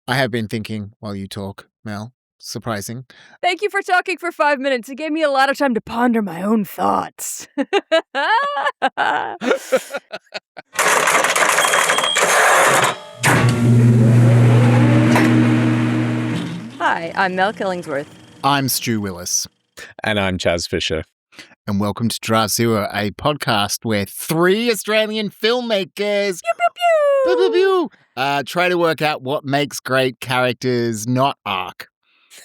I have been thinking while you talk, Mel. Surprising. Thank you for talking for 5 minutes. It gave me a lot of time to ponder my own thoughts. Hi, I'm Mel Killingsworth. I'm Stu Willis. And I'm Chaz Fisher. And welcome to Draft Zero, a podcast where three Australian filmmakers pew, pew, pew, try to work out what makes great characters not arc.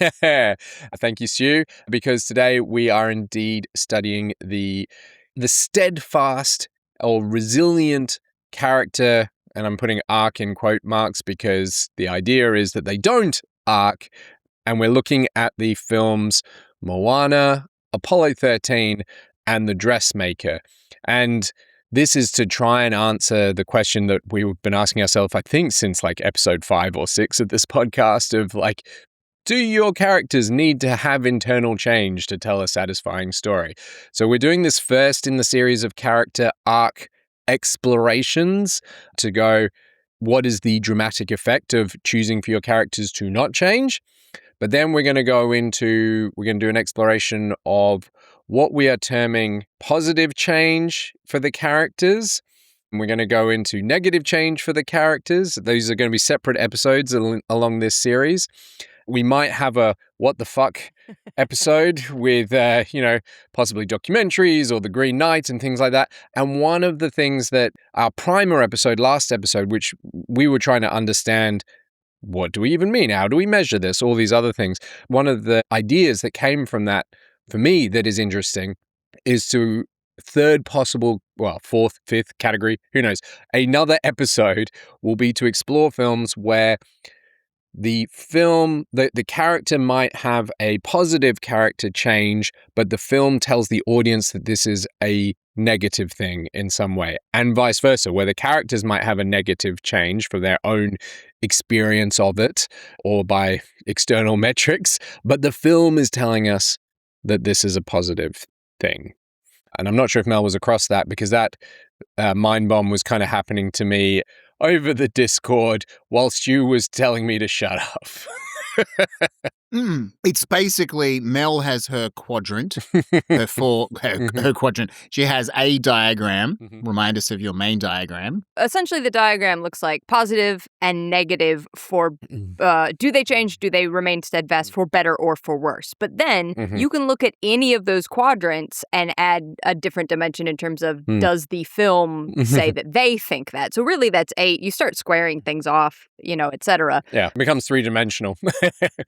Thank you, Stu, because today we are indeed studying the steadfast or resilient character, and I'm putting arc in quote marks because the idea is that they don't arc, and we're looking at the films Moana, Apollo 13, and The Dressmaker. And this is to try and answer the question that we've been asking ourselves, I think, since like episode 5 or 6 of this podcast of like, do your characters need to have internal change to tell a satisfying story? So we're doing this first in the series of character arc explorations to go, what is the dramatic effect of choosing for your characters to not change? But then we're going to do an exploration of what we are terming positive change for the characters. And we're going to go into negative change for the characters. These are going to be separate episodes along this series. We might have a what the fuck episode with, possibly documentaries or the Green Knight and things like that. And one of the things that our primer episode, last episode, which we were trying to understand, what do we even mean? How do we measure this? All these other things. One of the ideas that came from that, for me, that is interesting is to fourth, fifth category, who knows? Another episode will be to explore films where the character might have a positive character change, but the film tells the audience that this is a negative thing in some way, and vice versa, where the characters might have a negative change for their own experience of it or by external metrics, but the film is telling us that this is a positive thing. And I'm not sure if Mel was across that, because that mind bomb was kind of happening to me over the Discord whilst you was telling me to shut up. It's basically Mel has her quadrant, her quadrant. She has a diagram. Remind us of your main diagram. Essentially, the diagram looks like positive and negative for do they change, do they remain steadfast for better or for worse? But then you can look at any of those quadrants and add a different dimension in terms of does the film say that they think that? So really that's 8. You start squaring things off, et cetera. Yeah, it becomes 3-dimensional.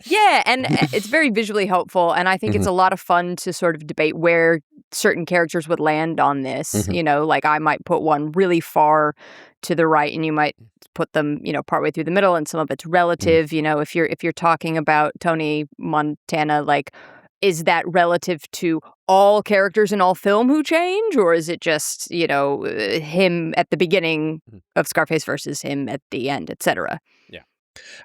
Yeah, and it's very visually helpful, and I think it's a lot of fun to sort of debate where certain characters would land on this. Like I might put one really far to the right, and you might put them, partway through the middle, and some of it's relative. If you're talking about Tony Montana, like, is that relative to all characters in all film who change, or is it just him at the beginning of Scarface versus him at the end, etc.? Yeah.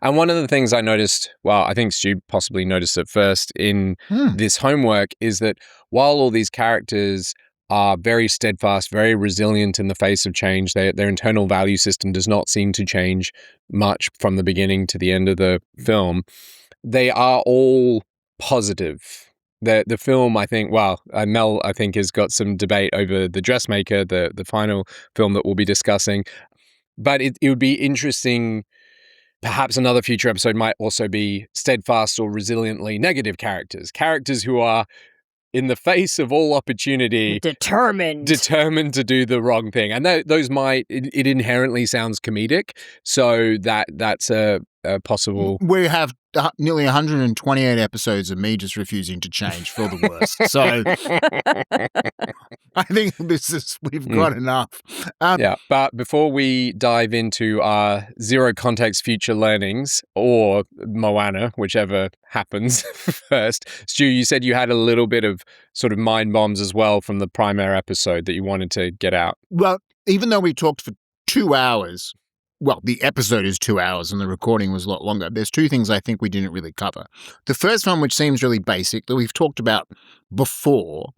And one of the things I noticed, I think Stu possibly noticed it first in this homework, is that while all these characters are very steadfast, very resilient in the face of change, their internal value system does not seem to change much from the beginning to the end of the film, they are all positive. The film, I think, Mel, I think, has got some debate over The Dressmaker, the final film that we'll be discussing. But it would be interesting. Perhaps another future episode might also be steadfast or resiliently negative characters who are, in the face of all opportunity, determined to do the wrong thing. And those it inherently sounds comedic. So that's a possible. We have nearly 128 episodes of me just refusing to change for the worst. So I think we've got enough. But before we dive into our zero context future learnings or Moana, whichever happens first, Stu, you said you had a little bit of sort of mind bombs as well from the primer episode that you wanted to get out. Well, even though we talked for 2 hours, the episode is 2 hours and the recording was a lot longer, there's 2 things I think we didn't really cover. The first one, which seems really basic, that we've talked about before,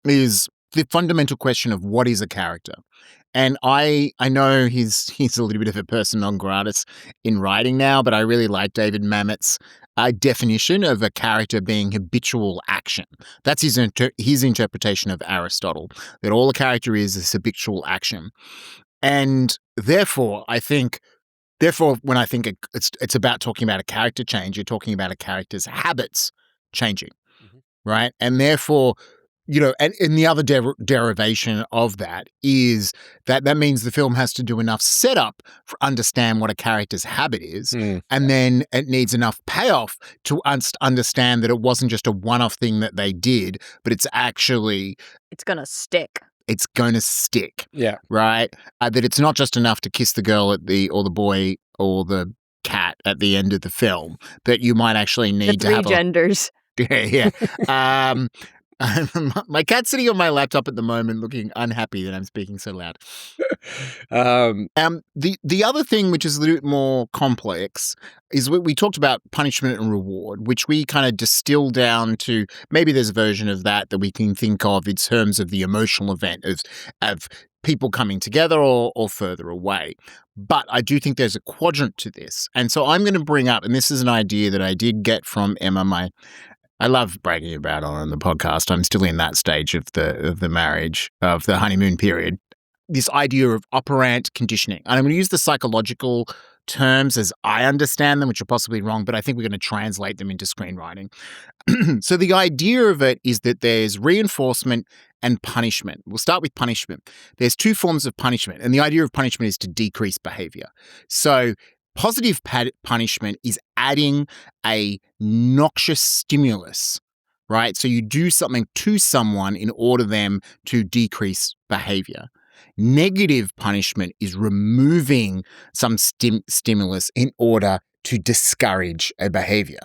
is the fundamental question of what is a character. And I know he's a little bit of a person non gratis in writing now, but I really like David Mamet's definition of a character being habitual action. That's his interpretation of Aristotle, that all a character is habitual action. And therefore, when I think it's about talking about a character change, you're talking about a character's habits changing, right? And therefore, and the other derivation of that is that means the film has to do enough setup for understand what a character's habit is, and then it needs enough payoff to understand that it wasn't just a one-off thing that they did, but it's going to stick. It's going to stick. Yeah. Right? That it's not just enough to kiss the girl or the boy or the cat at the end of the film, that you might actually need to have genders. Yeah. My cat's sitting on my laptop at the moment looking unhappy that I'm speaking so loud. The other thing, which is a little bit more complex, is we talked about punishment and reward, which we kind of distill down to maybe there's a version of that we can think of in terms of the emotional event of people coming together or further away. But I do think there's a quadrant to this. And so I'm going to bring up, and this is an idea that I did get from Emma, I love bragging about on the podcast. I'm still in that stage of the marriage, of the honeymoon period. This idea of operant conditioning. And I'm going to use the psychological terms as I understand them, which are possibly wrong, but I think we're going to translate them into screenwriting. So the idea of it is that there's reinforcement and punishment. We'll start with punishment. There's two forms of punishment, and the idea of punishment is to decrease behavior. So positive punishment is adding a noxious stimulus, right? So you do something to someone in order for them to decrease behavior. Negative punishment is removing some stimulus in order to discourage a behavior.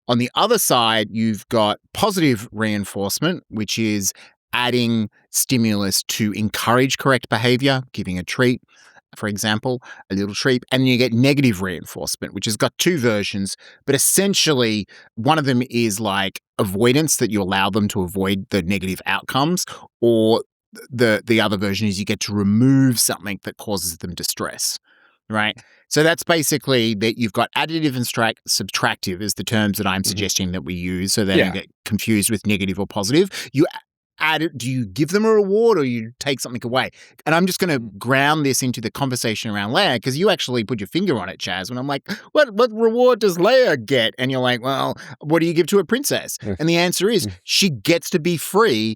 On the other side, you've got positive reinforcement, which is adding stimulus to encourage correct behavior, giving a treat, for example, a little treat, and you get negative reinforcement, which has got two versions, but essentially one of them is like avoidance, that you allow them to avoid the negative outcomes, or the other version is you get to remove something that causes them distress, right? So that's basically that you've got additive and subtractive is the terms that I'm suggesting that we use, so they don't get confused with negative or positive. You add it, do you give them a reward or you take something away? And I'm just going to ground this into the conversation around Leia, because you actually put your finger on it, Chaz, when I'm like, what reward does Leia get? And you're like, well, what do you give to a princess? And the answer is she gets to be free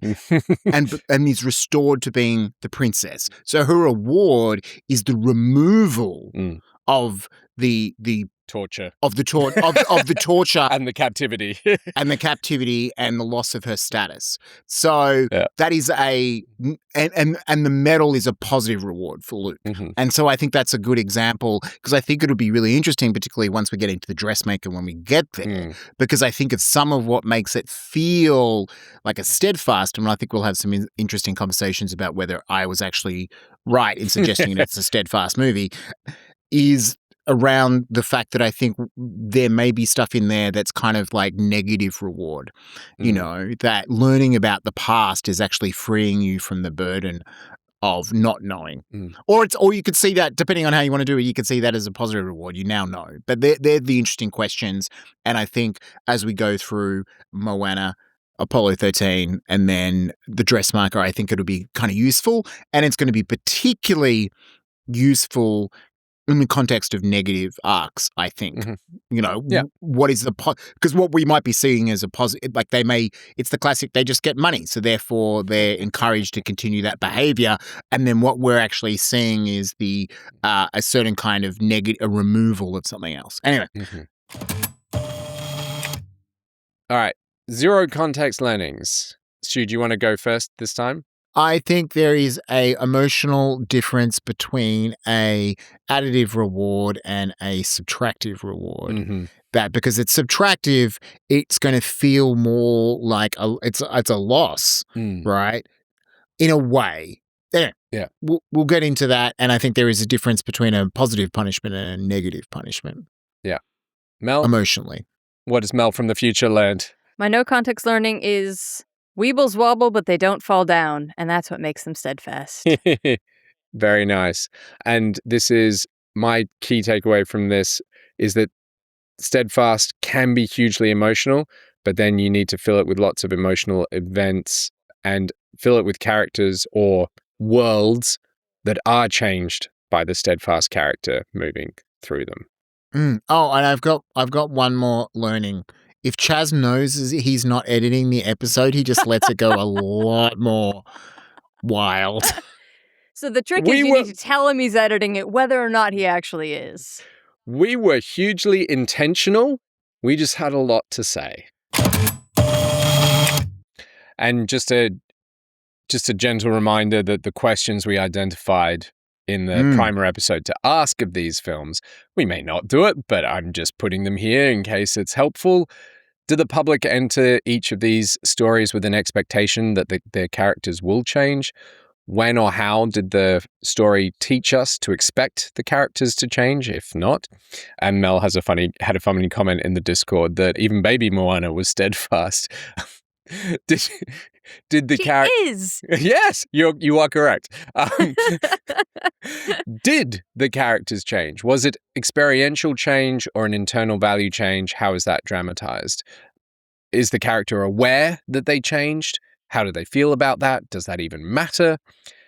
and is restored to being the princess. So her reward is the removal of the torture of the torture and the captivity and the loss of her status. So that is and the medal is a positive reward for Luke. And so I think that's a good example, because I think it'll be really interesting, particularly once we get into the dressmaker when we get there, because I think of some of what makes it feel like a steadfast, and I think we'll have some interesting conversations about whether I was actually right in suggesting it's a steadfast movie, is around the fact that I think there may be stuff in there that's kind of like negative reward, that learning about the past is actually freeing you from the burden of not knowing. Or you could see that, depending on how you want to do it, you could see that as a positive reward. You now know. But they're the interesting questions. And I think as we go through Moana, Apollo 13, and then the dressmaker, I think it'll be kind of useful. And it's going to be particularly useful in the context of negative arcs, I think. What is because what we might be seeing as a positive, like it's the classic, they just get money, so therefore they're encouraged to continue that behavior, and then what we're actually seeing is a certain kind of a removal of something else. Anyway. All right, zero context learnings. Stu, do you want to go first this time? I think there is a emotional difference between a additive reward and a subtractive reward. That because it's subtractive, it's going to feel more like it's a loss, right? In a way. Yeah. We'll get into that, and I think there is a difference between a positive punishment and a negative punishment. Yeah. Mel? Emotionally. What has Mel from the future learned? My no context learning is Weebles wobble, but they don't fall down, and that's what makes them steadfast. Very nice. And this is my key takeaway from this is that Steadfast can be hugely emotional, but then you need to fill it with lots of emotional events and fill it with characters or worlds that are changed by the Steadfast character moving through them. Oh, and I've got one more learning. If Chaz knows he's not editing the episode, he just lets it go a lot more wild. So the trick is you need to tell him he's editing it, whether or not he actually is. We were hugely intentional. We just had a lot to say. And just a gentle reminder that the questions we identified in the primer episode to ask of these films, we may not do it, but I'm just putting them here in case it's helpful. Do the public enter each of these stories with an expectation that their characters will change? When or how did the story teach us to expect the characters to change, if not? And Mel had a funny comment in the Discord that even baby Moana was steadfast. Did the character is? Yes, you are correct. Did the characters change? Was it experiential change or an internal value change? How is that dramatized? Is the character aware that they changed? How do they feel about that? Does that even matter?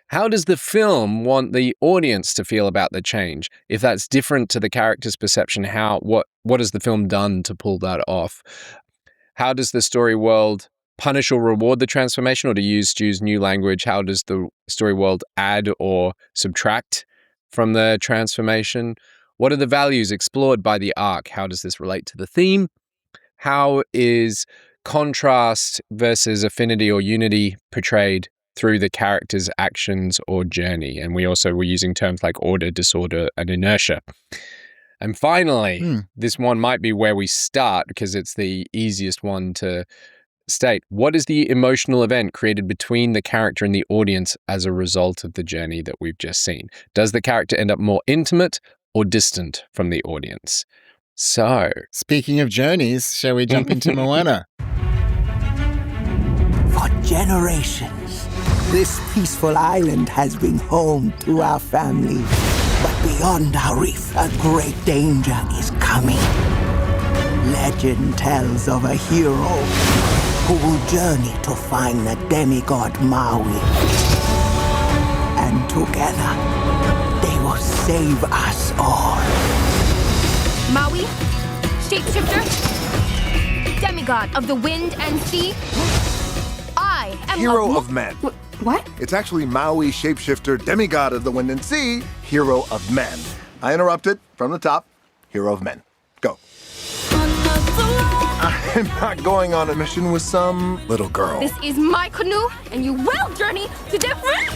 How does the film want the audience to feel about the change? If that's different to the character's perception, what has the film done to pull that off? How does the story world punish or reward the transformation, or to use Stu's new language, how does the story world add or subtract from the transformation? What are the values explored by the arc? How does this relate to the theme? How is contrast versus affinity or unity portrayed through the character's actions or journey? And we also were using terms like order, disorder, and inertia. And finally, this one might be where we start because it's the easiest one to state. What is the emotional event created between the character and the audience as a result of the journey that we've just seen? Does the character end up more intimate or distant from the audience? So, speaking of journeys, shall we jump into Moana? For generations, this peaceful island has been home to our family. But beyond our reef, a great danger is coming. Legend tells of a hero who will journey to find the demigod Maui. And together, they will save us all. Maui, shapeshifter, demigod of the wind and sea. I am Hero of men. What? It's actually Maui, shapeshifter, demigod of the wind and sea, hero of men. I interrupted from the top. Hero of men. Go. I'm not going on a mission with some little girl. This is my canoe, and you will journey to different.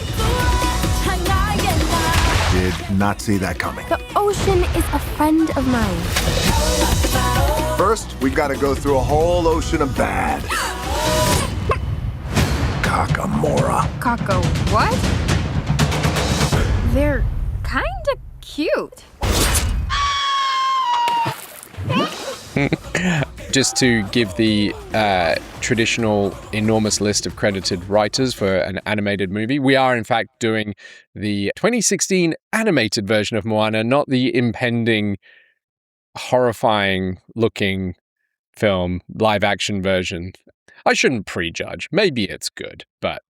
Did not see that coming. The ocean is a friend of mine. First, we gotta go through a whole ocean of bad. Kakamora. Kako, what? They're kinda cute. just to give the traditional enormous list of credited writers for an animated movie, we are in fact doing the 2016 animated version of Moana, not the impending, horrifying looking film live action version. I shouldn't prejudge. Maybe it's good, but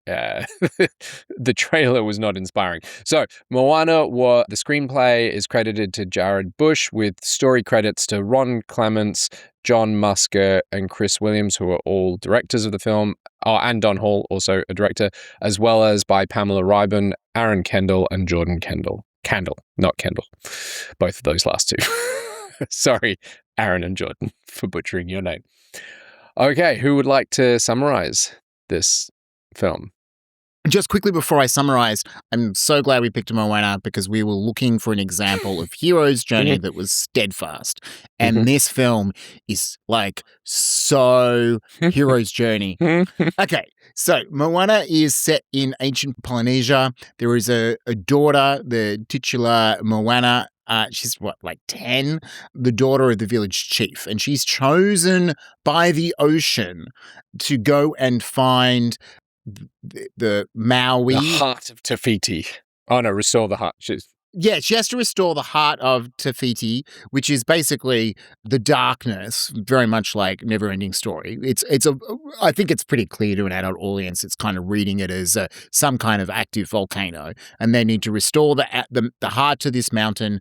the trailer was not inspiring. So Moana, the screenplay is credited to Jared Bush, with story credits to Ron Clements, John Musker, and Chris Williams, who are all directors of the film, and Don Hall, also a director, as well as by Pamela Ryburn, Aaron Kendall, and Jordan Kendall. Candle, not Kendall. Both of those last two. Sorry, Aaron and Jordan, for butchering your name. Okay, who would like to summarize this film? Just quickly before I summarize, I'm so glad we picked Moana because we were looking for an example of hero's journey that was steadfast. And this film is like so hero's journey. Okay, so Moana is set in ancient Polynesia. There is a daughter, the titular Moana. She's like 10, the daughter of the village chief, and she's chosen by the ocean to go and find the Maui. The heart of Te Fiti. Oh no, restore the heart. She has to restore the heart of Te Fiti, which is basically the darkness, very much like Neverending Story. I think it's pretty clear to an adult audience. It's kind of reading it as some kind of active volcano, and they need to restore the heart to this mountain.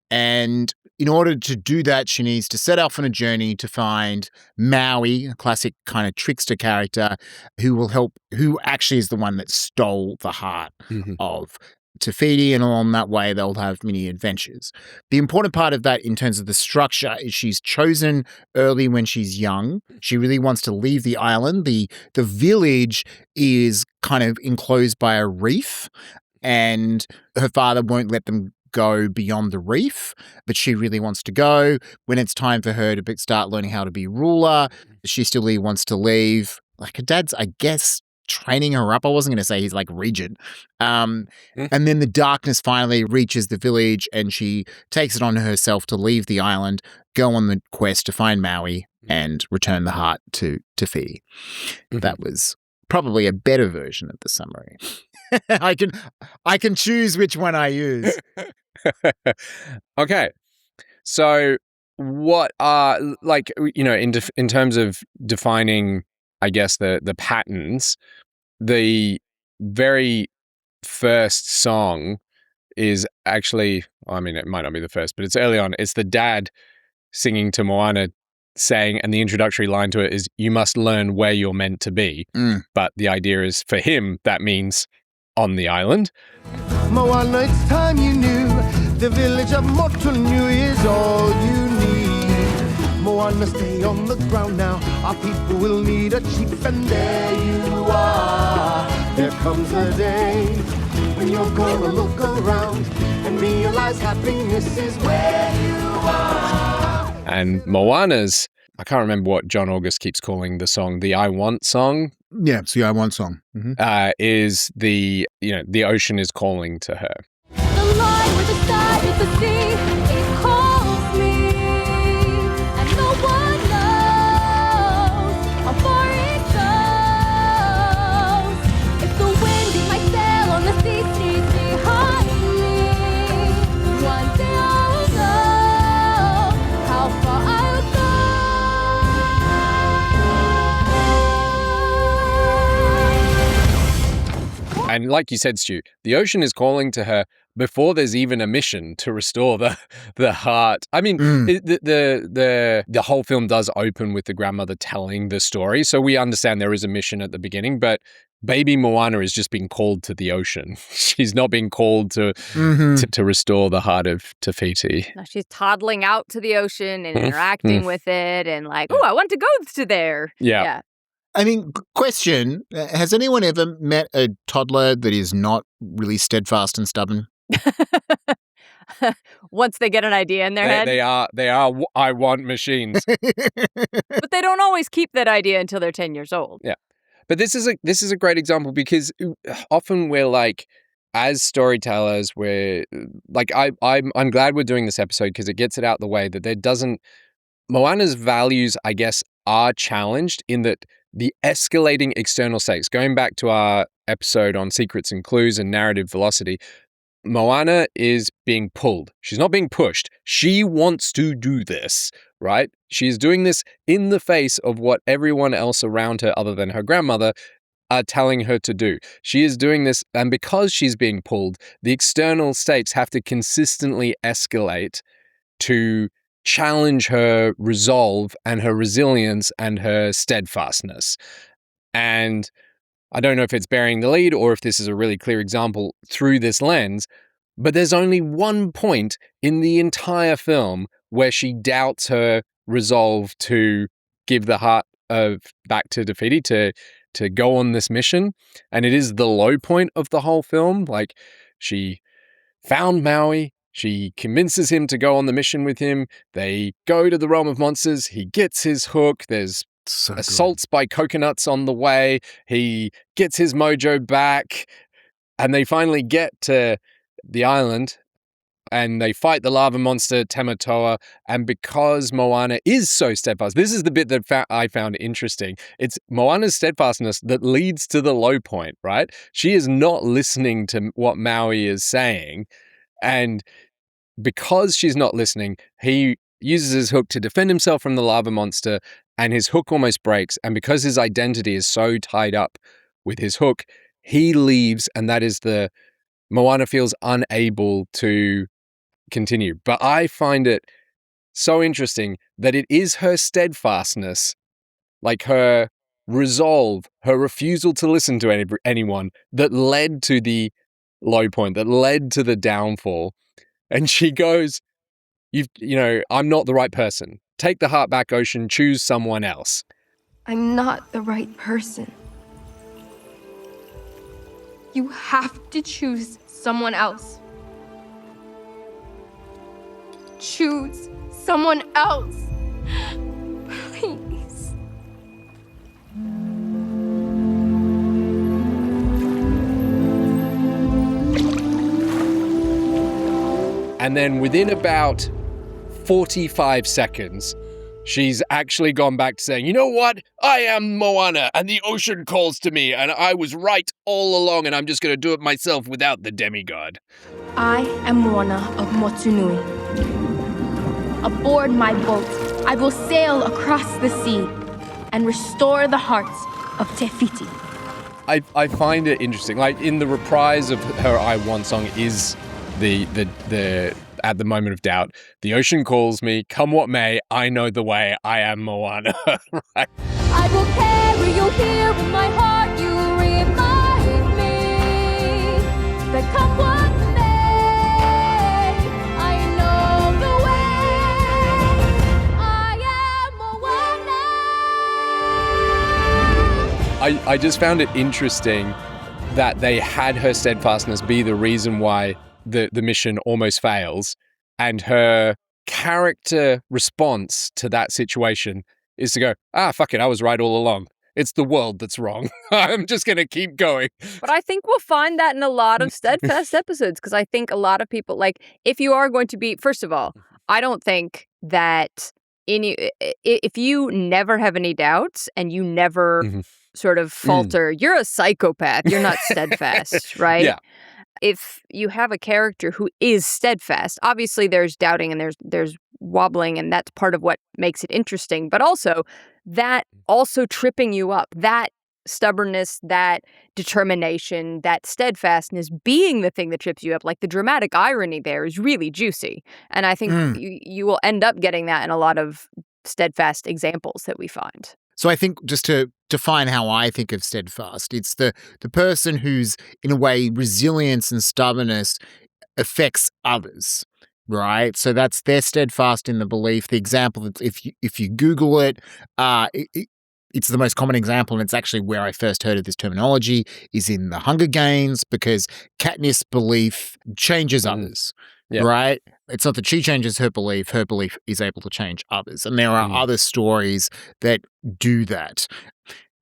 And in order to do that, she needs to set off on a journey to find Maui, a classic kind of trickster character, who actually is the one that stole the heart of Te Fiti, and along that way they'll have many adventures. The important part of that in terms of the structure is she's chosen early when she's young. She really wants to leave the island. The village is kind of enclosed by a reef, and her father won't let them go beyond the reef, but she really wants to go. When it's time for her to start learning how to be ruler, she still really wants to leave. Like her dad's, I guess, training her up. I wasn't going to say he's like regent. And then the darkness finally reaches the village, and she takes it on herself to leave the island, go on the quest to find Maui, and return the heart to Te Fiti. That was probably a better version of the summary. I can choose which one I use. Okay. So what are, like, in terms of defining, I guess, the patterns, the very first song is actually, I mean, it might not be the first, but it's early on. It's the dad singing to Moana, saying, and the introductory line to it is, "You must learn where you're meant to be." But the idea is, for him, that means on the island. Moana, it's time you knew the village of Motunui is all you need. Moana, stay on the ground now. Our people will need a chief, and there you are. There comes a day when you're gonna look around and realize happiness is where you are. And Moana's, I can't remember what John August keeps calling the song, the I Want song. Yeah, it's the I Want song. Is the ocean is calling to her. The line with the sky with the sea, it calls me, and no one knows how far it goes. If the wind in my sail on the sea stays behind me, one day I'll know how far I'll go. And like you said, Stu, the ocean is calling to her before there's even a mission to restore the heart. I mean, the whole film does open with the grandmother telling the story, so we understand there is a mission at the beginning, but baby Moana is just being called to the ocean. She's not being called to restore the heart of Te Fiti. No, she's toddling out to the ocean and interacting with it, and like, oh, I want to go to there. Yeah. I mean, question, has anyone ever met a toddler that is not really steadfast and stubborn? Once they get an idea in their head. They are I want machines. But they don't always keep that idea until they're 10 years old. Yeah. But this is a great example, because often we're like, as storytellers, we're like, I'm glad we're doing this episode, because it gets it out the way that Moana's values, I guess, are challenged in that the escalating external stakes, going back to our episode on secrets and clues and narrative velocity, Moana is being pulled. She's not being pushed. She wants to do this, right? She is doing this in the face of what everyone else around her, other than her grandmother, are telling her to do. She is doing this, and because she's being pulled, the external stakes have to consistently escalate to challenge her resolve and her resilience and her steadfastness. And I don't know if it's bearing the lead or if this is a really clear example through this lens, but there's only one point in the entire film where she doubts her resolve to give the heart back to Te Fiti to go on this mission. And it is the low point of the whole film. Like, she found Maui. She convinces him to go on the mission with him. They go to the realm of monsters. He gets his hook. There's assaults by coconuts on the way. He gets his mojo back. And they finally get to the island. and they fight the lava monster Tamatoa. And because Moana is so steadfast, this is the bit that I found interesting. It's Moana's steadfastness that leads to the low point, right? She is not listening to what Maui is saying. And because she's not listening, he uses his hook to defend himself from the lava monster, and his hook almost breaks. And because his identity is so tied up with his hook, he leaves, and that is Moana feels unable to continue. But I find it so interesting that it is her steadfastness, like her resolve, her refusal to listen to anyone, that led to the low point, that led to the downfall. And she goes, I'm not the right person. Take the heart back, Ocean. Choose someone else. I'm not the right person. You have to choose someone else. Choose someone else. Please. And then within about 45 seconds, she's actually gone back to saying, you know what? I am Moana, and the ocean calls to me, and I was right all along, and I'm just going to do it myself without the demigod. I am Moana of Motunui. Aboard my boat, I will sail across the sea and restore the hearts of Te Fiti. I find it interesting. Like, in the reprise of her I Want song is the at the moment of doubt, the ocean calls me, come what may, I know the way, I am Moana. Right? I will carry you here in my heart, you remind me that come what may, I know the way, I am Moana. I just found it interesting that they had her steadfastness be the reason why the mission almost fails, and her character response to that situation is to go, fuck it, I was right all along. It's the world that's wrong. I'm just going to keep going. But I think we'll find that in a lot of Steadfast episodes, because I think a lot of people, like, if you are going to be, first of all, I don't think that if you never have any doubts and you never sort of falter, you're a psychopath. You're not steadfast, right? Yeah. If you have a character who is steadfast, obviously there's doubting and there's wobbling, and that's part of what makes it interesting. But also that also tripping you up, that stubbornness, that determination, that steadfastness being the thing that trips you up, like the dramatic irony there is really juicy. And I think you will end up getting that in a lot of steadfast examples that we find. So I think, just to define how I think of steadfast, it's the person who's, in a way, resilience and stubbornness affects others, right? So they're steadfast in the belief. The example that if you Google it, it's the most common example, and it's actually where I first heard of this terminology, is in the Hunger Games, because Katniss' belief changes others. Yeah. Right? It's not that she changes her belief is able to change others. And there are other stories that do that.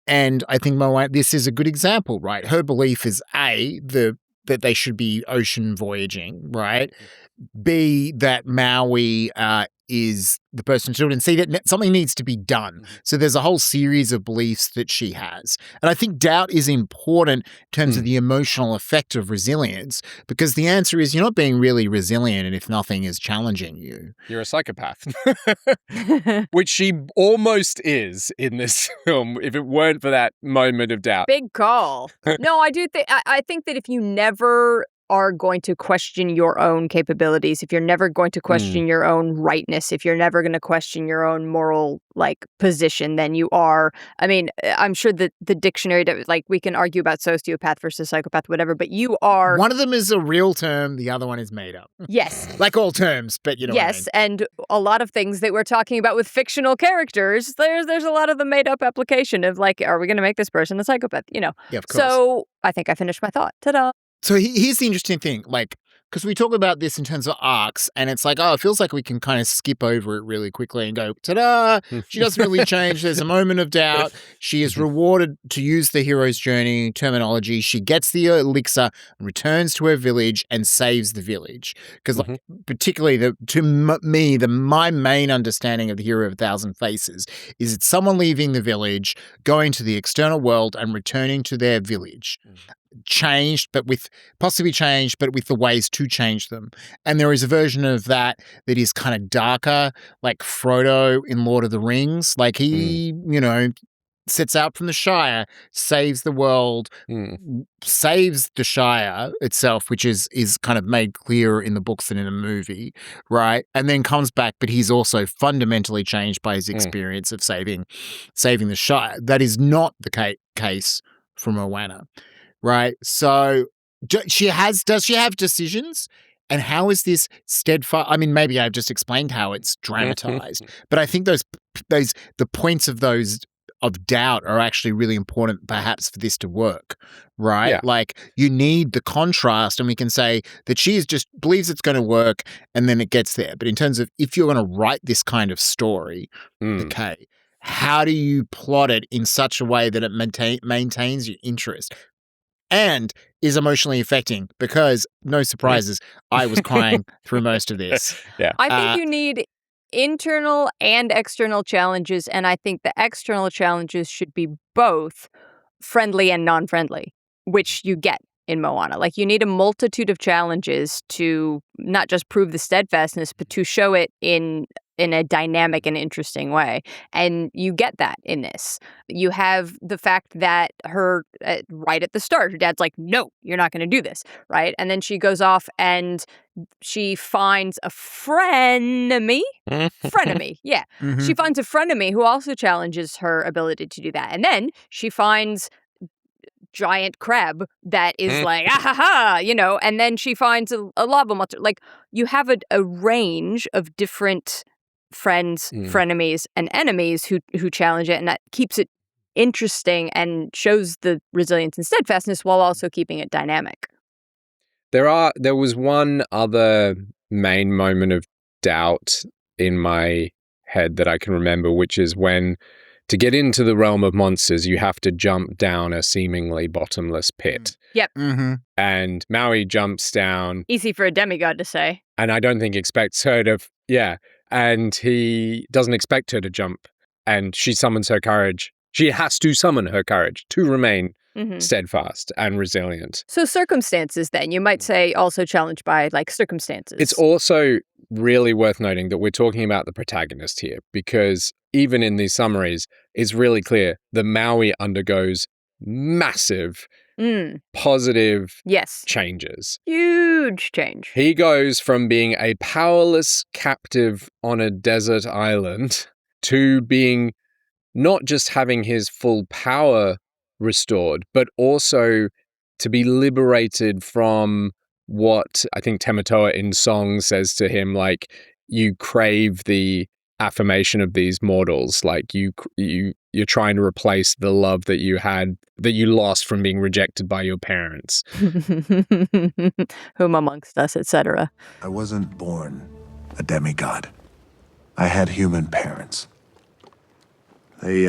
And I think this is a good example, right? Her belief is that they should be ocean voyaging, right? B, that Maui is the person to do it, and see that something needs to be done. So there's a whole series of beliefs that she has. And I think doubt is important in terms of the emotional effect of resilience, because the answer is you're not being really resilient if nothing is challenging you. You're a psychopath. Which she almost is in this film, if it weren't for that moment of doubt. Big call. No, I do think, I think that if you never are going to question your own capabilities, if you're never going to question your own rightness, if you're never going to question your own moral position, then you are, I mean, I'm sure that the dictionary, we can argue about sociopath versus psychopath, whatever, but you are. One of them is a real term, the other one is made up. Yes. Like all terms, but you know what I mean. And a lot of things that we're talking about with fictional characters, there's a lot of the made up application of are we going to make this person a psychopath? Yeah, of course. So I think I finished my thought. Ta-da. So here's the interesting thing. because we talk about this in terms of arcs, and it's like, oh, it feels like we can kind of skip over it really quickly and go, ta-da! She doesn't really change. There's a moment of doubt. She is rewarded, to use the hero's journey terminology. She gets the elixir, returns to her village, and saves the village. Because, like, particularly my main understanding of the Hero of a Thousand Faces is it's someone leaving the village, going to the external world, and returning to their village. Possibly changed, but with the ways to change them. And there is a version of that is kind of darker, like Frodo in Lord of the Rings. Like he, sets out from the Shire, saves the world, saves the Shire itself, which is kind of made clearer in the books and in the movie, right? And then comes back, but he's also fundamentally changed by his experience of saving the Shire. That is not the case for Moana. Right. So does she have decisions? And how is this steadfast? I mean, maybe I've just explained how it's dramatized, but I think the points of those of doubt are actually really important perhaps for this to work, right? Yeah. Like you need the contrast, and we can say that she is just believes it's going to work and then it gets there. But in terms of if you're going to write this kind of story, okay, how do you plot it in such a way that it maintains your interest? And is emotionally affecting, because no surprises, I was crying through most of this. Yeah. I think you need internal and external challenges, and I think the external challenges should be both friendly and non-friendly, which you get in Moana. Like you need a multitude of challenges to not just prove the steadfastness, but to show it in a dynamic and interesting way. And you get that in this. You have the fact that her, right at the start, her dad's like, no, you're not going to do this, right? And then she goes off and she finds a frenemy. Yeah. Mm-hmm. She finds a frenemy who also challenges her ability to do that. And then she finds giant crab that is like, ah ha ha, and then she finds a lava monster. Like you have a range of different friends, frenemies, and enemies who challenge it, and that keeps it interesting and shows the resilience and steadfastness while also keeping it dynamic. There was one other main moment of doubt in my head that I can remember, which is when to get into the realm of monsters, you have to jump down a seemingly bottomless pit. Yep. Mm-hmm. And Maui jumps down. Easy for a demigod to say. And I don't think expects her to, and he doesn't expect her to jump. And she summons her courage. She has to summon her courage to remain steadfast and resilient. So circumstances then, you might say also challenged by like circumstances. It's also really worth noting that we're talking about the protagonist here, because even in these summaries, it's really clear that Maui undergoes massive positive changes. Huge change. He goes from being a powerless captive on a desert island to being not just having his full power restored, but also to be liberated from what I think Tematoa in song says to him, like, you crave the affirmation of these mortals, like you're trying to replace the love that you had, that you lost from being rejected by your parents. Whom amongst us, etc. I wasn't born a demigod. I had human parents. They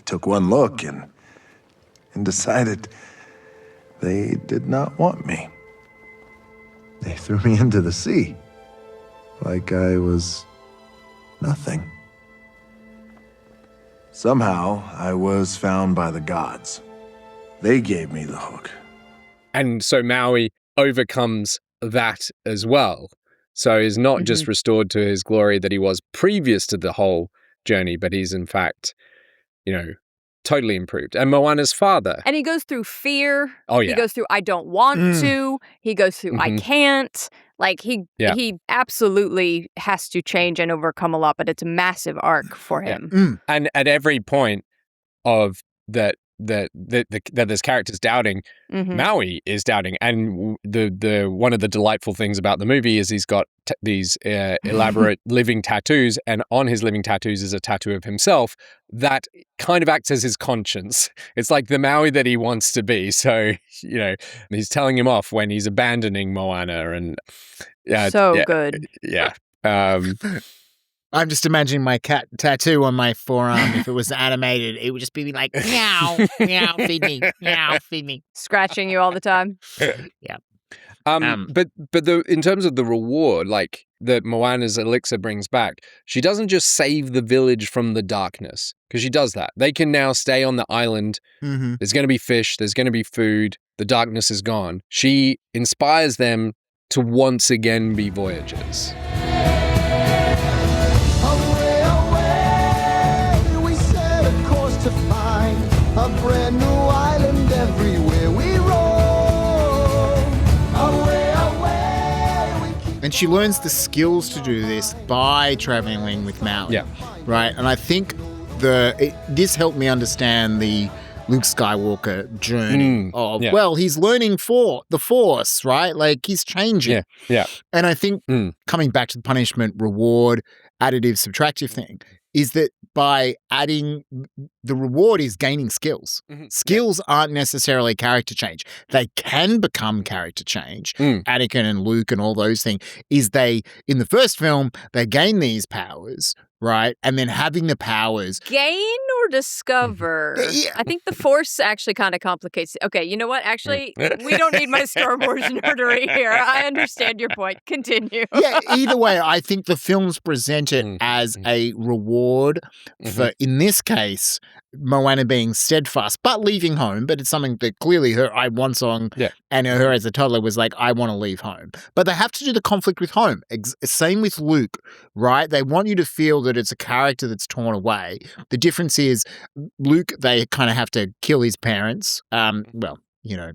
took one look and decided they did not want me. They threw me into the sea like I was nothing. Somehow, I was found by the gods. They gave me the hook. And so Maui overcomes that as well. So he's not just restored to his glory that he was previous to the whole journey, but he's in fact, totally improved. And Moana's father. And he goes through fear. Oh, yeah. He goes through, I don't want to. He goes through, I can't. Like, he absolutely has to change and overcome a lot, but it's a massive arc for him. And at every point of that that there's characters doubting, Mhm. Maui is doubting. And the one of the delightful things about the movie is he's got these elaborate living tattoos, and on his living tattoos is a tattoo of himself that kind of acts as his conscience. It's like the Maui that he wants to be. So, he's telling him off when he's abandoning Moana, and Good. yeah. I'm just imagining my cat tattoo on my forearm. If it was animated, it would just be like, meow, meow, feed me, meow, feed me. Scratching you all the time. But in terms of the reward, like that Moana's elixir brings back, she doesn't just save the village from the darkness, because she does that. They can now stay on the island. Mm-hmm. There's going to be fish. There's going to be food. The darkness is gone. She inspires them to once again be voyagers. Away, away, we set a course to find a brand new island everywhere we roam. Away, away, we keep And she learns the skills to do this by traveling with Maui. Yeah. Right? And I think this helped me understand the Luke Skywalker journey of, yeah. well, he's learning the Force, right? Like, he's changing. Yeah. And I think coming back to the punishment, reward, additive, subtractive thing, is that by adding the reward is gaining skills. Mhm. Skills aren't necessarily character change. They can become character change. Anakin and Luke and all those things is in the first film, they gain these powers, right? And then having the powers. Gain or discover? Yeah. I think the Force actually kind of complicates it. Okay, you know what? Actually, we don't need my Star Wars nerdery here. I understand your point. Continue. Yeah, either way, I think the films present it as a reward for, in this case, Moana being steadfast, but leaving home. But it's something that clearly one song and her as a toddler was like, I want to leave home. But they have to do the conflict with home. Same with Luke, right? They want you to feel that it's a character that's torn away. The difference is Luke, they kind of have to kill his parents.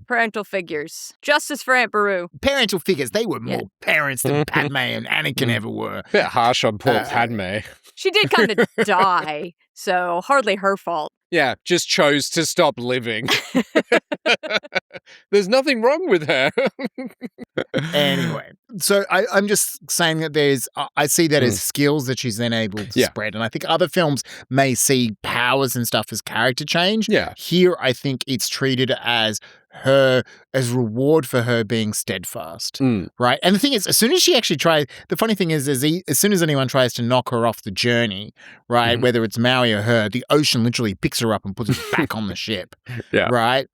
Parental figures. Justice for Aunt Beru. Parental figures, they were more parents than Padme and Anakin ever were. Bit harsh on poor Padme. She did kind of die, so hardly her fault. Yeah, just chose to stop living. There's nothing wrong with her. Anyway, so I'm just saying that I see that as skills that she's then able to spread. And I think other films may see powers and stuff as character change. Yeah. Here, I think it's treated as reward for her being steadfast. Right. And the thing is, as soon as she actually tries, the funny thing is as soon as anyone tries to knock her off the journey, right, whether it's Maui or her, the ocean literally picks her up and puts her back on the ship. Yeah. Right.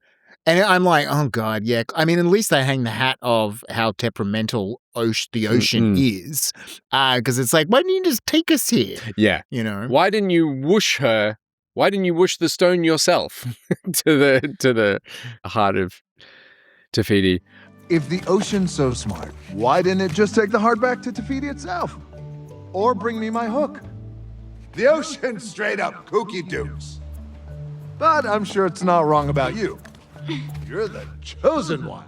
And I'm like, oh, God, yeah. I mean, at least they hang the hat of how temperamental the ocean is. Because it's like, why didn't you just take us here? Yeah. You know? Why didn't you whoosh her? Why didn't you whoosh the stone yourself to the heart of Te Fiti? If the ocean's so smart, why didn't it just take the heart back to Te Fiti itself? Or bring me my hook? The ocean's straight up kooky dukes. But I'm sure it's not wrong about you. You're the chosen one.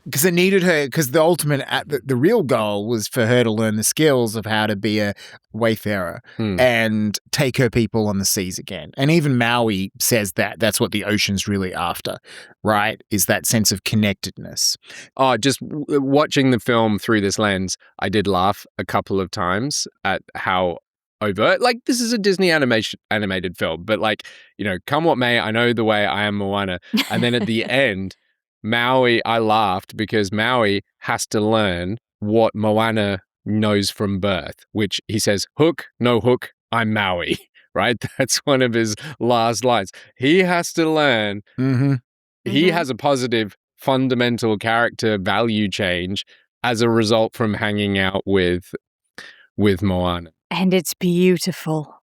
Because it needed her, because the ultimate, the real goal was for her to learn the skills of how to be a wayfarer and take her people on the seas again. And even Maui says that's what the ocean's really after, right? Is that sense of connectedness. Oh, just watching the film through this lens, I did laugh a couple of times at how overt, like, this is a Disney animated film, but like, come what may, I know the way I am Moana. And then at the end, Maui, I laughed because Maui has to learn what Moana knows from birth, which he says, hook, no hook, I'm Maui, right? That's one of his last lines. He has to learn, he has a positive fundamental character value change as a result from hanging out with Moana. And it's beautiful.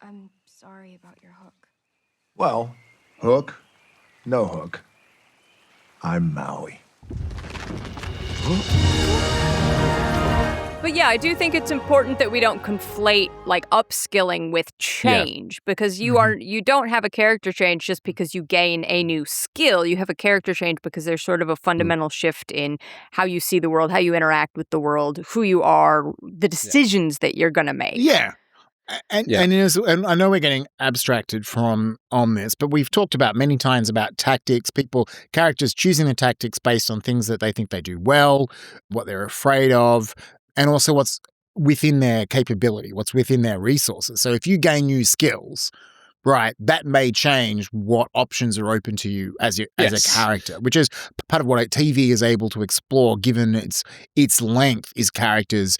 I'm sorry about your hook. Well, hook, no hook. I'm Maui. But yeah, I do think it's important that we don't conflate like upskilling with change because you don't have a character change just because you gain a new skill. You have a character change because there's sort of a fundamental shift in how you see the world, how you interact with the world, who you are, the decisions that you're going to make. Yeah. And, Yeah. and I know we're getting abstracted from on this, but we've talked about many times about tactics, characters choosing the tactics based on things that they think they do well, what they're afraid of, and also what's within their capability, what's within their resources. So if you gain new skills, right, that may change what options are open to you as a character, which is part of what TV is able to explore, given its length, is characters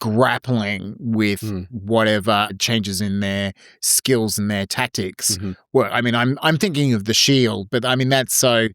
grappling with whatever changes in their skills and their tactics. Well, I mean, I'm thinking of The Shield, but I mean that's so,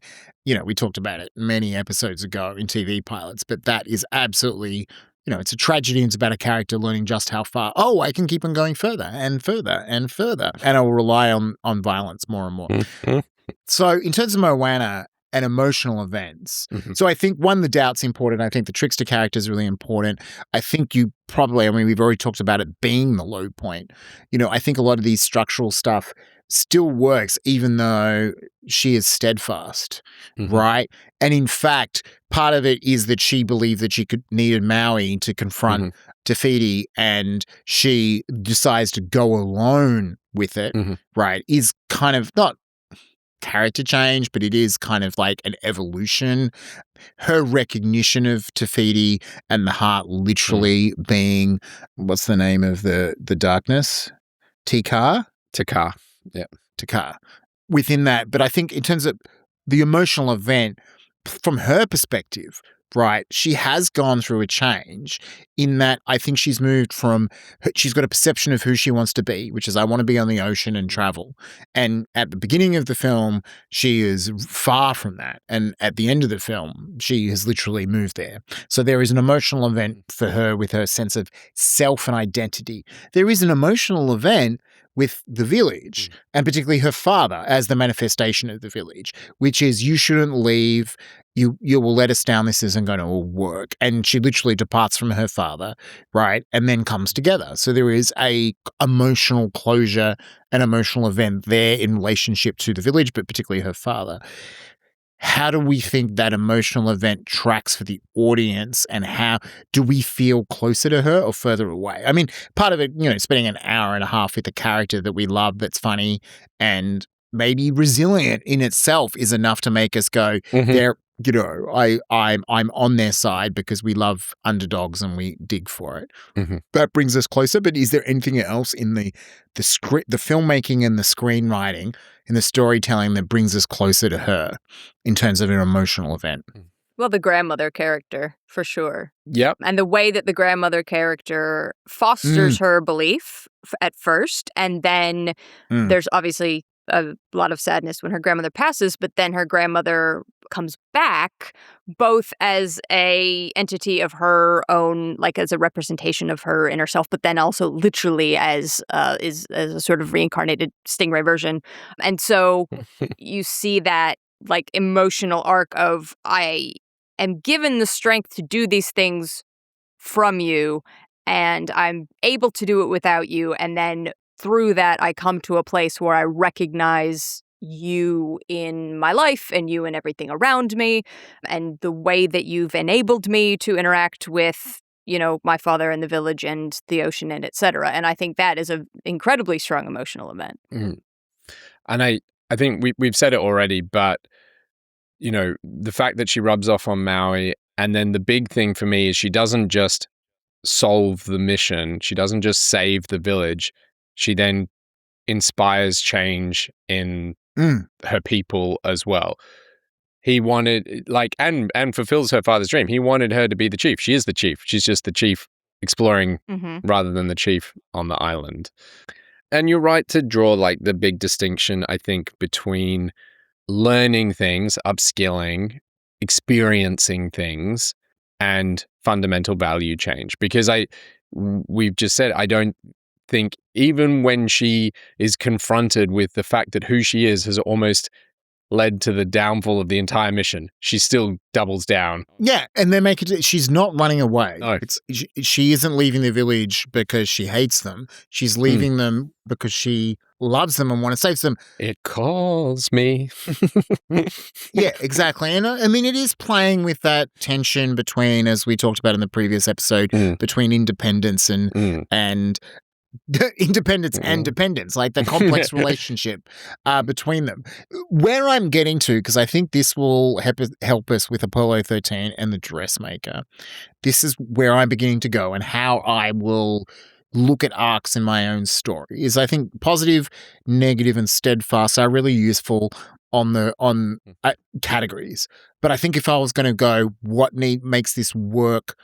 we talked about it many episodes ago in TV pilots, but that is absolutely, it's a tragedy. It's about a character learning just how far. Oh, I can keep on going further and further and further, and I will rely on violence more and more. So, in terms of Moana and emotional events, so I think the doubt's important. I think the trickster character is really important. I think we've already talked about it being the low point. I think a lot of these structural stuff still works even though she is steadfast, right? And in fact, part of it is that she believed that she needed Maui to confront Te Fiti, and she decides to go alone with it, right? Is kind of not character change, but it is kind of like an evolution. Her recognition of Te Fiti and the heart literally being, what's the name of the darkness? Tikar? Takar. Yeah. Takar. Within that, but I think in terms of the emotional event, from her perspective, right, she has gone through a change in that I think she's moved she's got a perception of who she wants to be, which is I want to be on the ocean and travel. And at the beginning of the film, she is far from that. And at the end of the film, she has literally moved there. So there is an emotional event for her with her sense of self and identity. There is an emotional event with the village, and particularly her father as the manifestation of the village, which is you shouldn't leave, you will let us down, this isn't going to work. And she literally departs from her father, right, and then comes together. So there is a emotional closure, an emotional event there in relationship to the village, but particularly her father. How do we think that emotional event tracks for the audience, and how do we feel closer to her or further away? I mean, part of it, spending an hour and a half with a character that we love, that's funny and maybe resilient in itself is enough to make us go, they're, I'm on their side because we love underdogs and we dig for it. That brings us closer. But is there anything else in the script, the filmmaking and the screenwriting and the storytelling that brings us closer to her in terms of an emotional event? Well, the grandmother character, for sure. Yep. And the way that the grandmother character fosters her belief at first, and then there's obviously a lot of sadness when her grandmother passes, but then her grandmother comes back both as a entity of her own, like as a representation of her inner self, but then also literally as a sort of reincarnated Stingray version. And so you see that like emotional arc of I am given the strength to do these things from you, and I'm able to do it without you, and then through that, I come to a place where I recognize you in my life and you in everything around me, and the way that you've enabled me to interact with, my father and the village and the ocean and et cetera. And I think that is an incredibly strong emotional event. And I think we've said it already, but, the fact that she rubs off on Maui, and then the big thing for me is she doesn't just solve the mission. She doesn't just save the village. She then inspires change in her people as well. He wanted, and fulfills her father's dream. He wanted her to be the chief. She is the chief. She's just the chief exploring rather than the chief on the island. And you're right to draw the big distinction, I think, between learning things, upskilling, experiencing things, and fundamental value change. Because we've just said, I don't think even when she is confronted with the fact that who she is has almost led to the downfall of the entire mission, she still doubles down. Yeah, and they make it, she's not running away. No. She isn't leaving the village because she hates them. She's leaving them because she loves them and wants to save them. It calls me. Yeah, exactly. And I mean, it is playing with that tension between, as we talked about in the previous episode, between independence and independence and dependence, like the complex relationship between them. Where I'm getting to, because I think this will help us with Apollo 13 and the dressmaker. This is where I'm beginning to go and how I will look at arcs in my own story. Is I think positive, negative, and steadfast are really useful on categories. But I think if I was going to go, what makes this work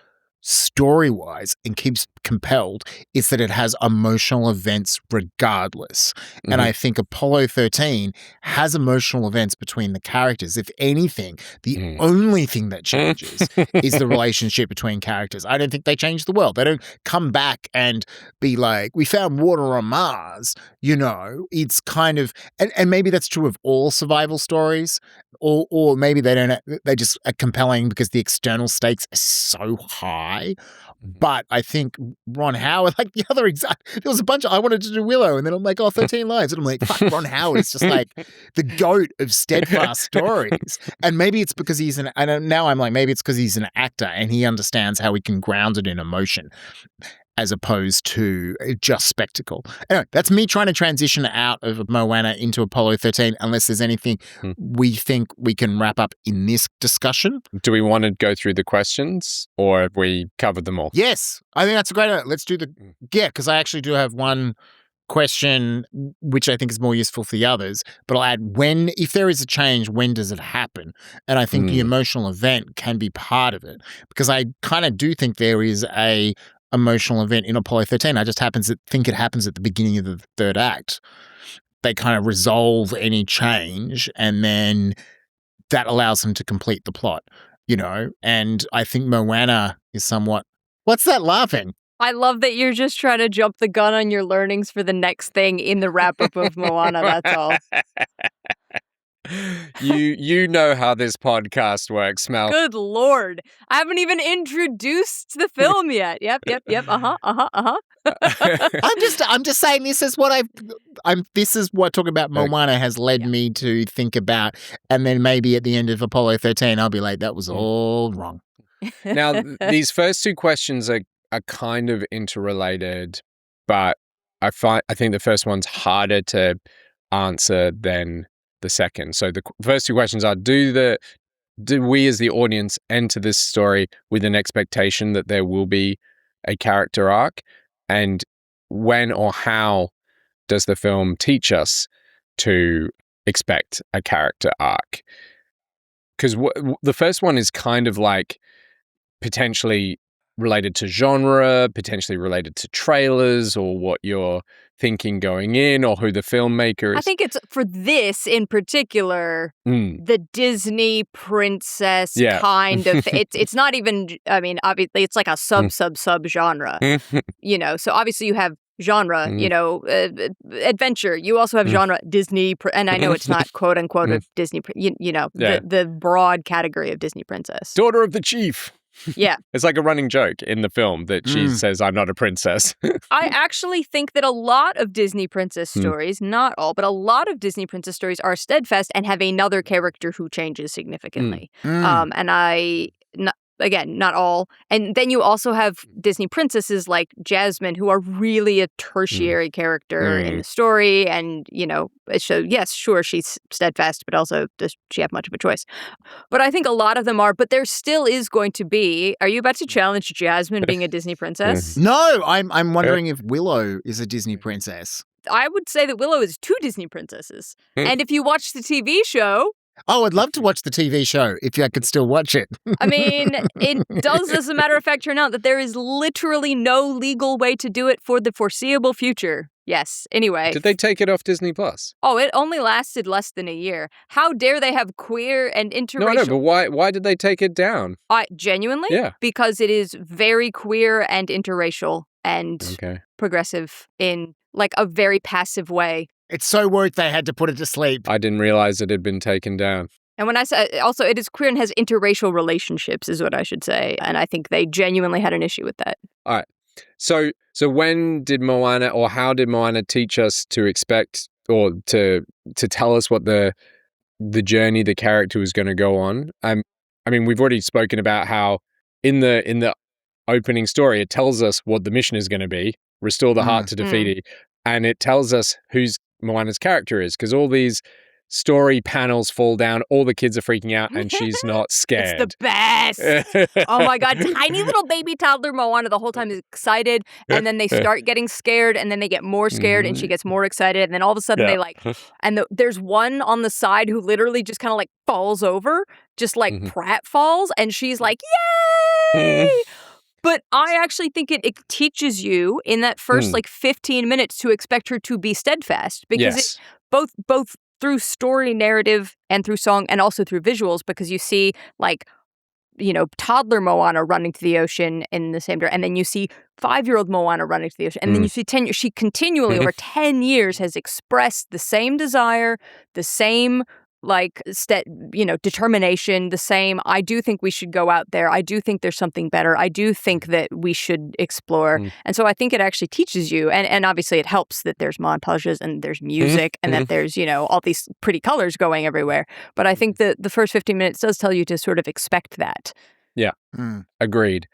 story-wise and keeps compelled is that it has emotional events regardless. And I think Apollo 13 has emotional events between the characters. If anything, the only thing that changes is the relationship between characters. I don't think they change the world. They don't come back and be like, we found water on Mars. It's kind of, and maybe that's true of all survival stories, or maybe they just are compelling because the external stakes are so high. But I think Ron Howard, like the other there was a bunch I wanted to do Willow, and then I'm like, 13 lines. And I'm like, fuck, Ron Howard is just like the goat of steadfast stories. And maybe it's because now I'm like, maybe it's because he's an actor and he understands how he can ground it in emotion as opposed to just spectacle. Anyway, that's me trying to transition out of Moana into Apollo 13, unless there's anything we think we can wrap up in this discussion. Do we want to go through the questions, or have we covered them all? Yes, I think that's a great idea. Let's do because I actually do have one question which I think is more useful for the others, but I'll add if there is a change, when does it happen? And I think the emotional event can be part of it, because I kind of do think there is a emotional event in Apollo 13. I just think it happens at the beginning of the third act. They kind of resolve any change, and then that allows them to complete the plot, and I think Moana is somewhat, what's that laughing? I love that you're just trying to jump the gun on your learnings for the next thing in the wrap-up of Moana, that's all. You know how this podcast works, Mel. Good Lord. I haven't even introduced the film yet. Yep. I'm just saying this is what this is what talking about Moana has led me to think about. And then maybe at the end of Apollo 13, I'll be like, that was all wrong. Now, these first two questions are kind of interrelated, but I think the first one's harder to answer than the second. So the first two questions are, do we as the audience enter this story with an expectation that there will be a character arc? And when or how does the film teach us to expect a character arc? Because the first one is kind of like potentially related to genre, potentially related to trailers, or what you're thinking going in, or who the filmmaker is. I think it's, for this in particular, the Disney princess kind of, it's not even, I mean, obviously it's like a sub genre, so obviously you have genre, adventure. You also have genre Disney, and I know it's not quote unquote a Disney, the broad category of Disney princess. Daughter of the chief. Yeah. It's like a running joke in the film that she says, I'm not a princess. I actually think that a lot of Disney princess stories, not all, but a lot of Disney princess stories are steadfast and have another character who changes significantly. And again, not all. And then you also have Disney princesses like Jasmine, who are really a tertiary character in the story. And, so yes, sure, she's steadfast, but also does she have much of a choice? But I think a lot of them are, but there still is going to be, are you about to challenge Jasmine being a Disney princess? No, I'm wondering if Willow is a Disney princess. I would say that Willow is two Disney princesses. And if you watch the TV show, I'd love to watch the TV show if I could still watch it. I mean, it does, as a matter of fact, turn out that there is literally no legal way to do it for the foreseeable future. Yes. Anyway. Did they take it off Disney Plus? Oh, it only lasted less than a year. How dare they have queer and interracial... No, but why did they take it down? Genuinely? Yeah. Because it is very queer and interracial and progressive in like a very passive way. It's so woke they had to put it to sleep. I didn't realize it had been taken down. And when I say, also, it is queer and has interracial relationships, is what I should say. And I think they genuinely had an issue with that. All right. So when did Moana, or how did Moana teach us to expect, or to tell us what the journey the character was going to go on? I mean, we've already spoken about how in the opening story, it tells us what the mission is going to be. restore the heart to Te Fiti. And it tells us who's Moana's character is, because all these story panels fall down, all the kids are freaking out, and she's not scared. It's the best. Oh my God. Tiny little baby toddler Moana the whole time is excited, and then they start getting scared, and then they get more scared, and she gets more excited, and then all of a sudden they like, and there's one on the side who literally just kind of like falls over, just like pratfalls, and she's like, yay! But I actually think it teaches you in that first like 15 minutes to expect her to be steadfast, because it both through story narrative and through song and also through visuals, because you see like, you know, toddler Moana running to the ocean in the same direction, and then you see 5-year-old Moana running to the ocean, and then you see 10 years. She continually over 10 years has expressed the same desire, the same like determination, the same, I do think we should go out there. I do think there's something better. I do think that we should explore. And so I think it actually teaches you, and obviously it helps that there's montages and there's music and that there's, you know, all these pretty colors going everywhere. But I think that the first 15 minutes does tell you to sort of expect that. Yeah, agreed.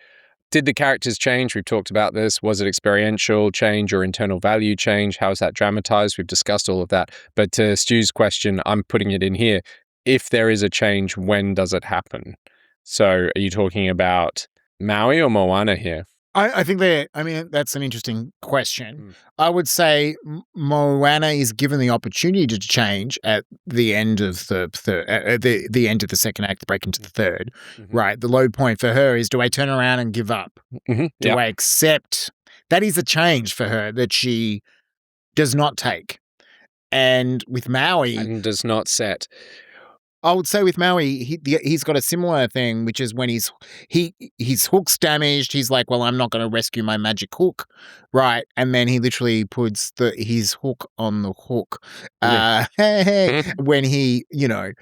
Did the characters change? We've talked about this. Was it experiential change or internal value change? How is that dramatized? We've discussed all of that. But to Stu's question, I'm putting it in here. If there is a change, when does it happen? So are you talking about Maui or Moana here? I think that's an interesting question. I would say Moana is given the opportunity to change at the end of the end of the second act, the break into the third, right? The low point for her is, do I turn around and give up? Do I accept? That is a change for her that she does not take. And with Maui... And does not set. I would say with Maui, he's got a similar thing, which is when his hook's damaged, he's like, well, I'm not going to rescue my magic hook, right? And then he literally puts his hook on the hook when he, you know,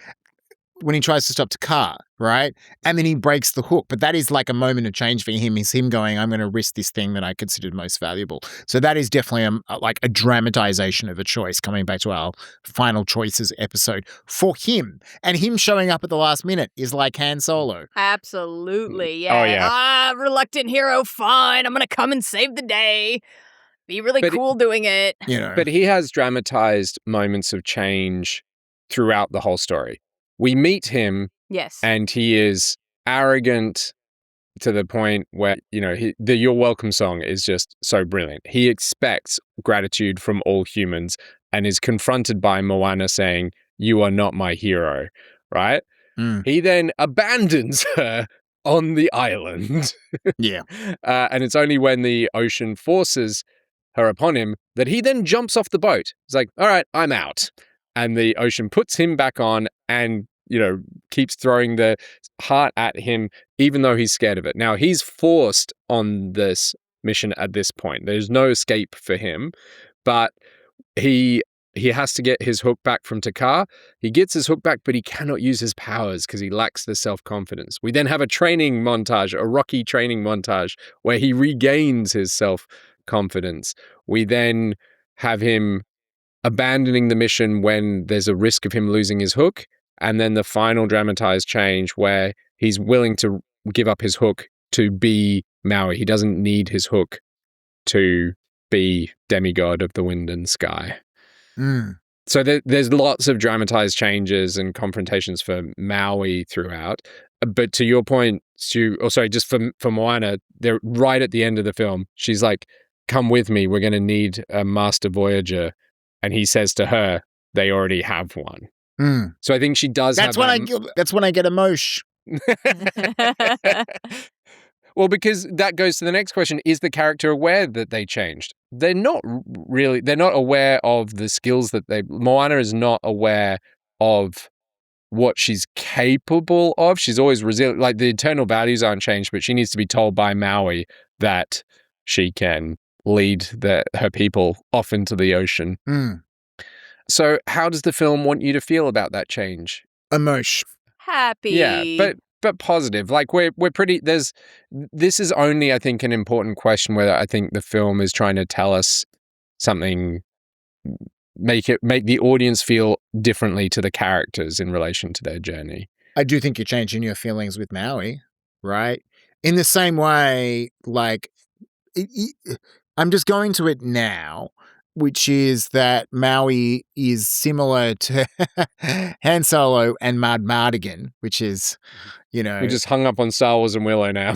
when he tries to stop Takar, right? And then he breaks the hook. But that is like a moment of change for him, is him going, I'm going to risk this thing that I considered most valuable. So that is definitely like a dramatization of a choice, coming back to our final choices episode for him. And him showing up at the last minute is like Han Solo. Absolutely, yeah. Oh, yeah. Reluctant hero, fine. I'm going to come and save the day. Be really cool doing it. You know. But he has dramatized moments of change throughout the whole story. We meet him, yes, and he is arrogant to the point where, you know, the You're Welcome song is just so brilliant. He expects gratitude from all humans and is confronted by Moana saying, you are not my hero, right? He then abandons her on the island. Yeah. And it's only when the ocean forces her upon him that he then jumps off the boat. He's like, all right, I'm out. And the ocean puts him back on and, you know, keeps throwing the heart at him, even though he's scared of it. Now, he's forced on this mission at this point. There's no escape for him, but he has to get his hook back from Takar. He gets his hook back, but he cannot use his powers because he lacks the self-confidence. We then have a training montage, a Rocky training montage, where he regains his self-confidence. We then have him abandoning the mission when there's a risk of him losing his hook, and then the final dramatized change where he's willing to give up his hook to be Maui. He doesn't need his hook to be demigod of the wind and sky. So there's lots of dramatized changes and confrontations for Maui throughout. But to your point, Stu, just for Moana, they're right at the end of the film. She's like, come with me, we're going to need a master voyager. And he says to her, they already have one. So I think she does that's have That's when I get emotion. Well, because that goes to the next question. Is the character aware that they changed? They're not really. They're not aware of the skills that Moana is not aware of what she's capable of. She's always resilient. Like, the internal values aren't changed, but she needs to be told by Maui that she can lead her people off into the ocean. So how does the film want you to feel about that change? Emotion. Happy. Yeah, but positive. Like, we're pretty, this is only, I think, an important question where I think the film is trying to tell us something, make the audience feel differently to the characters in relation to their journey. I do think you're changing your feelings with Maui, right? In the same way, like, I'm just going to it now, which is that Maui is similar to Han Solo and Madmartigan, which is, you know... We just hung up on Star Wars and Willow now.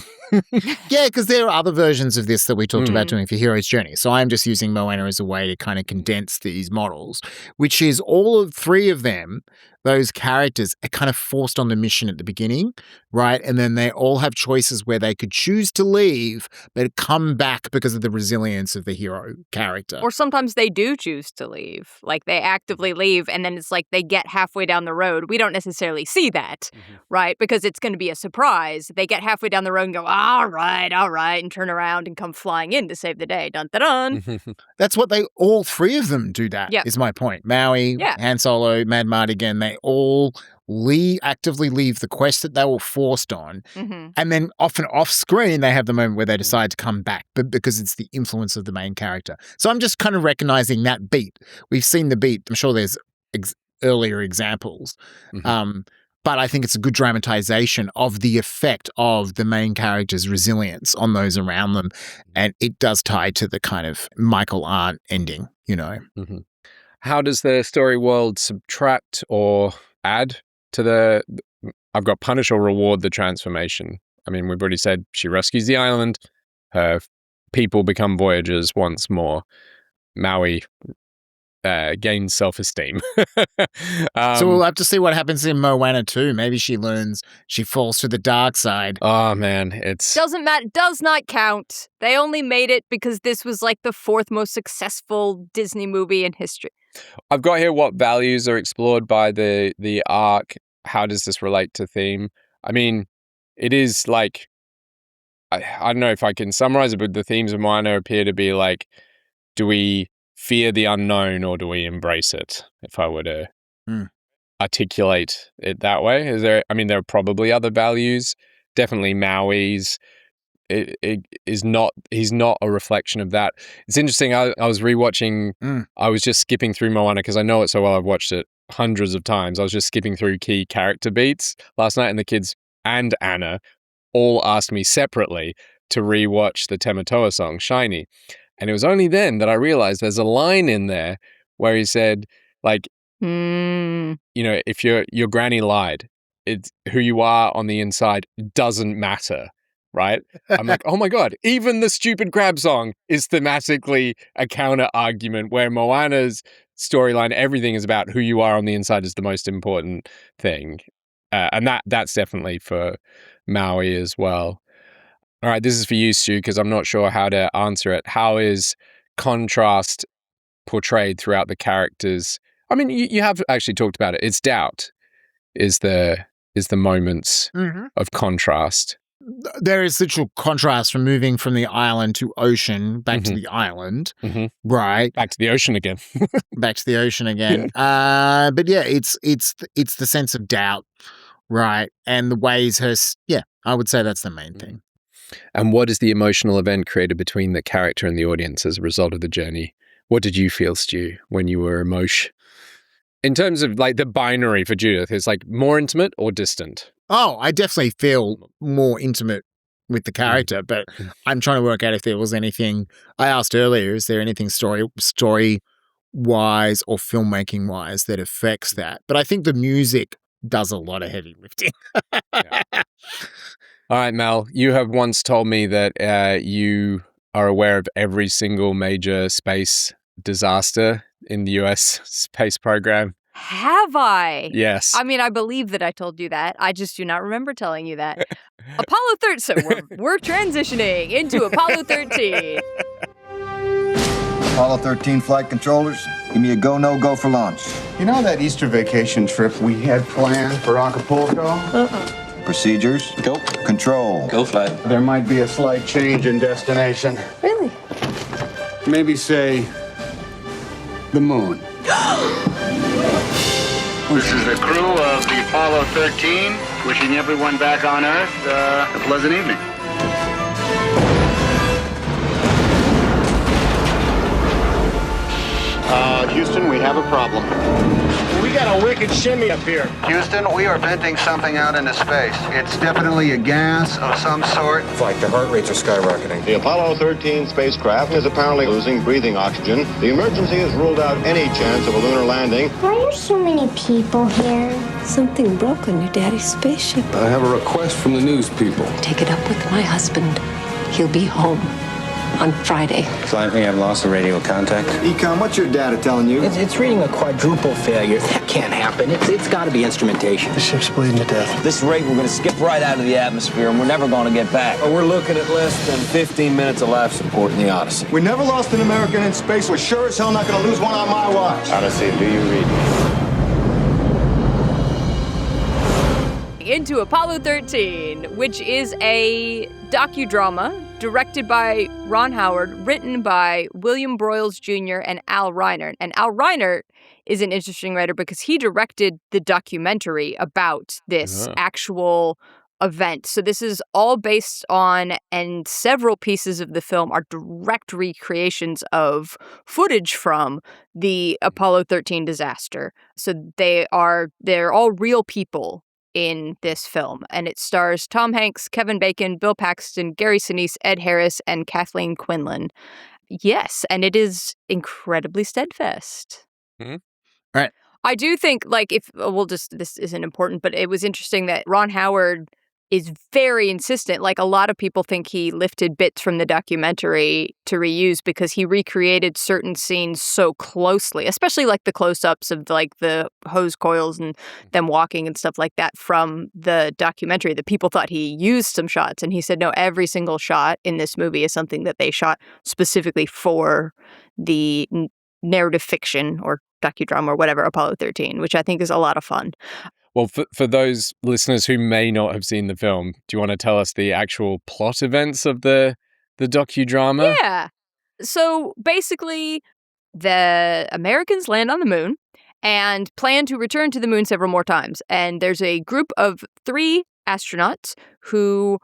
Yeah, because there are other versions of this that we talked about doing for Hero's Journey. So I'm just using Moana as a way to kind of condense these models, which is all of three of them, those characters are kind of forced on the mission at the beginning, right? And then they all have choices where they could choose to leave, but come back because of the resilience of the hero character. Or sometimes they do choose to leave. Like they actively leave and then it's like they get halfway down the road. We don't necessarily see that, right? Because it's going to be a surprise. They get halfway down the road and go, all right, and turn around and come flying in to save the day. Dun, dun, dun. That's what all three of them do that, is my point. Maui, Han Solo, Madmartigan, they all actively leave the quest that they were forced on. And then often off screen, they have the moment where they decide to come back, but because it's the influence of the main character. So I'm just kind of recognizing that beat. We've seen the beat. I'm sure there's earlier examples. But I think it's a good dramatization of the effect of the main character's resilience on those around them. And it does tie to the kind of Michael Arndt ending, you know. How does the story world subtract or add to the... I've got punish or reward the transformation. I mean, we've already said she rescues the island. Her people become voyagers once more. Maui gains self-esteem. So we'll have to see what happens in Moana too. Maybe she learns, she falls to the dark side. Oh man, it's... Doesn't matter. Does not count. They only made it because this was like the fourth most successful Disney movie in history. I've got here what values are explored by the arc. How does this relate to theme? I mean, it is like... I don't know if I can summarize it, but the themes of Moana appear to be like, do we fear the unknown or do we embrace it, if I were to articulate it that way? There are probably other values. Definitely Maui's. He's not a reflection of that. It's interesting. I was rewatching, I was just skipping through Moana because I know it so well. I've watched it hundreds of times. I was just skipping through key character beats last night, and the kids and Anna all asked me separately to rewatch the Tematoa song, Shiny. And it was only then that I realized there's a line in there where he said, like, you know, if your granny lied, it's who you are on the inside doesn't matter, right? I'm like, oh my God, even the stupid crab song is thematically a counter argument where Moana's storyline, everything is about who you are on the inside is the most important thing. And that's definitely for Maui as well. All right, this is for you, Stu, because I'm not sure how to answer it. How is contrast portrayed throughout the characters? I mean, you have actually talked about it. It's doubt is the moments of contrast. There is literal contrast from moving from the island to ocean, back to the island, right? Back to the ocean again. Back to the ocean again. Yeah. But yeah, it's the sense of doubt, right? And the ways I would say that's the main thing. And what is the emotional event created between the character and the audience as a result of the journey? What did you feel, Stu, when you were emotional? In terms of like the binary for Judith, is like more intimate or distant? Oh, I definitely feel more intimate with the character, but I'm trying to work out if there was anything. I asked earlier, is there anything story-wise or filmmaking-wise that affects that? But I think the music does a lot of heavy lifting. All right, Mel, you have once told me that you are aware of every single major space disaster in the US space program. Have I? Yes. I mean, I believe that I told you that. I just do not remember telling you that. Apollo 13. So we're transitioning into Apollo 13. Apollo 13 flight controllers, give me a go, no-go for launch. You know that Easter vacation trip we had planned for Acapulco? Procedures. Go. Control. Go flight. There might be a slight change in destination. Really? Maybe say the moon. This is the crew of the Apollo 13, wishing everyone back on Earth a pleasant evening. Houston, we have a problem. We got a wicked shimmy up here. Houston, we are venting something out into space. It's definitely a gas of some sort. It's like the heart rates are skyrocketing. The Apollo 13 spacecraft is apparently losing breathing oxygen. The emergency has ruled out any chance of a lunar landing. Why are so many people here? Something broke on your daddy's spaceship. I have a request from the news people. Take it up with my husband. He'll be home on Friday. Slightly, I've lost the radio contact. Econ, what's your data telling you? It's reading a quadruple failure. That can't happen. It's got to be instrumentation. The ship's bleeding to death. This rate, we're going to skip right out of the atmosphere, and we're never going to get back. Oh, we're looking at less than 15 minutes of life support in the Odyssey. We never lost an American in space. We're sure as hell not going to lose one on my watch. Odyssey, do you read me? Into Apollo 13, which is a docudrama directed by Ron Howard, written by William Broyles Jr. and Al Reinert. And Al Reinert is an interesting writer because he directed the documentary about this actual event. So this is all based on, and several pieces of the film are direct recreations of footage from the Apollo 13 disaster. So they're all real people in this film, and it stars Tom Hanks, Kevin Bacon, Bill Paxton, Gary Sinise, Ed Harris, and Kathleen Quinlan. Yes, and it is incredibly steadfast. Mm-hmm. Right. I do think, this isn't important, but it was interesting that Ron Howard is very insistent. Like, a lot of people think he lifted bits from the documentary to reuse because he recreated certain scenes so closely, especially like the close-ups of like the hose coils and them walking and stuff like that from the documentary, that people thought he used some shots. And he said, no, every single shot in this movie is something that they shot specifically for the narrative fiction or docudrama or whatever, Apollo 13, which I think is a lot of fun. Well, for those listeners who may not have seen the film, do you want to tell us the actual plot events of the docudrama? Yeah. So basically, the Americans land on the moon and plan to return to the moon several more times. And there's a group of 3 astronauts who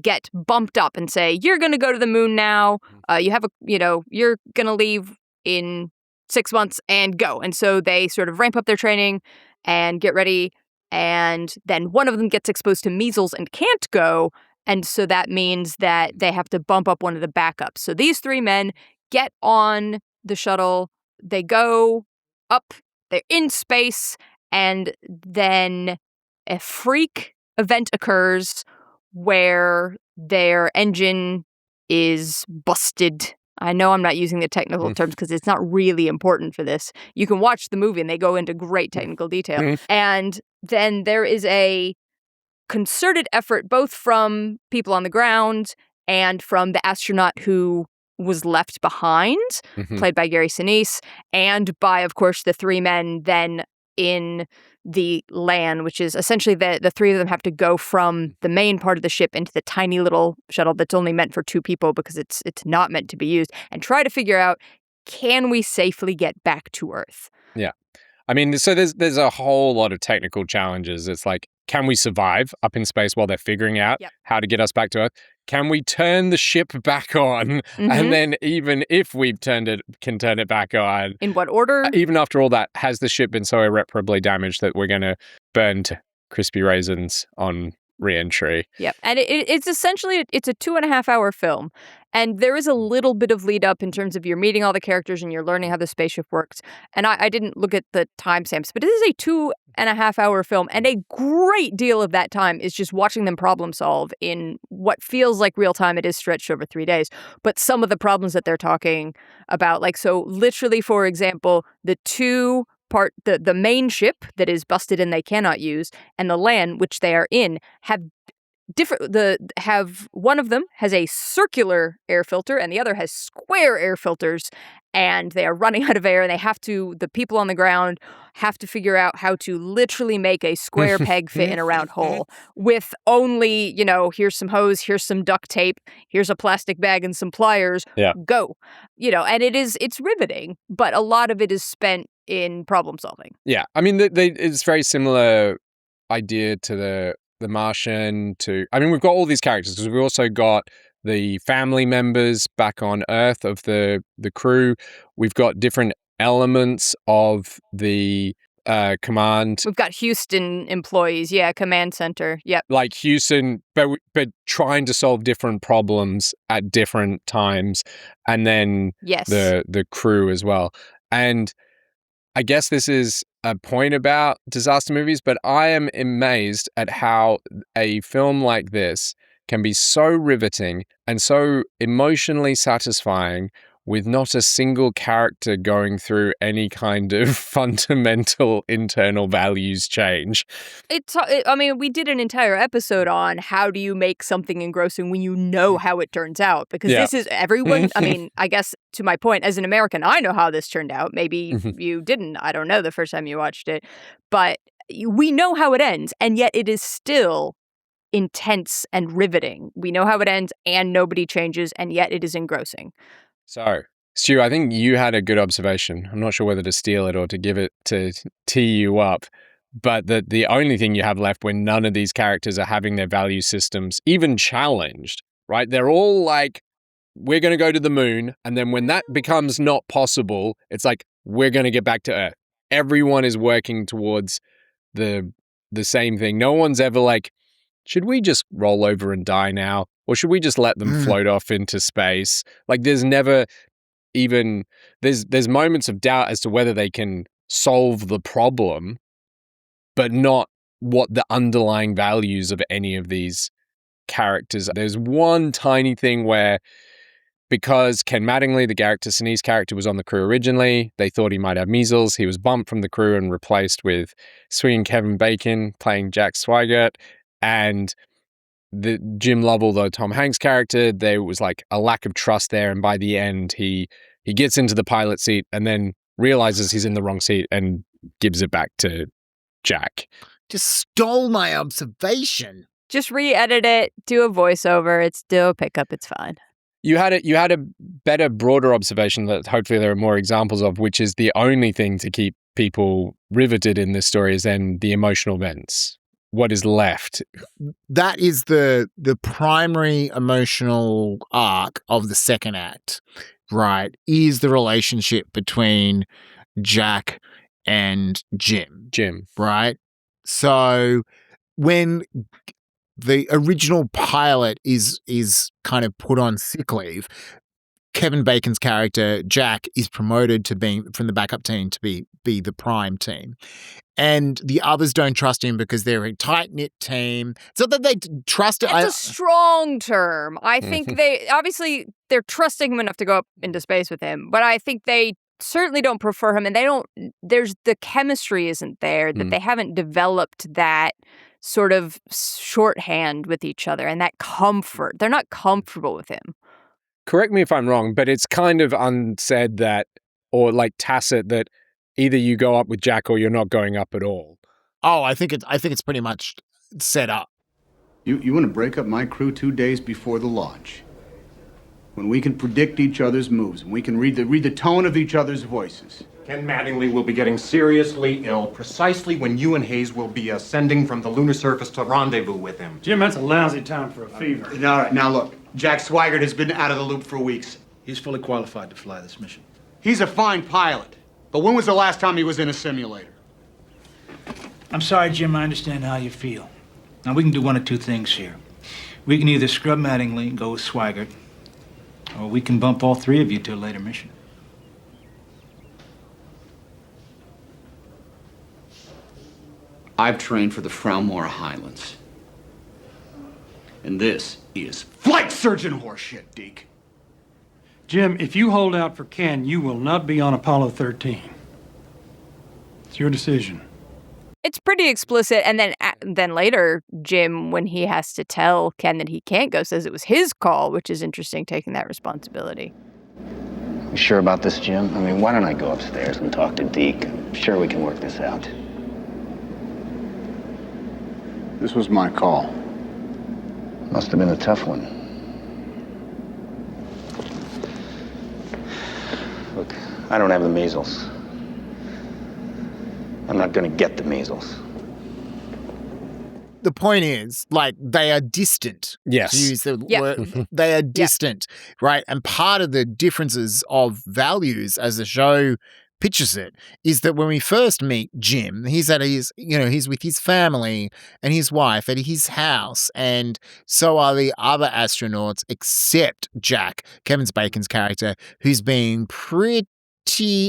get bumped up and say, you're going to go to the moon now. You're going to leave in 6 months and go. And so they sort of ramp up their training and get ready. And then one of them gets exposed to measles and can't go. And so that means that they have to bump up one of the backups. So these 3 men get on the shuttle. They go up. They're in space. And then a freak event occurs where their engine is busted. I know I'm not using the technical terms because it's not really important for this. You can watch the movie and they go into great technical detail. And then there is a concerted effort both from people on the ground and from the astronaut who was left behind, played by Gary Sinise, and by, of course, the 3 men then in the LAN, which is essentially the 3 of them have to go from the main part of the ship into the tiny little shuttle that's only meant for 2 people because it's not meant to be used, and try to figure out, can we safely get back to Earth? Yeah. I mean, so there's a whole lot of technical challenges. It's like, can we survive up in space while they're figuring out how to get us back to Earth? Can we turn the ship back on? And then even if we've can turn it back on. In what order? Even after all that, has the ship been so irreparably damaged that we're going to burn to crispy raisins on re-entry? Yep. And it's essentially, it's a 2.5-hour film. And there is a little bit of lead up in terms of you're meeting all the characters and you're learning how the spaceship works. And I didn't look at the timestamps, but it is a 2.5-hour film. And a great deal of that time is just watching them problem solve in what feels like real time. It is stretched over 3 days. But some of the problems that they're talking about, like, so literally, for example, the main ship that is busted and they cannot use, and the LAN, which they are in, have one of them has a circular air filter and the other has square air filters, and they are running out of air, and the people on the ground have to figure out how to literally make a square peg fit in a round hole with only, here's some hose, here's some duct tape, here's a plastic bag and some pliers, go. And it's riveting, but a lot of it is spent in problem solving. Yeah. I mean, it's very similar idea to the Martian we've got all these characters because we've also got the family members back on Earth of the crew. We've got different elements of the command. We've got Houston employees, command center. Yep. Like Houston, but trying to solve different problems at different times, and then the crew as well. And I guess this is a point about disaster movies, but I am amazed at how a film like this can be so riveting and so emotionally satisfying with not a single character going through any kind of fundamental internal values change. I mean, we did an entire episode on how do you make something engrossing when you know how it turns out, because this is everyone. I mean, I guess to my point, as an American, I know how this turned out. Maybe you didn't. I don't know the first time you watched it, but we know how it ends, and yet it is still intense and riveting. We know how it ends and nobody changes, and yet it is engrossing. So, Stu, I think you had a good observation. I'm not sure whether to steal it or to give it to tee you up, but that the only thing you have left when none of these characters are having their value systems even challenged, right? They're all like, we're going to go to the moon. And then when that becomes not possible, it's like, we're going to get back to Earth. Everyone is working towards the same thing. No one's ever like, should we just roll over and die now? Or should we just let them float off into space? Like there's never even, there's moments of doubt as to whether they can solve the problem, but not what the underlying values of any of these characters are. There's one tiny thing where, because Ken Mattingly, the character, Sine's character, was on the crew originally, they thought he might have measles. He was bumped from the crew and replaced with swinging Kevin Bacon playing Jack Swigert. And the Jim Lovell, the Tom Hanks character, there was like a lack of trust there. And by the end, he gets into the pilot seat and then realizes he's in the wrong seat and gives it back to Jack. Just stole my observation. Just re-edit it, do a voiceover. It's still a pickup. It's fine. You had a better, broader observation that hopefully there are more examples of, which is the only thing to keep people riveted in this story is then the emotional events. What is left? That is the primary emotional arc of the second act, right? Is the relationship between Jack and Jim, right? So when the original pilot is kind of put on sick leave, Kevin Bacon's character, Jack, is promoted to being from the backup team to be the prime team. And the others don't trust him because they're a tight-knit team. It's not that they trust it. It's a strong term. I think they're trusting him enough to go up into space with him, but I think they certainly don't prefer him, and the chemistry isn't there, that they haven't developed that sort of shorthand with each other and that comfort. They're not comfortable with him. Correct me if I'm wrong, but it's kind of unsaid that, or like tacit, that either you go up with Jack or you're not going up at all. Oh, I think it's pretty much set up. You want to break up my crew 2 days before the launch, when we can predict each other's moves and we can read the tone of each other's voices. Ken Mattingly will be getting seriously ill precisely when you and Hayes will be ascending from the lunar surface to rendezvous with him. Jim, that's a lousy time for a fever. All right, now look, Jack Swigert has been out of the loop for weeks. He's fully qualified to fly this mission. He's a fine pilot, but when was the last time he was in a simulator? I'm sorry, Jim, I understand how you feel. Now, we can do one of two things here. We can either scrub Mattingly and go with Swigert, or we can bump all three of you to a later mission. I've trained for the Fraumora Highlands. And this is flight surgeon horseshit, Deke. Jim, if you hold out for Ken, you will not be on Apollo 13. It's your decision. It's pretty explicit. And then later, Jim, when he has to tell Ken that he can't go, says it was his call, which is interesting, taking that responsibility. You sure about this, Jim? I mean, why don't I go upstairs and talk to Deke? I'm sure we can work this out. This was my call. Must have been a tough one. Look, I don't have the measles. I'm not going to get the measles. The point is, like, they are distant. Yes. To use the word, they are distant, right? And part of the differences of values as the show pitches it is that when we first meet Jim, he's with his family and his wife at his house, and so are the other astronauts except Jack, Kevin Bacon's character, who's being pretty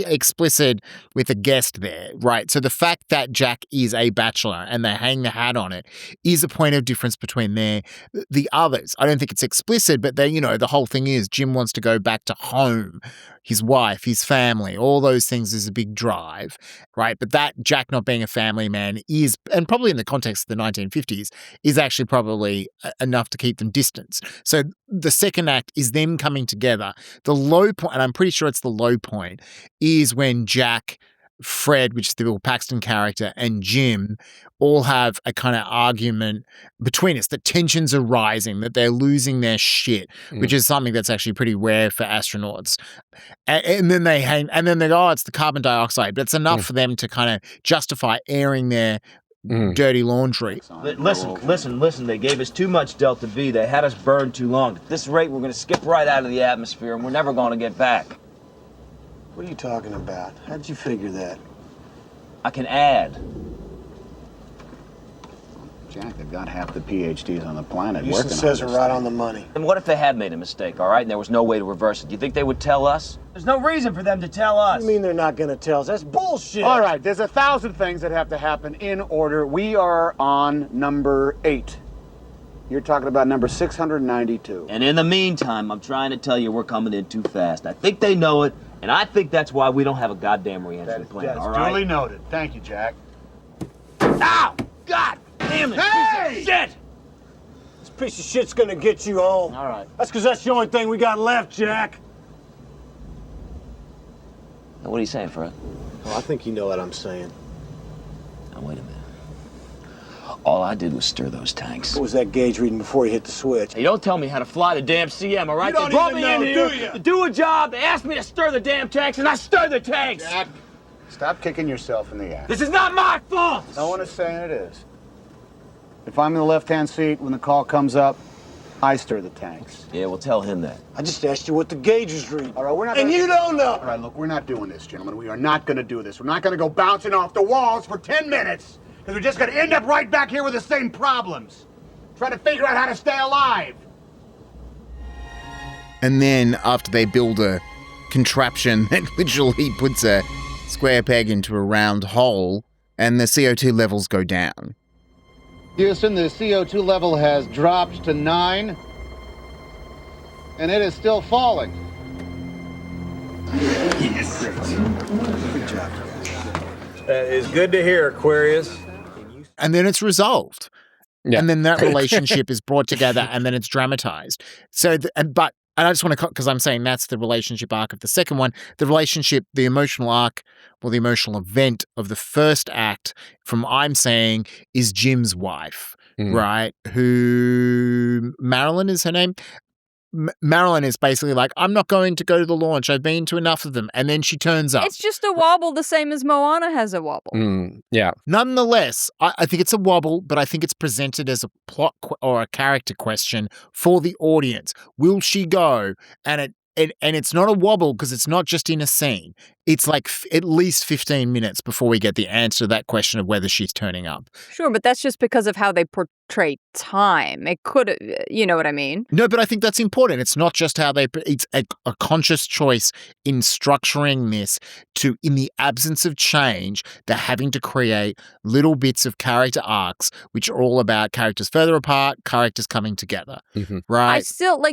explicit with a guest there, right? So the fact that Jack is a bachelor and they hang the hat on it is a point of difference between the others. I don't think it's explicit, but the whole thing is Jim wants to go back to home, his wife, his family, all those things is a big drive, right? But that Jack not being a family man is, and probably in the context of the 1950s, is actually probably enough to keep them distant. So the second act is them coming together. The low point, and I'm pretty sure it's the low point, is when Jack, Fred, which is the Bill Paxton character, and Jim all have a kind of argument between us. The tensions are rising, that they're losing their shit, which is something that's actually pretty rare for astronauts. And then they hang, and then they go, oh, it's the carbon dioxide. But it's enough for them to kind of justify airing their dirty laundry. Listen. They gave us too much Delta V. They had us burned too long. At this rate, we're going to skip right out of the atmosphere, and we're never going to get back. What are you talking about? How'd you figure that? I can add. Jack, they've got half the PhDs on the planet Houston working says on are this right thing. on the money. And what if they had made a mistake, all right, and there was no way to reverse it? Do you think they would tell us? There's no reason for them to tell us. You mean they're not going to tell us? That's bullshit. All right, there's 1,000 things that have to happen in order. We are on number 8. You're talking about number 692. And in the meantime, I'm trying to tell you we're coming in too fast. I think they know it, and I think that's why we don't have a goddamn re-entry plan, That's all right? duly noted. Thank you, Jack. Ow! God damn it! Hey! Piece of shit! This piece of shit's going to get you home. All right. That's because that's the only thing we got left, Jack. Now, what are you saying, Fred? Well, I think you know what I'm saying. Now, wait a minute. All I did was stir those tanks. What was that gauge reading before you hit the switch? Hey, don't tell me how to fly the damn CM, all right? You don't They brought even me in know, here do you? to do a job. They asked me to stir the damn tanks, and I stirred the tanks. Jack, stop kicking yourself in the ass. This is not my fault. No one is saying it is. If I'm in the left-hand seat when the call comes up, I stir the tanks. Yeah, well, tell him that. I just asked you what the gauge is reading. All right, we're not. And you don't know. All right, look, we're not doing this, gentlemen. We are not going to do this. We're not going to go bouncing off the walls for 10 minutes, because we're just going to end up right back here with the same problems. Trying to figure out how to stay alive. And then after they build a contraption that literally puts a square peg into a round hole, and the CO2 levels go down. Houston, the CO2 level has dropped to 9, and it is still falling. Yes. Good job. That is good to hear, Aquarius. And then it's resolved. Yeah. And then that relationship is brought together and then it's dramatized. So, and I just want to, because I'm saying that's the relationship arc of the second one. The relationship, the emotional arc, or the emotional event of the first act, from I'm saying, is Jim's wife, right? Who, Marilyn is her name? Marilyn is basically like, I'm not going to go to the launch. I've been to enough of them. And then she turns up. It's just a wobble the same as Moana has a wobble. Yeah. Nonetheless, I think it's a wobble, but I think it's presented as a plot or a character question for the audience. Will she go? And it's not a wobble because it's not just in a scene. It's like at least 15 minutes before we get the answer to that question of whether she's turning up. Sure, but that's just because of how they portray time. It could, you know what I mean? No, but I think that's important. It's not just how it's a conscious choice in structuring this to, in the absence of change, they're having to create little bits of character arcs, which are all about characters further apart, characters coming together, right? I still,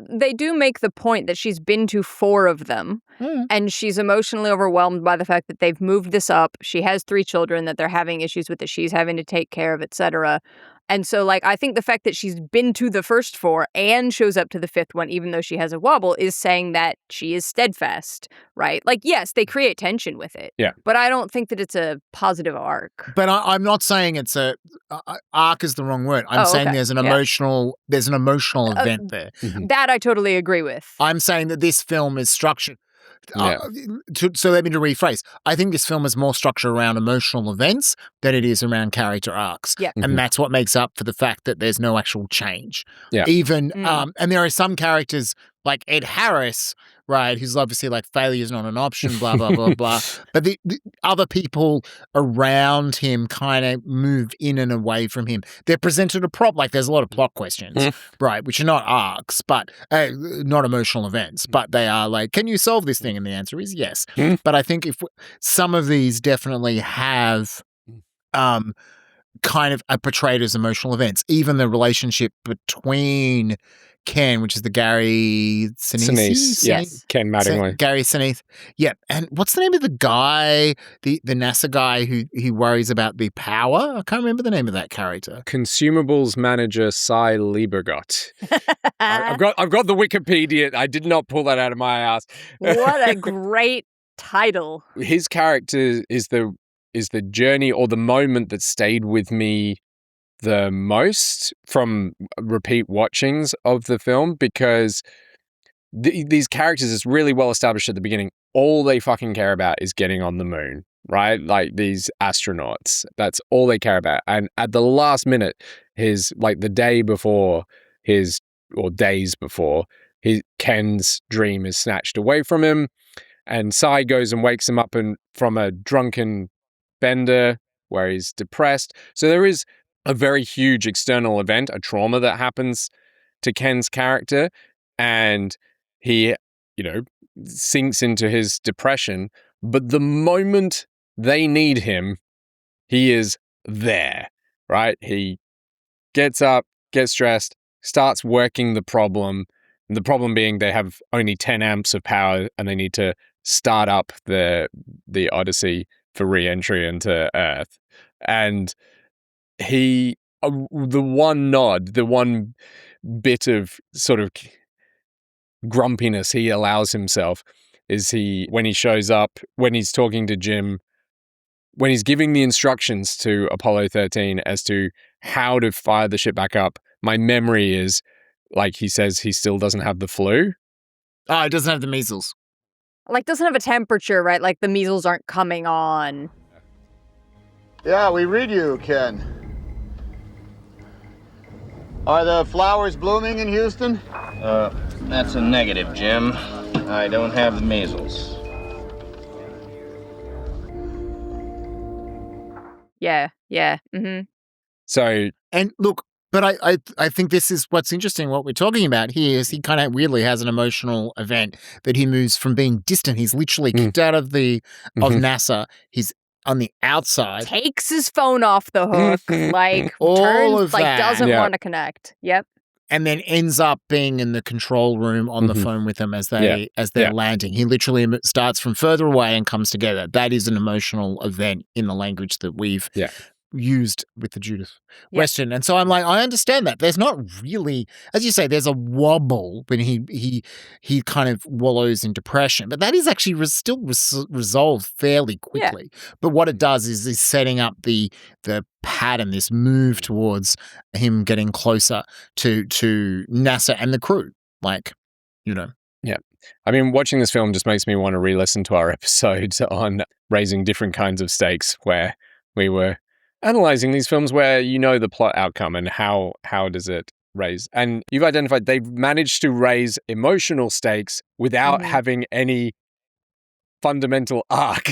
they do make the point that she's been to 4 of them, and she's emotionally overwhelmed by the fact that they've moved this up. She has 3 children that they're having issues with that she's having to take care of, etc. And so, I think the fact that she's been to the first 4 and shows up to the 5th one, even though she has a wobble, is saying that she is steadfast, right? Yes, they create tension with it. Yeah. But I don't think that it's a positive arc. But I'm not saying it's arc is the wrong word. I'm saying okay. there's an Yeah. emotional event there. That I totally agree with. I'm saying that this film is structured. Yeah. So let me rephrase. I think this film is more structured around emotional events than it is around character arcs. Yeah. And that's what makes up for the fact that there's no actual change. Yeah. Even, and there are some characters, like Ed Harris, right, who's obviously like failure is not an option, blah, blah, blah, blah. But the other people around him kind of move in and away from him. They're presented a prop, like there's a lot of plot questions, right, which are not arcs, but not emotional events, but they are like, can you solve this thing? And the answer is yes. But I think if some of these definitely have kind of are portrayed as emotional events, even the relationship between Ken, which is the Gary Sinise? Yes, Ken Mattingly. Gary Sinise. Yeah. And what's the name of the guy, the NASA guy who worries about the power? I can't remember the name of that character. Consumables manager Cy Liebergott. I've got the Wikipedia. I did not pull that out of my ass. What a great title. His character is the journey or the moment that stayed with me the most from repeat watchings of the film, because these characters is really well established at the beginning. All they fucking care about is getting on the moon, right? Like these astronauts, that's all they care about. And at the last minute, the day before or days before, Ken's dream is snatched away from him, and Cy goes and wakes him up from a drunken bender where he's depressed. So there is a very huge external event, a trauma that happens to Ken's character, and he, sinks into his depression. But the moment they need him, he is there, right? He gets up, gets dressed, starts working the problem. And the problem being they have only 10 amps of power and they need to start up the Odyssey for re-entry into Earth. And the one nod, the one bit of sort of grumpiness he allows himself is when he shows up, when he's talking to Jim, when he's giving the instructions to Apollo 13 as to how to fire the ship back up. My memory is, like, he says he still doesn't have the flu. Oh, it doesn't have the measles. Like, doesn't have a temperature, right? Like, the measles aren't coming on. Yeah, we read you, Ken. Are the flowers blooming in Houston? That's a negative, Jim. I don't have the measles. Yeah. Mm-hmm. So, and look, but I think this is what's interesting. What we're talking about here is he kind of weirdly has an emotional event that he moves from being distant. He's literally kicked out of NASA. He's on the outside. Takes his phone off the hook, like All turns, of like that. doesn't want to connect. Yep. And then ends up being in the control room on the phone with them as they're landing. He literally starts from further away and comes together. That is an emotional event in the language that we've used with the Judith Weston. And so I'm like, I understand that. There's not really, as you say, there's a wobble when he kind of wallows in depression, but that is actually still resolved fairly quickly. But what it does is setting up the pattern, this move towards him getting closer to NASA and the crew. Like, Yeah. I mean, watching this film just makes me want to re-listen to our episodes on raising different kinds of stakes, where we were analyzing these films where the plot outcome and how does it raise. And you've identified they've managed to raise emotional stakes without having any fundamental arc.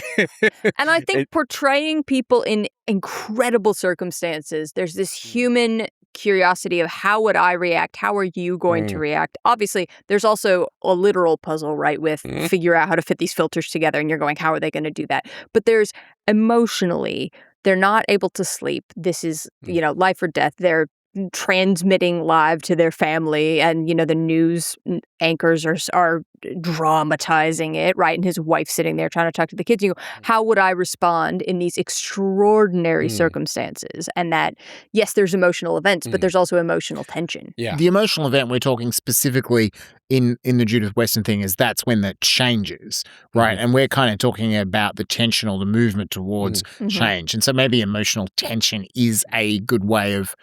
And I think portraying people in incredible circumstances, there's this human curiosity of how would I react? How are you going to react? Obviously, there's also a literal puzzle, right, with figure out how to fit these filters together, and you're going, how are they going to do that? But there's emotionally, they're not able to sleep. This is, life or death. They're transmitting live to their family, and the news anchors are dramatizing it, right? And his wife sitting there trying to talk to the kids. You go, how would I respond in these extraordinary circumstances? And that, yes, there's emotional events, but there's also emotional tension. Yeah. The emotional event we're talking specifically in the Judith Weston thing is that's when that changes, right? And we're kind of talking about the tension or the movement towards change. And so maybe emotional tension is a good way of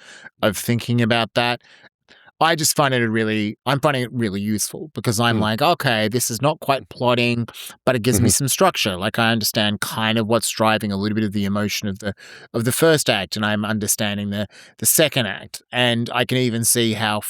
thinking about that. I just find I'm finding it really useful because I'm like, okay, this is not quite plotting, but it gives me some structure. Like I understand kind of what's driving a little bit of the emotion of the first act, and I'm understanding the second act. And I can even see how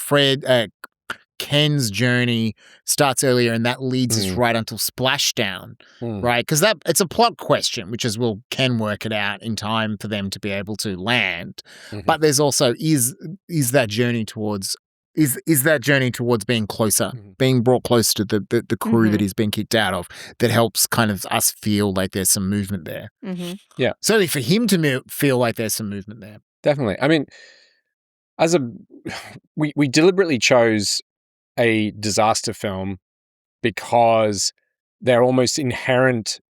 Ken's journey starts earlier and that leads us right until splashdown, right? Because it's a plot question, which is, will Ken work it out in time for them to be able to land? But there's also, is that journey towards being closer, being brought close to the crew that he's been kicked out of, that helps kind of us feel like there's some movement there. Yeah. Certainly for him to feel like there's some movement there. Definitely. I mean, we deliberately chose a disaster film because they're almost inherent,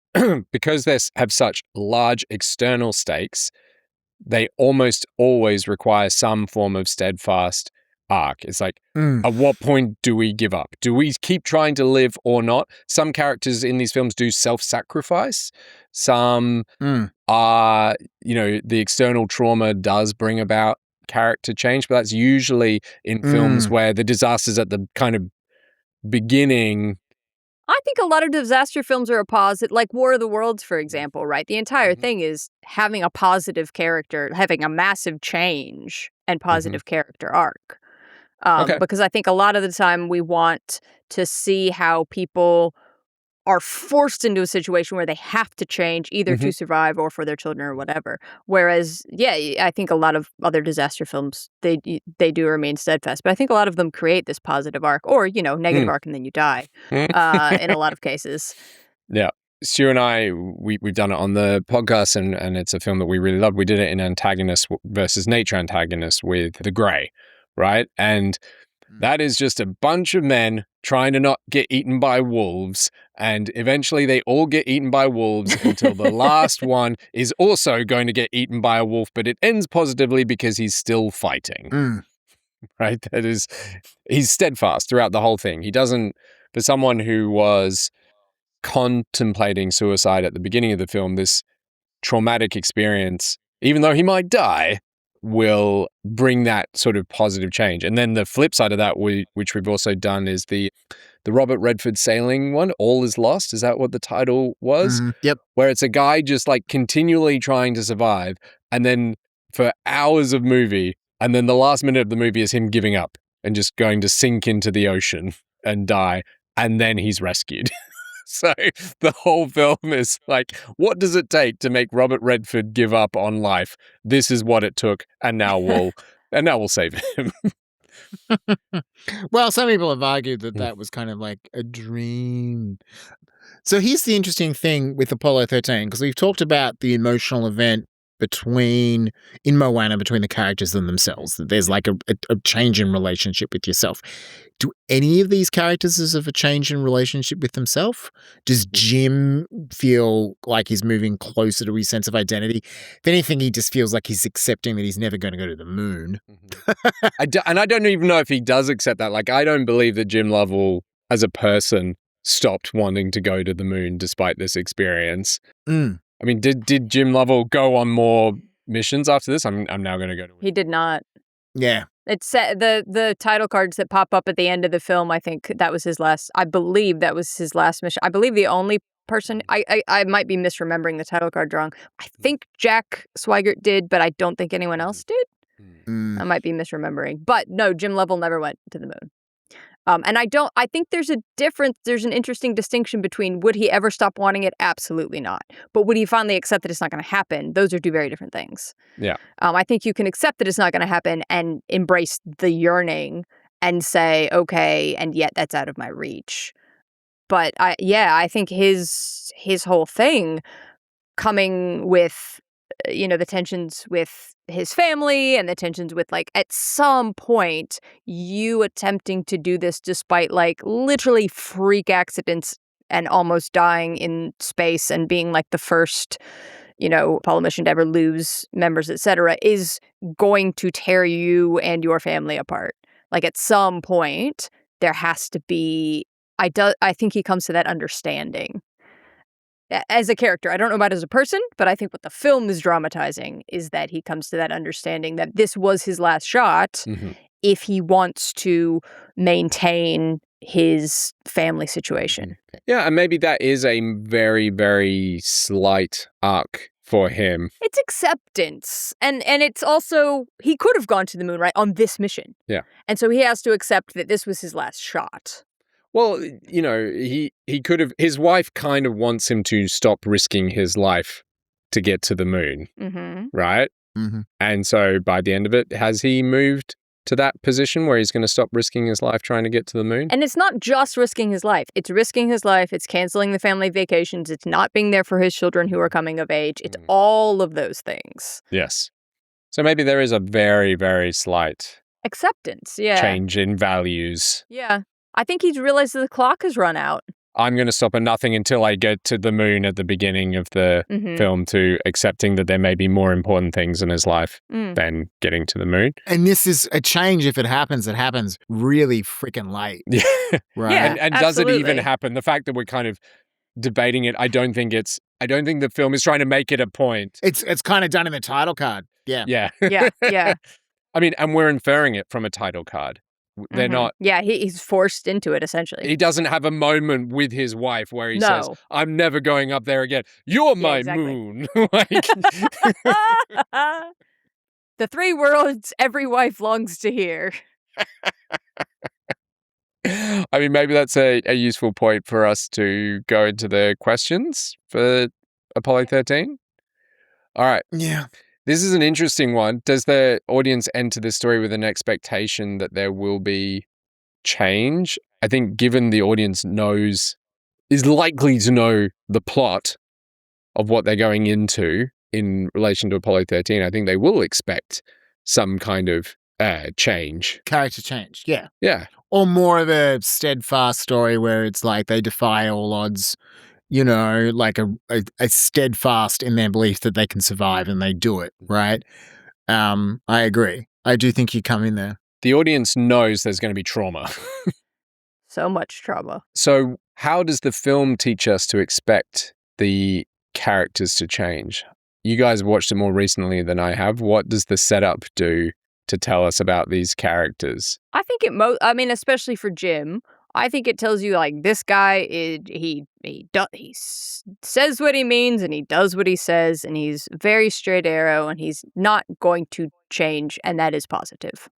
because they have such large external stakes, they almost always require some form of steadfast arc. It's like, at what point do we give up? Do we keep trying to live or not? Some characters in these films do self-sacrifice. Some are, the external trauma does bring about character change, but that's usually in films where the disaster's at the kind of beginning. I think a lot of disaster films are a positive, like War of the Worlds, for example, right? The entire thing is having a positive character, having a massive change and positive character arc. Because I think a lot of the time we want to see how people are forced into a situation where they have to change either to survive or for their children or whatever. Whereas, I think a lot of other disaster films, they do remain steadfast. But I think a lot of them create this positive arc or, negative arc and then you die in a lot of cases. Yeah. Stu and I, we've done it on the podcast and it's a film that we really love. We did it in Antagonist versus Nature Antagonist with The Grey, right? And that is just a bunch of men trying to not get eaten by wolves, and eventually they all get eaten by wolves until the last one is also going to get eaten by a wolf, but it ends positively because he's still fighting. Right? He's steadfast throughout the whole thing. He doesn't, for someone who was contemplating suicide at the beginning of the film, this traumatic experience, even though he might die, will bring that sort of positive change. And then the flip side of that, which we've also done, is the Robert Redford sailing one, All Is Lost. Is that what the title was? Yep. Where it's a guy just like continually trying to survive, and then for hours of movie, and then the last minute of the movie is him giving up and just going to sink into the ocean and die, and then he's rescued. So the whole film is like, what does it take to make Robert Redford give up on life? This is what it took, and now we'll save him. Well, some people have argued that was kind of like a dream. So here's the interesting thing with Apollo 13, because we've talked about the emotional event in Moana between the characters and themselves. There's like a change in relationship with yourself. Do any of these characters have a change in relationship with themselves? Does Jim feel like he's moving closer to his sense of identity? If anything, he just feels like he's accepting that he's never going to go to the moon. And I don't even know if he does accept that. Like, I don't believe that Jim Lovell, as a person, stopped wanting to go to the moon despite this experience. I mean, did Jim Lovell go on more missions after this? I'm now going to go to. He did not. Yeah. It's the title cards that pop up at the end of the film. I think that was his last. I believe that was his last mission. I believe the only person. I might be misremembering the title card wrong. I think Jack Swigert did, but I don't think anyone else did. I might be misremembering. But no, Jim Lovell never went to the moon. And I think there's a difference. There's an interesting distinction between would he ever stop wanting it? Absolutely not. But would he finally accept that it's not going to happen? Those are two very different things. Yeah. I think you can accept that it's not going to happen and embrace the yearning and say, okay, and yet that's out of my reach. But I think his whole thing coming with, the tensions with his family and the tensions with, like, at some point you attempting to do this despite, like, literally freak accidents and almost dying in space and being, like, the first, Apollo mission to ever lose members, etc., is going to tear you and your family apart. Like, at some point there has to be, I think he comes to that understanding as a character. I don't know about as a person, but I think what the film is dramatizing is that he comes to that understanding that this was his last shot if he wants to maintain his family situation. Yeah, and maybe that is a very, very slight arc for him. It's acceptance. And it's also, he could have gone to the moon, right, on this mission. Yeah. And so he has to accept that this was his last shot. Well, you know, he could have, his wife kind of wants him to stop risking his life to get to the moon, right? Mm-hmm. And so by the end of it, has he moved to that position where he's going to stop risking his life trying to get to the moon? And it's not just risking his life. It's risking his life. It's canceling the family vacations. It's not being there for his children who are coming of age. It's all of those things. Yes. So maybe there is a very, very slight Acceptance, yeah. change in values. Yeah. I think he's realized that the clock has run out. I'm going to stop at nothing until I get to the moon at the beginning of the film, to accepting that there may be more important things in his life than getting to the moon. And this is a change. If it happens really freaking late. Yeah. Right. Yeah, And does it even absolutely. happen? The fact that we're kind of debating it, I don't think the film is trying to make it a point. It's kind of done in the title card. Yeah. Yeah. Yeah. I mean, and we're inferring it from a title card. They're not. Yeah, he's forced into it, essentially. He doesn't have a moment with his wife where he says, No. I'm never going up there again. You're my exactly. moon. Like, The 3 words every wife longs to hear. I mean, maybe that's a useful point for us to go into the questions for Apollo 13. All right. Yeah. This is an interesting one. Does the audience enter this story with an expectation that there will be change? I think given the audience is likely to know the plot of what they're going into in relation to Apollo 13, I think they will expect some kind of change. Character change. Yeah. Yeah. Or more of a steadfast story where it's like they defy all odds, you know, like a steadfast in their belief that they can survive and they do it, right? I agree. I do think you come in there. The audience knows there's going to be trauma. So much trauma. So how does the film teach us to expect the characters to change? You guys have watched it more recently than I have. What does the setup do to tell us about these characters? I think especially for Jim, I think it tells you, like, this guy he says what he means and he does what he says, and he's very straight arrow and he's not going to change, and that is positive.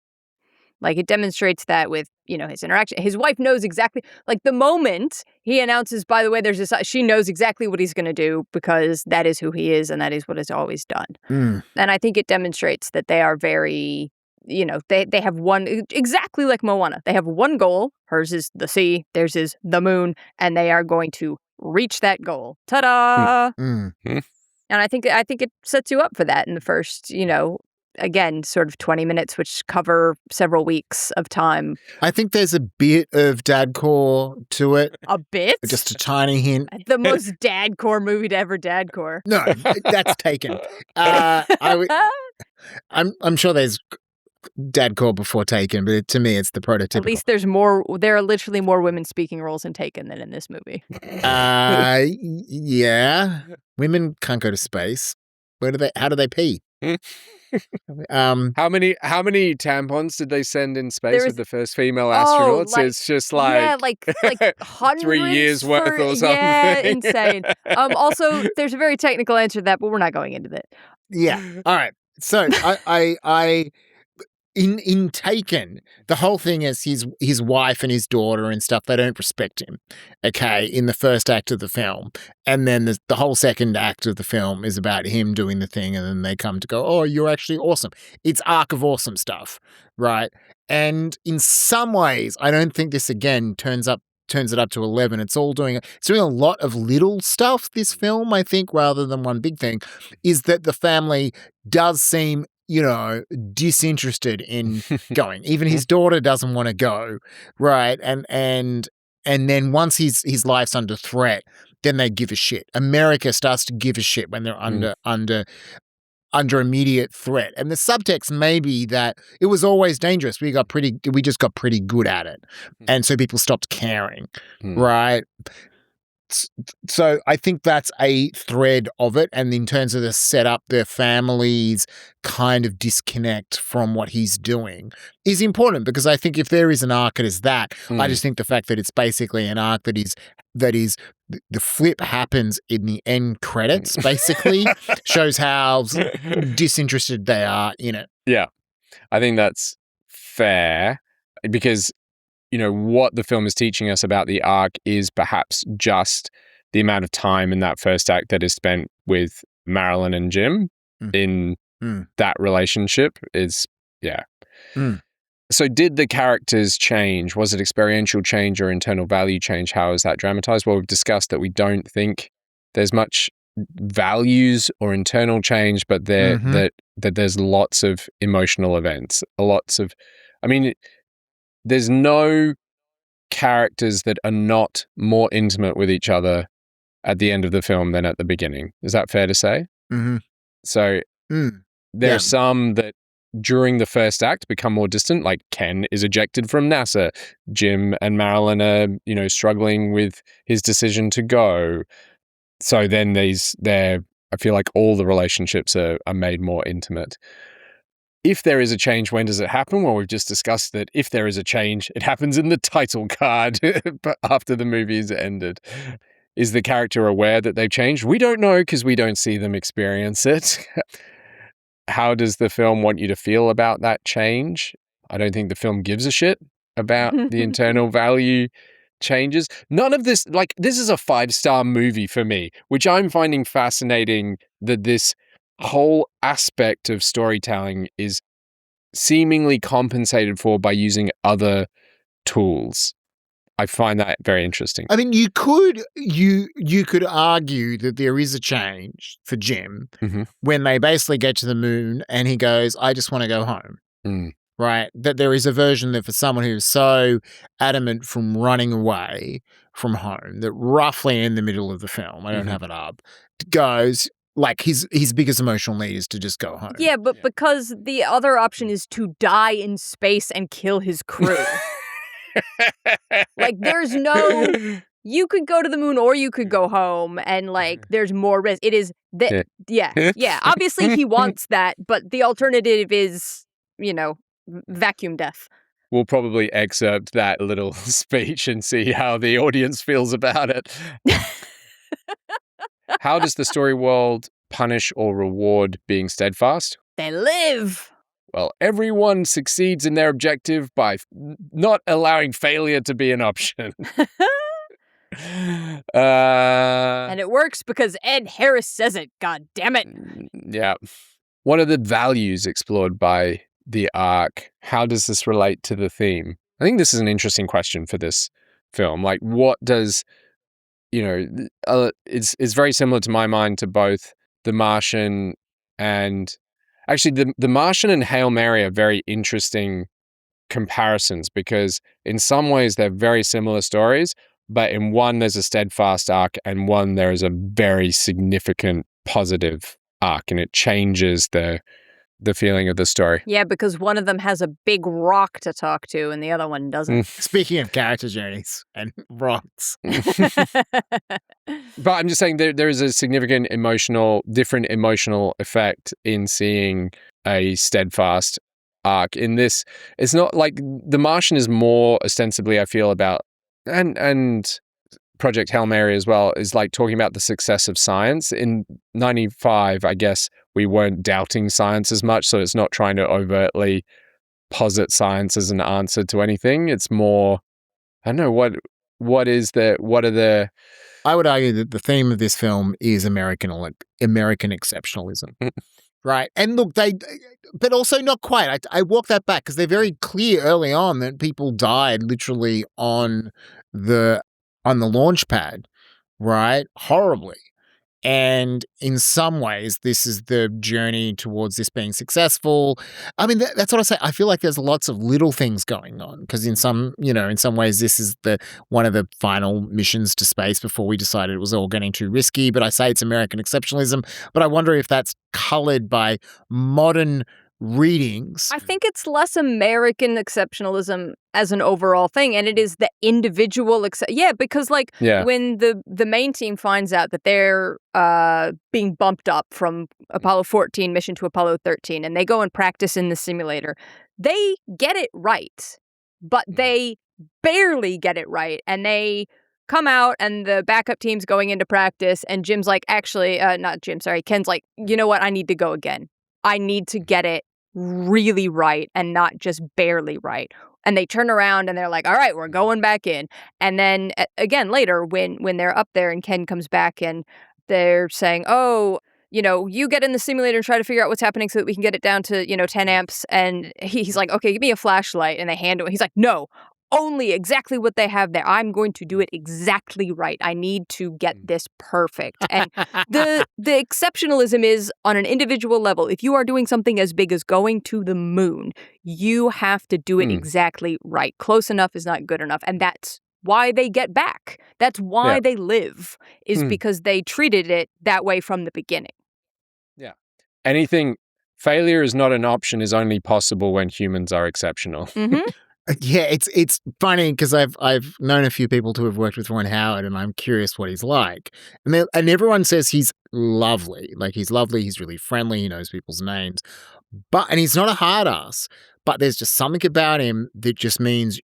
Like, it demonstrates that with, you know, his interaction. His wife knows exactly, like, the moment he announces, by the way, there's this, she knows exactly what he's going to do because that is who he is and that is what he's always done. And I think it demonstrates that they are very, you know, they have one, exactly like Moana. They have one goal. Hers is the sea, theirs is the moon, and they are going to reach that goal. Ta-da! And I think it sets you up for that in the first, you know, again, sort of 20 minutes, which cover several weeks of time. I think there's a bit of dadcore to it. A bit? Just a tiny hint. The most dadcore movie to ever dadcore. No, that's Taken. I'm sure there's dadcore before Taken, but to me, it's the prototypical. At least there are literally more women speaking roles in Taken than in this movie. Yeah. Women can't go to space. How do they pee? How many tampons did they send in space with the first female astronauts? It's just like hundreds 3 years worth or something. Yeah, insane. Also, there's a very technical answer to that, but we're not going into that. Yeah. All right. So I in Taken, the whole thing is his wife and his daughter and stuff, they don't respect him, okay, in the first act of the film. And then the whole second act of the film is about him doing the thing, and then they come to go, oh, you're actually awesome. It's arc of awesome stuff, right? And in some ways, I don't think this, again, turns it up to 11. It's doing a lot of little stuff, this film, I think, rather than one big thing, is that the family does seem, you know, disinterested in going. Even his daughter doesn't want to go, right? And then once his life's under threat, then they give a shit. America starts to give a shit when they're under immediate threat. And the subtext may be that it was always dangerous. We just got pretty good at it. And so people stopped caring, right? So I think that's a thread of it. And in terms of the setup, their families kind of disconnect from what he's doing is important, because I think if there is an arc, it is that. I just think the fact that it's basically an arc that is the flip happens in the end credits, basically, shows how disinterested they are in it. Yeah, I think that's fair, because what the film is teaching us about the arc is perhaps just the amount of time in that first act that is spent with Marilyn and Jim in that relationship is, yeah. So did the characters change? Was it experiential change or internal value change? How is that dramatized? Well, we've discussed that we don't think there's much values or internal change, but that there's lots of emotional events, there's no characters that are not more intimate with each other at the end of the film than at the beginning. Is that fair to say? So there are some that during the first act become more distant, like Ken is ejected from NASA. Jim and Marilyn are, struggling with his decision to go. So then I feel like all the relationships are made more intimate. If there is a change, when does it happen? Well, we've just discussed that if there is a change, it happens in the title card after the movie is ended. Is the character aware that they've changed? We don't know, because we don't see them experience it. How does the film want you to feel about that change? I don't think the film gives a shit about the internal value changes. None of this, this is a 5-star movie for me, which I'm finding fascinating, that this whole aspect of storytelling is seemingly compensated for by using other tools. I find that very interesting. I mean, you could argue that there is a change for Jim when they basically get to the moon and he goes, I just want to go home. Right? That there is a version that for someone who's so adamant from running away from home, that roughly in the middle of the film, I don't have it up, goes, like his biggest emotional need is to just go home. Yeah, but because the other option is to die in space and kill his crew. There's no, you could go to the moon or you could go home, and there's more risk. It is that, yeah. Obviously he wants that, but the alternative is, vacuum death. We'll probably excerpt that little speech and see how the audience feels about it. How does the story world punish or reward being steadfast? They live. Well, everyone succeeds in their objective by not allowing failure to be an option. And it works because Ed Harris says it, god damn it. Yeah. What are the values explored by the arc? How does this relate to the theme? I think this is an interesting question for this film. What does, it's very similar to my mind to both The Martian and... Actually, the Martian and Hail Mary are very interesting comparisons, because in some ways they're very similar stories, but in one there's a steadfast arc and one there is a very significant positive arc, and it changes the feeling of the story. Yeah, because one of them has a big rock to talk to and the other one doesn't. Speaking of character journeys and rocks. But I'm just saying there is a significant different emotional effect in seeing a steadfast arc. In this, it's not like The Martian is more ostensibly, I feel, about, and Project Hail Mary as well, is talking about the success of science. In 95, I guess, we weren't doubting science as much, so it's not trying to overtly posit science as an answer to anything. It's more, I don't know, what are the... I would argue that the theme of this film is American exceptionalism. Right. And look, but also not quite. I walk that back because they're very clear early on that people died literally on the launch pad, right? Horribly. And in some ways, this is the journey towards this being successful. I mean, that's what I say. I feel like there's lots of little things going on because in some ways, this is one of the final missions to space before we decided it was all getting too risky. But I say it's American exceptionalism. But I wonder if that's colored by modern readings. I think it's less American exceptionalism as an overall thing, and it is the individual because when the main team finds out that they're being bumped up from Apollo 14 mission to Apollo 13, and they go and practice in the simulator, they get it right, but they barely get it right, and they come out and the backup team's going into practice, and Ken's like, you know what, I need to go again. I need to get it really right and not just barely right. And they turn around and they're like, all right, we're going back in. And then again later when they're up there and Ken comes back and they're saying, oh, you get in the simulator and try to figure out what's happening so that we can get it down to 10 amps. And he's like, okay, give me a flashlight. And they hand it. He's like, no, only exactly what they have there. I'm going to do it exactly right. I need to get this perfect. And the exceptionalism is on an individual level. If you are doing something as big as going to the moon, you have to do it exactly right. Close enough is not good enough. And that's why they get back. That's why they live, is because they treated it that way from the beginning. Yeah. Failure is not an option is only possible when humans are exceptional. Mm-hmm. Yeah, it's funny because I've known a few people to have worked with Ron Howard, and I'm curious what he's like. And everyone says he's lovely. Like, he's lovely, he's really friendly, he knows people's names. And he's not a hard ass. But there's just something about him that just means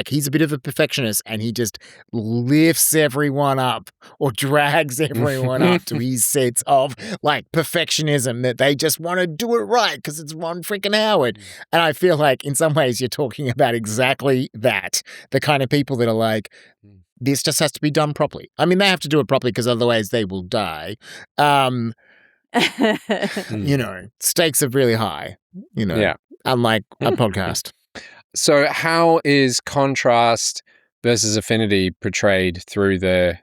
he's a bit of a perfectionist, and he just lifts everyone up or drags everyone up to his sense of perfectionism, that they just want to do it right because it's Ron freaking Howard. And I feel like in some ways you're talking about exactly that. The kind of people that are like, this just has to be done properly. I mean, they have to do it properly because otherwise they will die. Stakes are really high, unlike a podcast. So how is contrast versus affinity portrayed through the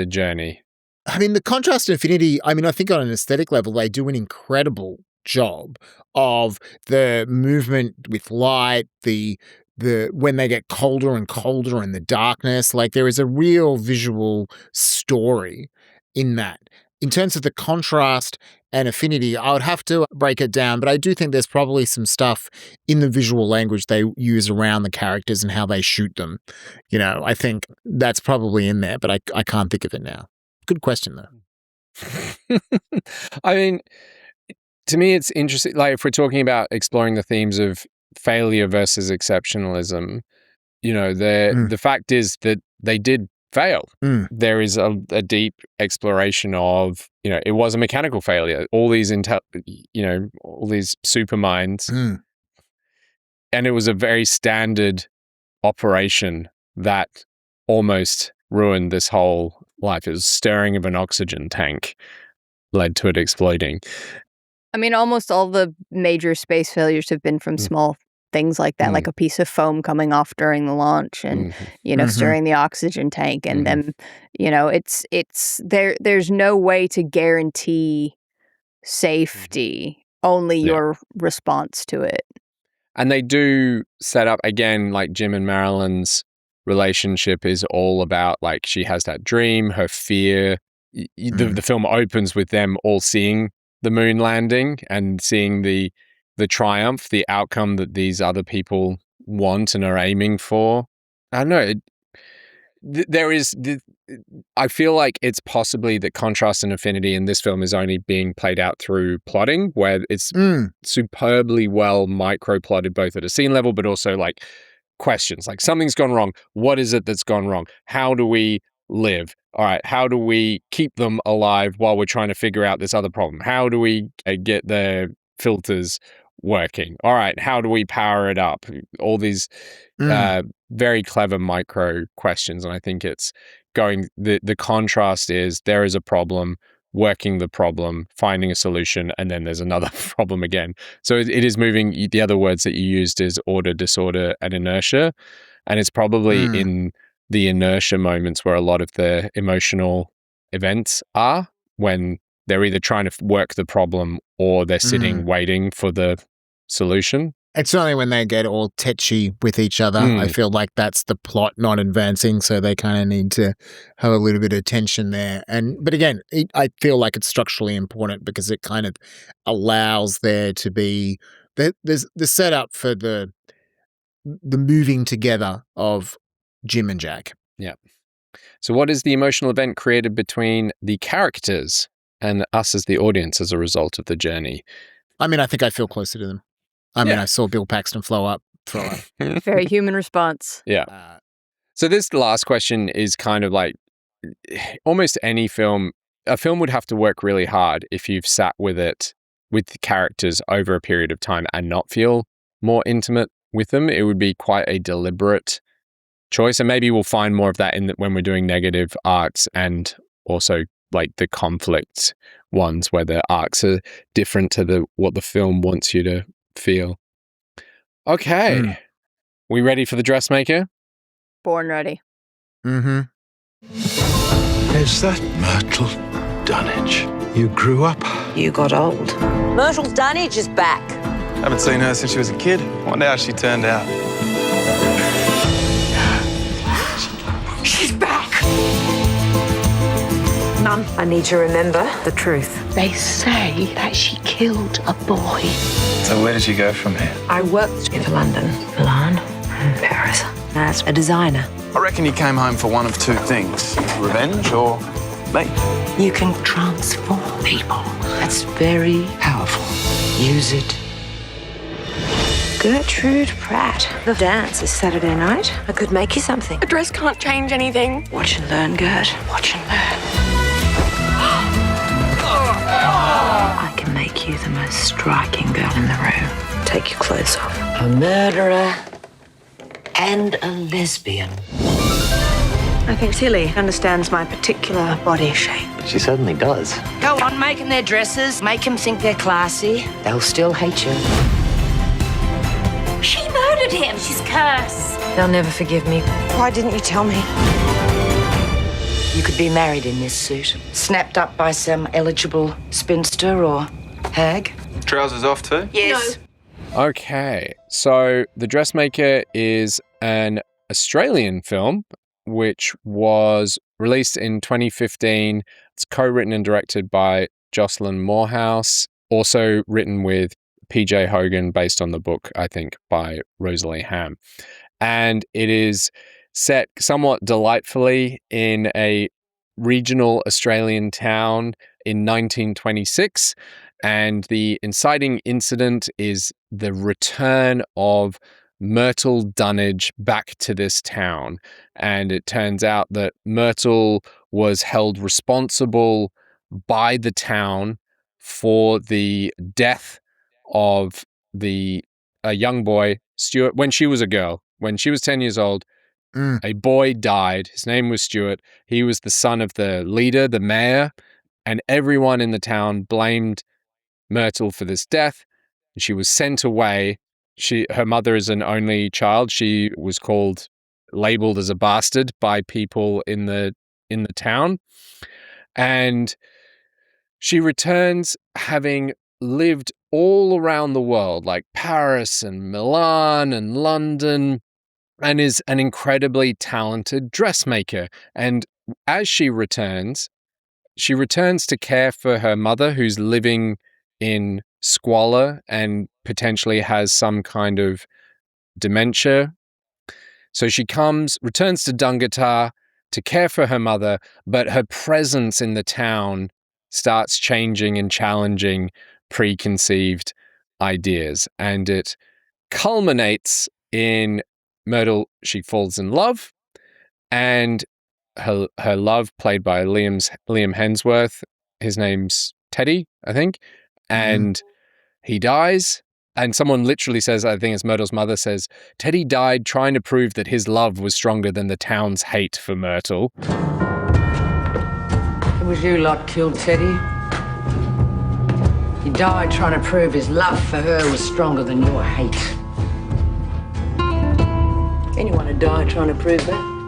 journey? I mean, the contrast and affinity, I think on an aesthetic level, they do an incredible job of the movement with light, the when they get colder and colder in the darkness. There is a real visual story in that. In terms of the contrast and affinity, I would have to break it down, but I do think there's probably some stuff in the visual language they use around the characters and how they shoot them. I think that's probably in there, but I can't think of it now. Good question, though. To me, it's interesting. If we're talking about exploring the themes of failure versus exceptionalism, the fact is that they did fail. There is a deep exploration of, it was a mechanical failure. All these all these super minds, and it was a very standard operation that almost ruined this whole life. It was stirring of an oxygen tank led to it exploding. Almost all the major space failures have been from small things like that, like a piece of foam coming off during the launch and, stirring the oxygen tank. And then, it's there's no way to guarantee safety, only your response to it. And they do set up, again, Jim and Marilyn's relationship is all about, she has that dream, her fear. The film opens with them all seeing the moon landing and seeing the triumph, the outcome that these other people want and are aiming for. I don't know. I feel like it's possibly that contrast and affinity in this film is only being played out through plotting, where it's superbly well micro-plotted, both at a scene level, but also questions. Something's gone wrong. What is it that's gone wrong? How do we live? All right, how do we keep them alive while we're trying to figure out this other problem? How do we get the filters working? All right, how do we power it up? All these very clever micro questions. And I think it's the contrast is there is a problem, working the problem, finding a solution, and then there's another problem again. So it is moving. The other words that you used is order, disorder, and inertia. And it's probably in the inertia moments where a lot of the emotional events are, when they're either trying to work the problem or they're sitting waiting for the solution. It's only when they get all tetchy with each other. I feel like that's the plot not advancing, so they kind of need to have a little bit of tension there. But again, I feel like it's structurally important because it kind of allows there to be there's the setup for the moving together of Jim and Jack. Yeah. So what is the emotional event created between the characters and us as the audience as a result of the journey? I mean, I think I feel closer to them. I mean, I saw Bill Paxton throw up. Very human response. Yeah. So this last question is kind of like almost any film. A film would have to work really hard if you've sat with it, with the characters over a period of time and not feel more intimate with them. It would be quite a deliberate choice. And maybe we'll find more of that when we're doing negative arcs and also like the conflict ones where the arcs are different to what the film wants you to feel. Okay. We ready for the dressmaker? Born ready. Mm-hmm. Is that Myrtle Dunnage? You grew up? You got old. Myrtle Dunnage is back. Haven't seen her since she was a kid. Wonder how she turned out. She's back! Mum, I need to remember the truth. They say that she killed a boy. So where did you go from here? I worked in London, Milan, and Paris as a designer. I reckon you came home for one of two things. Revenge or me. You can transform people. That's very powerful. Use it. Gertrude Pratt. The dance is Saturday night. I could make you something. A dress can't change anything. Watch and learn, Gert. Watch and learn. I can make you the most striking girl in the room. Take your clothes off. A murderer and a lesbian. I think Tilly understands my particular body shape. She certainly does. Go on making their dresses. Make them think they're classy. They'll still hate you. She murdered him. She's cursed. They'll never forgive me. Why didn't you tell me? You could be married in this suit. Snapped up by some eligible spinster or hag. Trousers off too? Yes. No. Okay. So The Dressmaker is an Australian film which was released in 2015. It's co-written and directed by Jocelyn Moorhouse, also written with PJ Hogan, based on the book, I think, by Rosalie Ham. And it is set somewhat delightfully in a regional Australian town in 1926. And the inciting incident is the return of Myrtle Dunnage back to this town. And it turns out that Myrtle was held responsible by the town for the death of a young boy, Stuart, when she was a girl. When she was 10 years old, a boy died. His name was Stuart. He was the son of the leader, the mayor, and everyone in the town blamed Myrtle for this death. She was sent away. Her mother is an only child. She was labeled as a bastard by people in the town. And she returns having lived all around the world, like Paris and Milan and London, and is an incredibly talented dressmaker. And as she returns to care for her mother, who's living in squalor and potentially has some kind of dementia. So she returns to Dungatar to care for her mother, but her presence in the town starts changing and challenging preconceived ideas. And it culminates in Myrtle, she falls in love, and her love, played by Liam Hemsworth, his name's Teddy, I think, and he dies. And someone literally says, I think it's Myrtle's mother says, Teddy died trying to prove that his love was stronger than the town's hate for Myrtle. It was you lot killed Teddy. He died trying to prove his love for her was stronger than your hate. Anyone would die trying to prove that.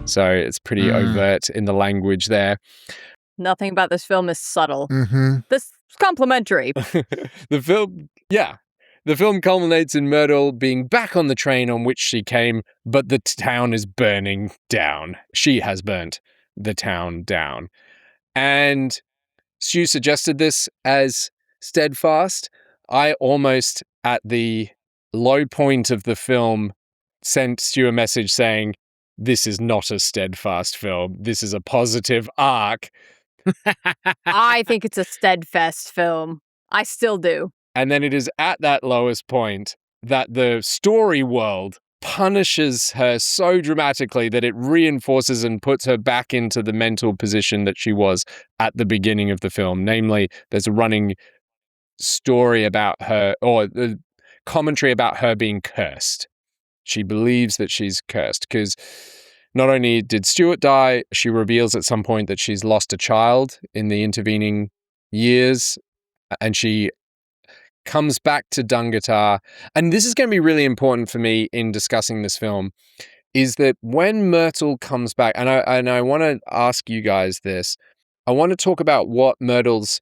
So it's pretty overt in the language there. Nothing about this film is subtle. Mm-hmm. This is complimentary. The film culminates in Myrtle being back on the train on which she came, but the town is burning down. She has burnt the town down. And Stu suggested this as Steadfast. I almost at the low point of the film, sent Stu a message saying, "This is not a steadfast film. This is a positive arc." I think it's a steadfast film. I still do. And then it is at that lowest point that the story world punishes her so dramatically that it reinforces and puts her back into the mental position that she was at the beginning of the film. Namely, there's a running story about her, or the commentary about her being cursed. She believes that she's cursed because not only did Stuart die, she reveals at some point that she's lost a child in the intervening years, and she comes back to Dungatar. And this is going to be really important for me in discussing this film, is that when Myrtle comes back, and I want to ask you guys this, I want to talk about what Myrtle's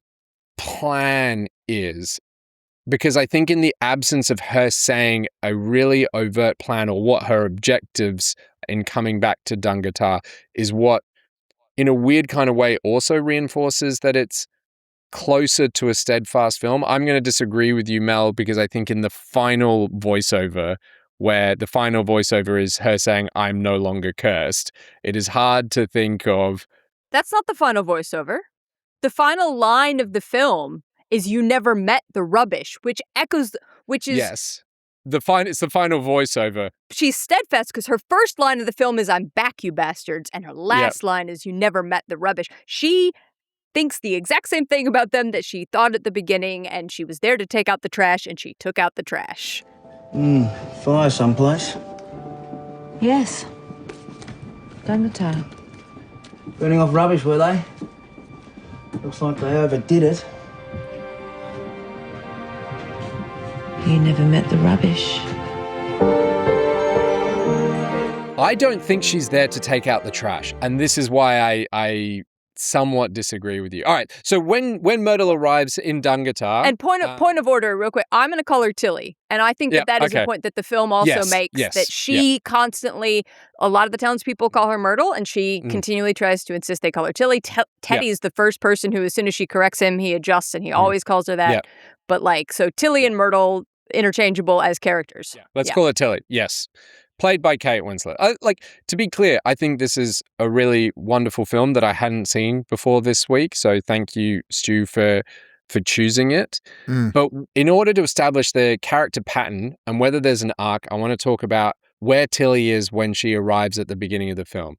plan is, because I think in the absence of her saying a really overt plan or what her objectives in coming back to Dungatar is what, in a weird kind of way, also reinforces that it's closer to a steadfast film. I'm going to disagree with you, Mel, because I think in the final voiceover, where the final voiceover is her saying, "I'm no longer cursed," it is hard to think of. That's not the final voiceover. The final line of the film is "You never met the rubbish," which is yes. It's the final voiceover. She's steadfast because her first line of the film is "I'm back, you bastards," and her last line is "You never met the rubbish." She thinks the exact same thing about them that she thought at the beginning, and she was there to take out the trash, and she took out the trash. Fire someplace. Yes. Dungatar. Burning off rubbish, were they? Looks like they overdid it. You never met the rubbish. I don't think she's there to take out the trash, and this is why I somewhat disagree with you. All right, so when Myrtle arrives in Dungatar, and point of order, real quick, I'm going to call her Tilly, and I think that is a point that the film also makes, that she constantly, a lot of the townspeople call her Myrtle, and she continually tries to insist they call her Tilly. Teddy's the first person who, as soon as she corrects him, he adjusts, and he always calls her that. But so Tilly and Myrtle, interchangeable as characters. Let's call her Tilly. Yes. Played by Kate Winslet. To be clear, I think this is a really wonderful film that I hadn't seen before this week. So thank you, Stu, for choosing it. But in order to establish the character pattern and whether there's an arc, I want to talk about where Tilly is when she arrives at the beginning of the film.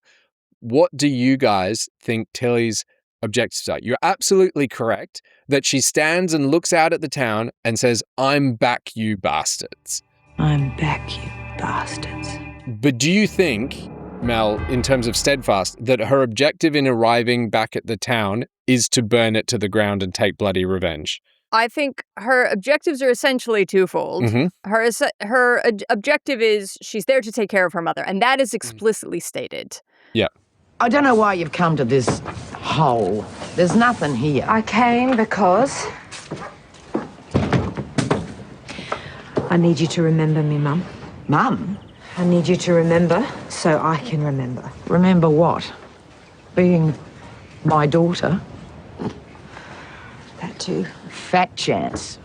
What do you guys think Tilly's objectives are? You're absolutely correct that she stands and looks out at the town and says, "I'm back, you bastards." I'm back, you bastards. But do you think, Mel, in terms of steadfast, that her objective in arriving back at the town is to burn it to the ground and take bloody revenge? I think her objectives are essentially twofold. Her objective is she's there to take care of her mother, and that is explicitly stated. Yeah. I don't know why you've come to this hole. There's nothing here. I came because I need you to remember me, Mum. Mum? I need you to remember so I can remember. Remember what? Being my daughter? That too. Fat chance.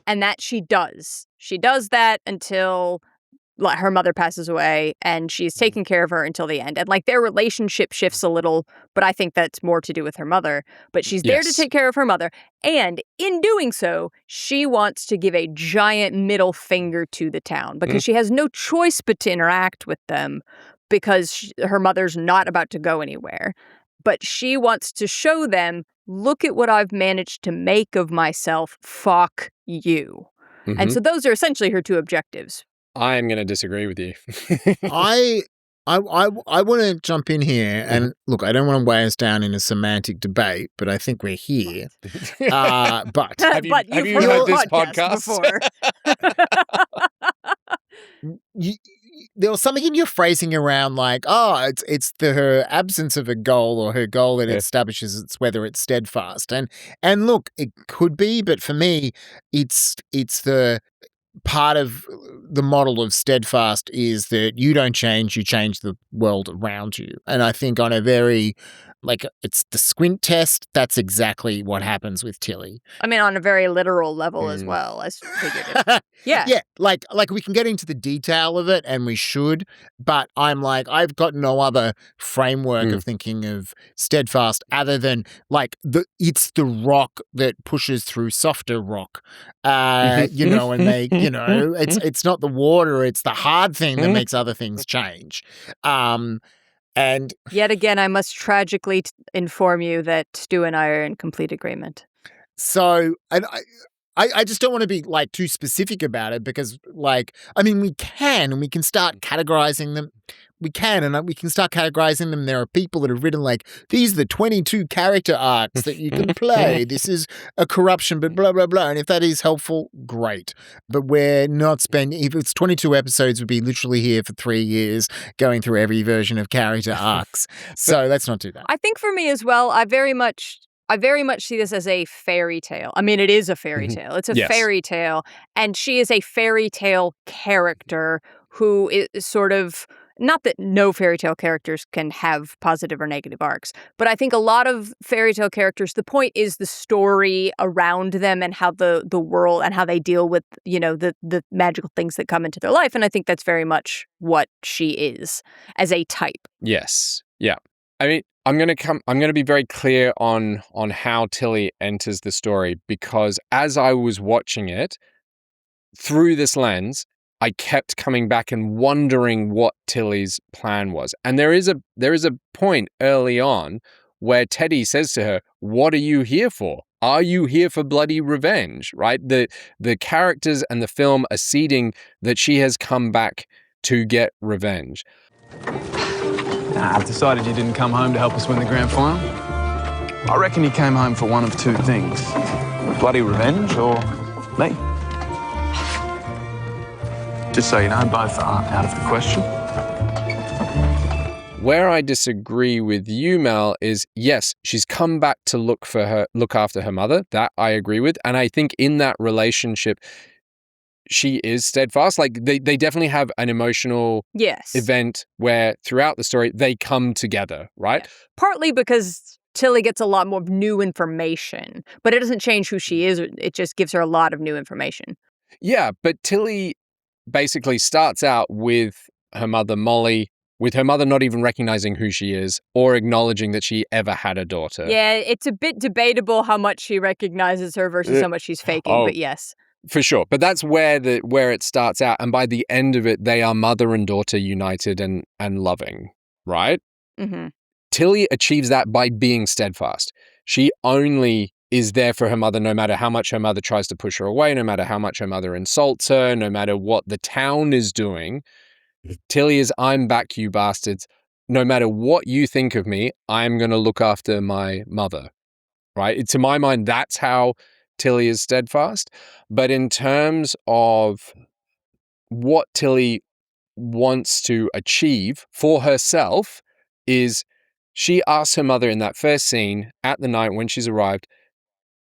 And that she does. She does that until her mother passes away, and she's taking care of her until the end. And their relationship shifts a little, but I think that's more to do with her mother. But she's there to take care of her mother. And in doing so, she wants to give a giant middle finger to the town because she has no choice but to interact with them because her mother's not about to go anywhere. But she wants to show them, look at what I've managed to make of myself. Fuck you. And so those are essentially her two objectives. I'm going to disagree with you. I want to jump in here and look, I don't want to weigh us down in a semantic debate, but I think we're here. But have you heard this podcast before? There was something in your phrasing around it's her absence of a goal or her goal that establishes it's whether it's steadfast. And look, it could be, but for me, it's the part of the model of steadfast is that you don't change, you change the world around you. And I think on a very Like, it's the squint test. That's exactly what happens with Tilly. I mean, on a very literal level as well, as figurative. Yeah. Yeah, like we can get into the detail of it, and we should, but I'm like, I've got no other framework of thinking of Steadfast other than, like, it's the rock that pushes through softer rock. You know, and they, you know, it's not the water, it's the hard thing that makes other things change. And yet again, I must tragically inform you that Stu and I are in complete agreement. So, and I just don't want to be, like, too specific about it because, like, I mean, we can start categorizing them. We can start categorizing them. There are people that have written, like, these are the 22 character arcs that you can play. This is a corruption, but blah, blah, blah. And if that is helpful, great. But we're not spending, if it's 22 episodes, we'd be literally here for 3 years going through every version of character arcs. So let's not do that. I think for me as well, I very much see this as a fairy tale. I mean, it is a fairy tale. It's a fairy tale. And she is a fairy tale character who is sort of, not that no fairy tale characters can have positive or negative arcs, but I think a lot of fairy tale characters, the point is the story around them and how the world and how they deal with, you know, the magical things that come into their life. And I think that's very much what she is as a type. Yes. Yeah. I mean, I'm going to be very clear on how Tilly enters the story, because as I was watching it through this lens, I kept coming back and wondering what Tilly's plan was. And there is a point early on where Teddy says to her, "What are you here for? Are you here for bloody revenge?" Right? The characters and the film are seeding that she has come back to get revenge. I've decided you didn't come home to help us win the grand final. I reckon you came home for one of two things: bloody revenge or me. Just so you know, both aren't out of the question. Where I disagree with you, Mel, is yes, she's come back to look after her mother. That I agree with. And I think in that relationship, she is steadfast. Like they definitely have an emotional event where throughout the story, they come together, right? Yeah. Partly because Tilly gets a lot more new information, but it doesn't change who she is. It just gives her a lot of new information. Yeah, but Tilly basically starts out with her mother, Molly, with her mother not even recognizing who she is or acknowledging that she ever had a daughter. Yeah, it's a bit debatable how much she recognizes her versus how much she's faking, but yes. For sure. But that's where it starts out. And by the end of it, they are mother and daughter united and loving, right? Mm-hmm. Tilly achieves that by being steadfast. She only is there for her mother no matter how much her mother tries to push her away, no matter how much her mother insults her, no matter what the town is doing. Tilly is, "I'm back, you bastards. No matter what you think of me, I'm going to look after my mother." Right? To my mind, that's how Tilly is steadfast. But in terms of what Tilly wants to achieve for herself is she asks her mother in that first scene at the night when she's arrived,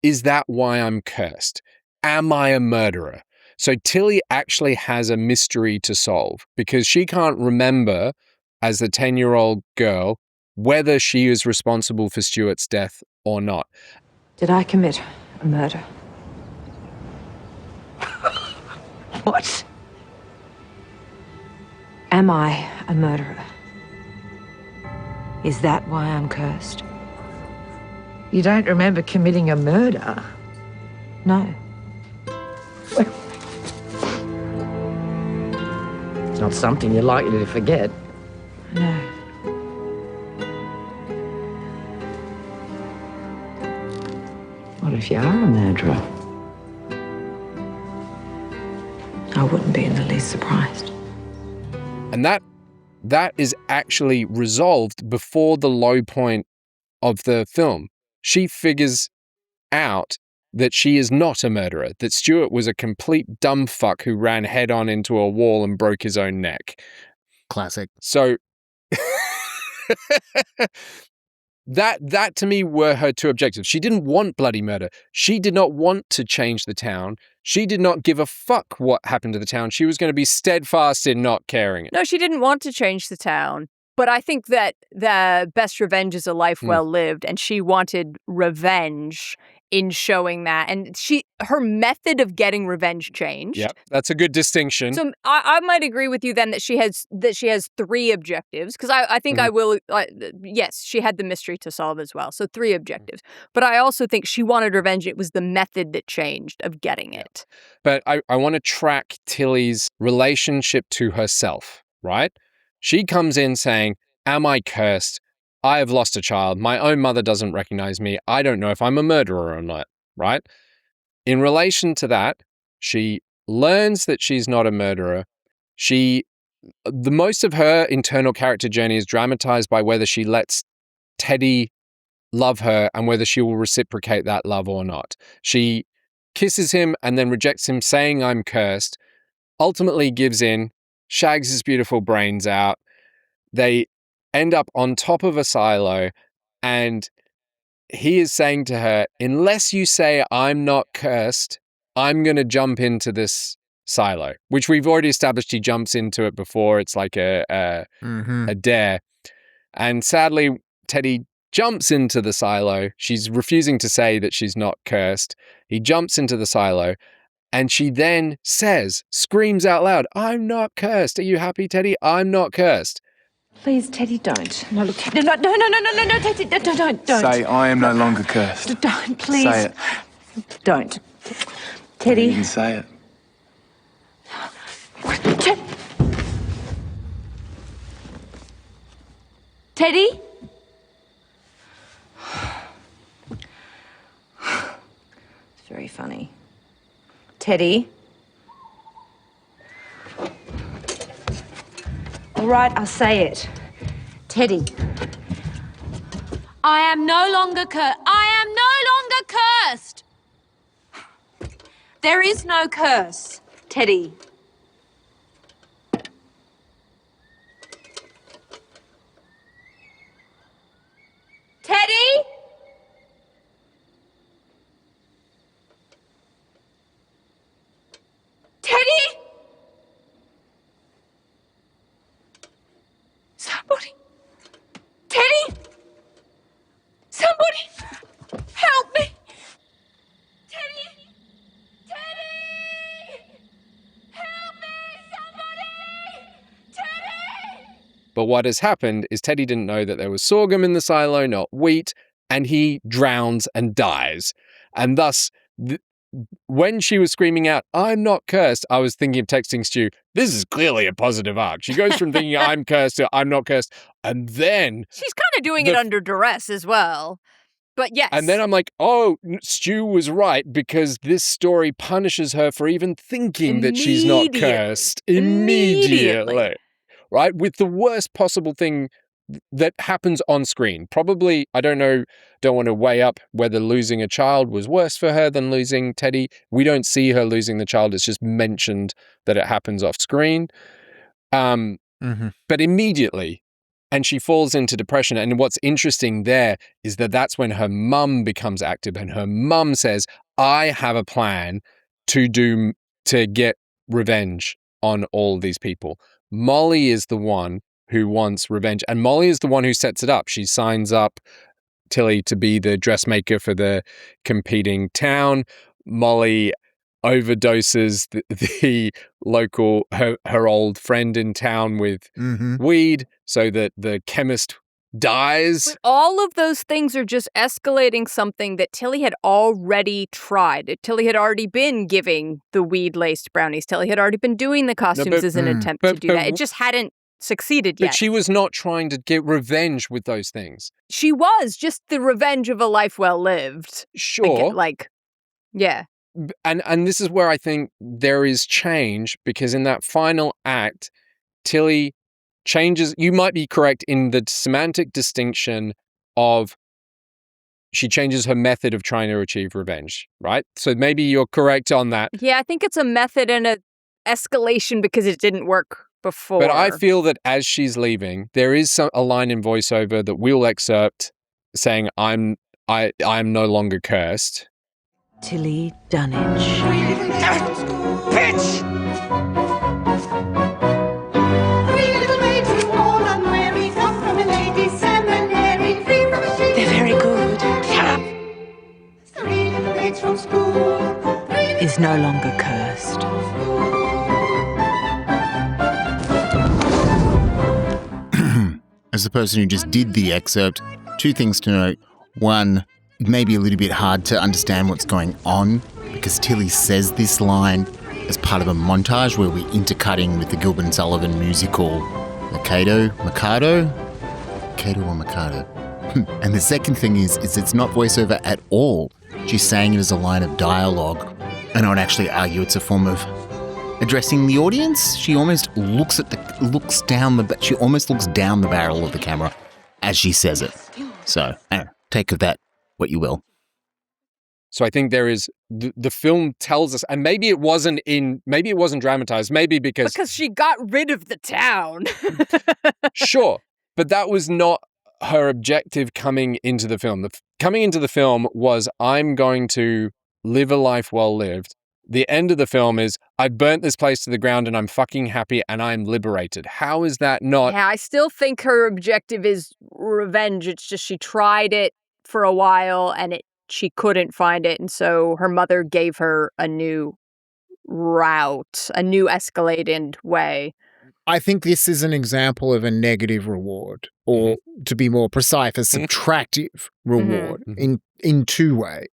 "Is that why I'm cursed? Am I a murderer?" So Tilly actually has a mystery to solve because she can't remember as the 10-year-old girl whether she is responsible for Stuart's death or not. Did I commit a murder? What? Am I a murderer? Is that why I'm cursed? You don't remember committing a murder? No. It's not something you're likely to forget. No. What if you are a murderer? I wouldn't be in the least surprised. And that is actually resolved before the low point of the film. She figures out that she is not a murderer, that Stuart was a complete dumb fuck who ran head on into a wall and broke his own neck. Classic. So that to me were her two objectives. She didn't want bloody murder. She did not want to change the town. She did not give a fuck what happened to the town. She was going to be steadfast in not caring. No, she didn't want to change the town. But I think that the best revenge is a life well lived, and she wanted revenge in showing that. And her method of getting revenge changed. Yeah, that's a good distinction. So I might agree with you then that she has 3 objectives, because I think I will. Yes, she had the mystery to solve as well. So 3 objectives. But I also think she wanted revenge. It was the method that changed of getting it. But I want to track Tilly's relationship to herself, right? She comes in saying, "Am I cursed? I have lost a child. My own mother doesn't recognize me. I don't know if I'm a murderer or not," right? In relation to that, she learns that she's not a murderer. The most of her internal character journey is dramatized by whether she lets Teddy love her and whether she will reciprocate that love or not. She kisses him and then rejects him, saying, "I'm cursed," ultimately gives in, shags his beautiful brains out. They end up on top of a silo, and he is saying to her, "Unless you say I'm not cursed, I'm going to jump into this silo," which we've already established he jumps into it before. It's like a dare. And sadly, Teddy jumps into the silo. She's refusing to say that she's not cursed. He jumps into the silo, and she then screams out loud, "I'm not cursed. Are you happy, Teddy? I'm not cursed." Please, Teddy, don't. No, look, Teddy, no, Teddy, don't. Say, "I am no longer cursed." Don't, please. Say it. Don't. Teddy. You can say it. Teddy? It's very funny. Teddy? All right, I'll say it. Teddy. I am no longer cursed. There is no curse. Teddy. Teddy? Teddy? Somebody. Teddy? Somebody. Help me. Teddy? Teddy! Help me, somebody! Teddy! But what has happened is Teddy didn't know that there was sorghum in the silo, not wheat, and he drowns and dies. And thus, when she was screaming out, "I'm not cursed," I was thinking of texting Stu, this is clearly a positive arc. She goes from thinking I'm cursed to I'm not cursed, and then she's kind of doing it under duress as well. But yes. And then I'm like, oh, Stu was right, because this story punishes her for even thinking that she's not cursed immediately. Right? With the worst possible thing that happens on screen. Probably, I don't know, don't want to weigh up whether losing a child was worse for her than losing Teddy. We don't see her losing the child. It's just mentioned that it happens off screen. But immediately, and she falls into depression. And what's interesting there is that that's when her mum becomes active, and her mum says, "I have a plan to get revenge on all these people." Molly is the one who wants revenge, and Molly is the one who sets it up. She signs up Tilly to be the dressmaker for the competing town. Molly overdoses the local, her old friend in town with weed, so that the chemist dies. But all of those things are just escalating something that Tilly had already tried. Tilly had already been giving the weed-laced brownies. Tilly had already been doing the costumes as an attempt to do that. It just hadn't succeeded yet. But she was not trying to get revenge with those things. She was just the revenge of a life well lived. Sure. Yeah. And this is where I think there is change, because in that final act, Tilly changes. You might be correct in the semantic distinction of she changes her method of trying to achieve revenge, right? So maybe you're correct on that. Yeah, I think it's a method and a escalation because it didn't work before. But I feel that as she's leaving, there is a line in voiceover that we'll excerpt saying, I'm no longer cursed. Tilly Dunnage. Bitch! is no longer cursed. As the person who just did the excerpt, two things to note. One, it may be a little bit hard to understand what's going on because Tilly says this line as part of a montage where we're intercutting with the Gilbert and Sullivan musical Mikado or Mikado. And the second thing is it's not voiceover at all. She's saying it as a line of dialogue. And I would actually argue it's a form of addressing the audience. She almost looks down the barrel of the camera as she says it. So, I don't know, take of that what you will. So I think there is the film tells us, and maybe it wasn't dramatized, maybe because she got rid of the town. Sure, but that was not her objective coming into the film. Coming into the film was, I'm going to live a life well lived. The end of the film is, I burnt this place to the ground and I'm fucking happy and I'm liberated. How is that not? Yeah, I still think her objective is revenge. It's just she tried it for a while and she couldn't find it. And so her mother gave her a new route, a new escalated way. I think this is an example of a negative reward, or to be more precise, a subtractive reward in two ways.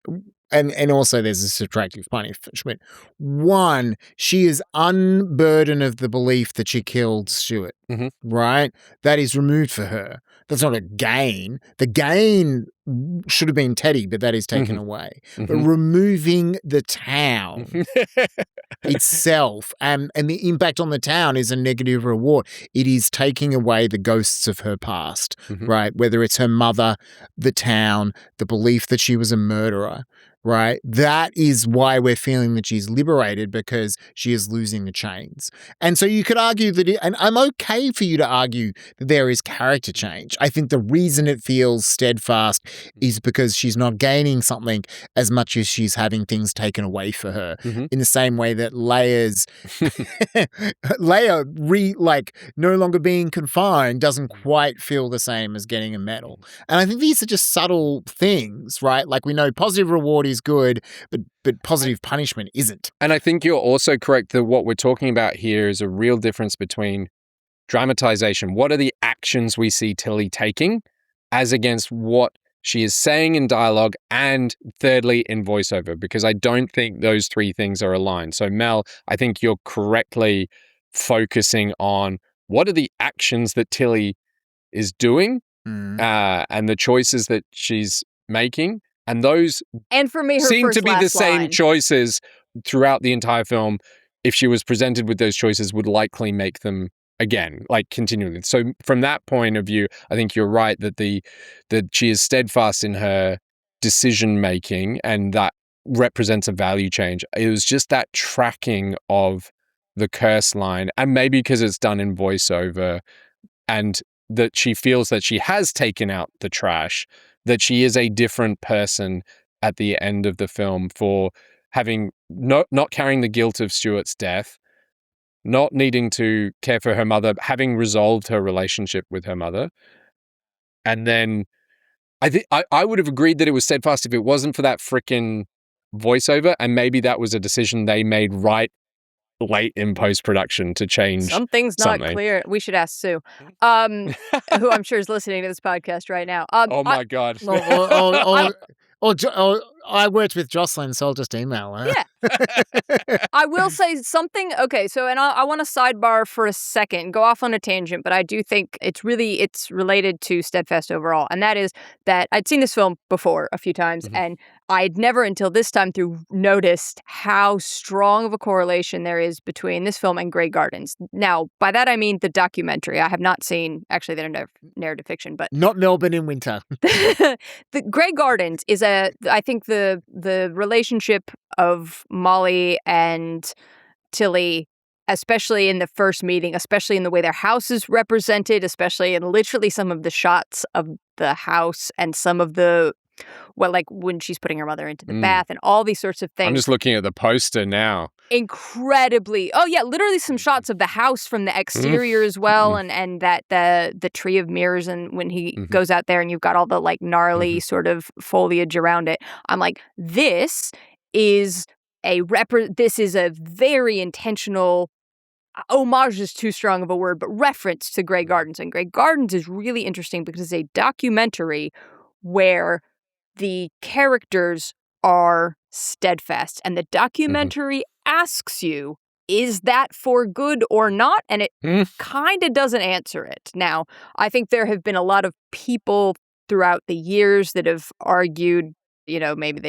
And also there's a subtractive punishment. One, she is unburdened of the belief that she killed Stuart, right? That is removed for her. That's not a gain. The gain should have been Teddy, but that is taken away. But removing the town itself and the impact on the town is a negative reward. It is taking away the ghosts of her past, right? Whether it's her mother, the town, the belief that she was a murderer, right? That is why we're feeling that she's liberated, because she is losing the chains. And so you could argue that, and I'm okay for you to argue that there is character change. I think the reason it feels steadfast is because she's not gaining something as much as she's having things taken away for her. In the same way that Leia no longer being confined doesn't quite feel the same as getting a medal. And I think these are just subtle things, right? Like, we know positive reward is good, but positive punishment isn't. And I think you're also correct that what we're talking about here is a real difference between dramatization. What are the actions we see Tilly taking as against what she is saying in dialogue, and thirdly in voiceover, because I don't think those three things are aligned. So Mel, I think you're correctly focusing on what are the actions that Tilly is doing and the choices that she's making. And those and for me, her seem first to be the same line. choices throughout the entire film. If she was presented with those choices, would likely make them again, like continually. So from that point of view, I think you're right that she is steadfast in her decision making, and that represents a value change. It was just that tracking of the curse line, and maybe because it's done in voiceover, and that she feels that she has taken out the trash, that she is a different person at the end of the film for having not carrying the guilt of Stuart's death, not needing to care for her mother, having resolved her relationship with her mother. And then I would have agreed that it was steadfast if it wasn't for that frickin' voiceover, and maybe that was a decision they made right late in post-production to change Something's not clear. We should ask Sue, who I'm sure is listening to this podcast right now. Oh my God. I worked with Jocelyn, so I'll just email her. Yeah. I will say something. Okay, so, and I want to sidebar for a second, go off on a tangent, but I do think it's related to Steadfast overall. And that is that I'd seen this film before a few times, and I'd never until this time through noticed how strong of a correlation there is between this film and Grey Gardens. Now, by that I mean the documentary. I have not seen, actually, the narrative fiction, but not Melbourne in winter. The Grey Gardens is I think the relationship of Molly and Tilly, especially in the first meeting, especially in the way their house is represented, especially in literally some of the shots of the house and some of the, like when she's putting her mother into the bath and all these sorts of things. I'm just looking at the poster now. Incredibly. Oh yeah, literally some shots of the house from the exterior as well, and that the tree of mirrors, and when he goes out there and you've got all the like gnarly sort of foliage around it. I'm like, this is this is a very intentional, homage is too strong of a word, but reference to Grey Gardens. And Grey Gardens is really interesting because it's a documentary where the characters are steadfast. And the documentary asks you, is that for good or not? And it kind of doesn't answer it. Now, I think there have been a lot of people throughout the years that have argued, maybe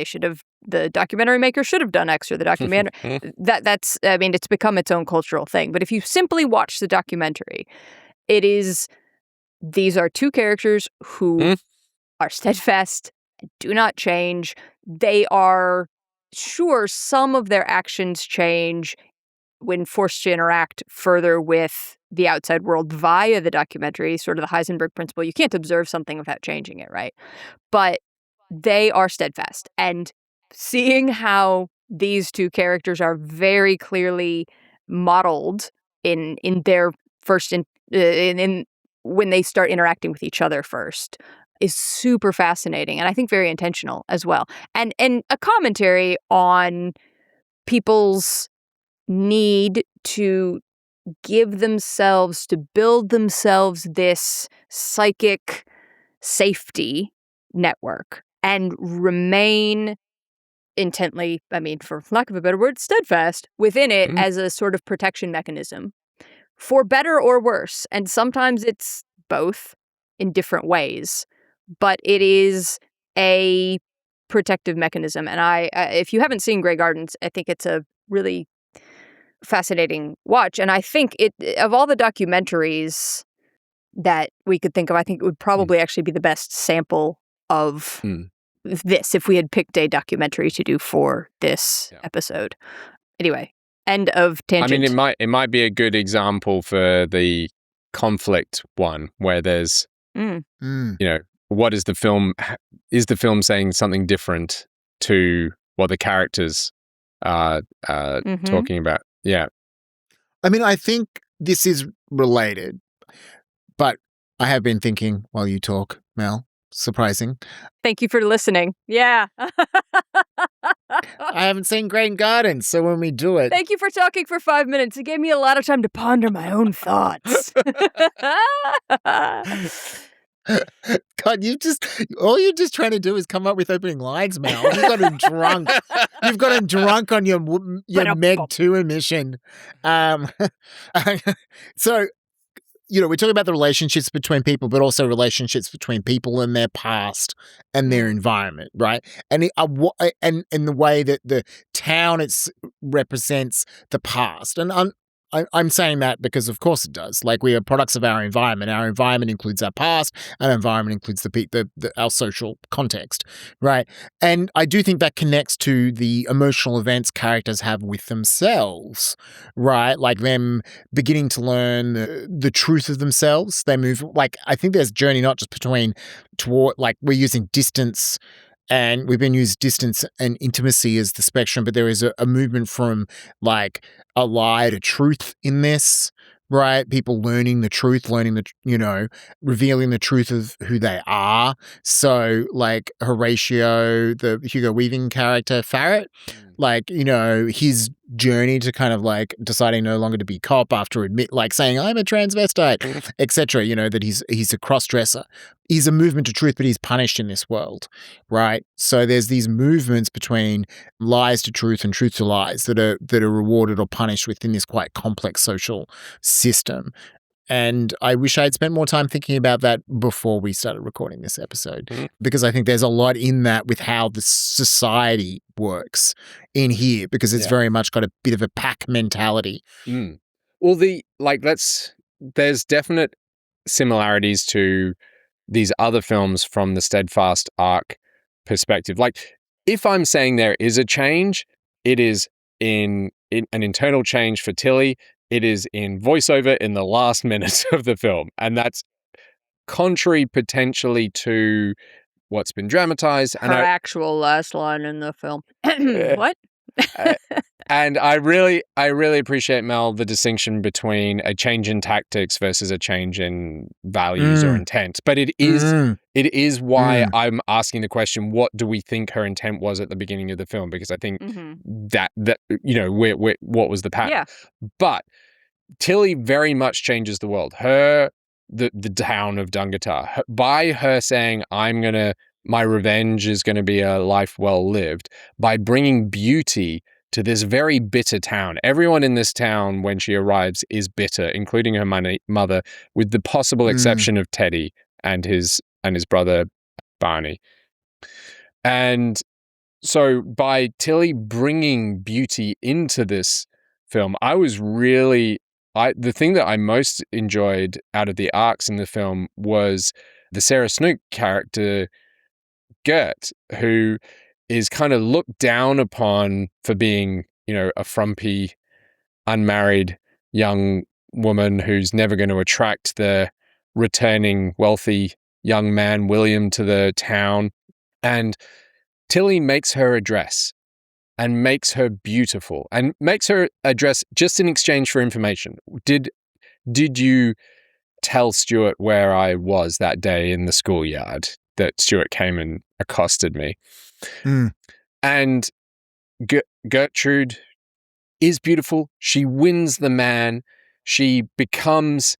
the documentary maker should have done X, or the documentary. It's become its own cultural thing. But if you simply watch the documentary, these are two characters who are steadfast, do not change. They are, sure, some of their actions change when forced to interact further with the outside world via the documentary, sort of the Heisenberg principle. You can't observe something without changing it, right? But they are steadfast. And seeing how these two characters are very clearly modeled in their first, in when they start interacting with each other first, is super fascinating, and I think very intentional as well. And a commentary on people's need to give themselves, to build themselves this psychic safety network and remain intently, for lack of a better word, steadfast within it as a sort of protection mechanism for better or worse. And sometimes it's both in different ways, but it is a protective mechanism. And if you haven't seen Grey Gardens, I think it's a really fascinating watch. And I think of all the documentaries that we could think of, I think it would probably actually be the best sample of this if we had picked a documentary to do for this episode. Anyway, end of tangent. It might be a good example for the conflict one, where there's what is the film saying something different to what the characters are talking about? Yeah. I think this is related, but I have been thinking while you talk, Mel. Surprising. Thank you for listening. Yeah. I haven't seen Grey Gardens, so when we do it... Thank you for talking for 5 minutes. It gave me a lot of time to ponder my own thoughts. God, all you're just trying to do is come up with opening lines, Mel. You've got him drunk. You've got him drunk on your Meg 2 emission. So, we're talking about the relationships between people, but also relationships between people and their past and their environment, right? And the way that the town represents the past. And I'm saying that because, of course, it does. Like, we are products of our environment. Our environment includes our past. Our environment includes our social context, right? And I do think that connects to the emotional events characters have with themselves, right? Like them beginning to learn the truth of themselves. They move, I think there's a journey not just we're using distance. And we've been using distance and intimacy as the spectrum, but there is a movement from a lie to truth in this, right? People learning the truth, revealing the truth of who they are. So Horatio, the Hugo Weaving character, Farrett, his journey to kind of deciding no longer to be cop after saying I'm a transvestite, etc. That he's a cross-dresser. He's a movement to truth, but he's punished in this world, right? So there's these movements between lies to truth and truth to lies that are rewarded or punished within this quite complex social system. And I wish I had spent more time thinking about that before we started recording this episode, because I think there's a lot in that with how the society works in here, because it's very much got a bit of a pack mentality. Well, there's definite similarities to these other films from the Steadfast arc perspective. If I'm saying there is a change, it is in an internal change for Tilly. It is in voiceover in the last minutes of the film. And that's contrary potentially to what's been dramatized. Her actual last line in the film. What? And I really appreciate, Mel, the distinction between a change in tactics versus a change in values or intent. But it is why I'm asking the question, what do we think her intent was at the beginning of the film? Because I think that what was the pattern? Yeah. But Tilly very much changes the world. The town of Dungatar, by her saying, my revenge is going to be a life well lived, by bringing beauty to this very bitter town. Everyone in this town, when she arrives, is bitter, including her mother, with the possible exception of Teddy and his brother Barney. And so by Tilly bringing beauty into this film, the thing that I most enjoyed out of the arcs in the film was the Sarah Snook character, Gert, who is kind of looked down upon for being, a frumpy, unmarried young woman who's never going to attract the returning wealthy young man, William, to the town. And Tilly makes her a dress and makes her beautiful and makes her a dress just in exchange for information. Did you tell Stuart where I was that day in the schoolyard that Stuart came and accosted me? And Gertrude is beautiful. She wins the man. She becomes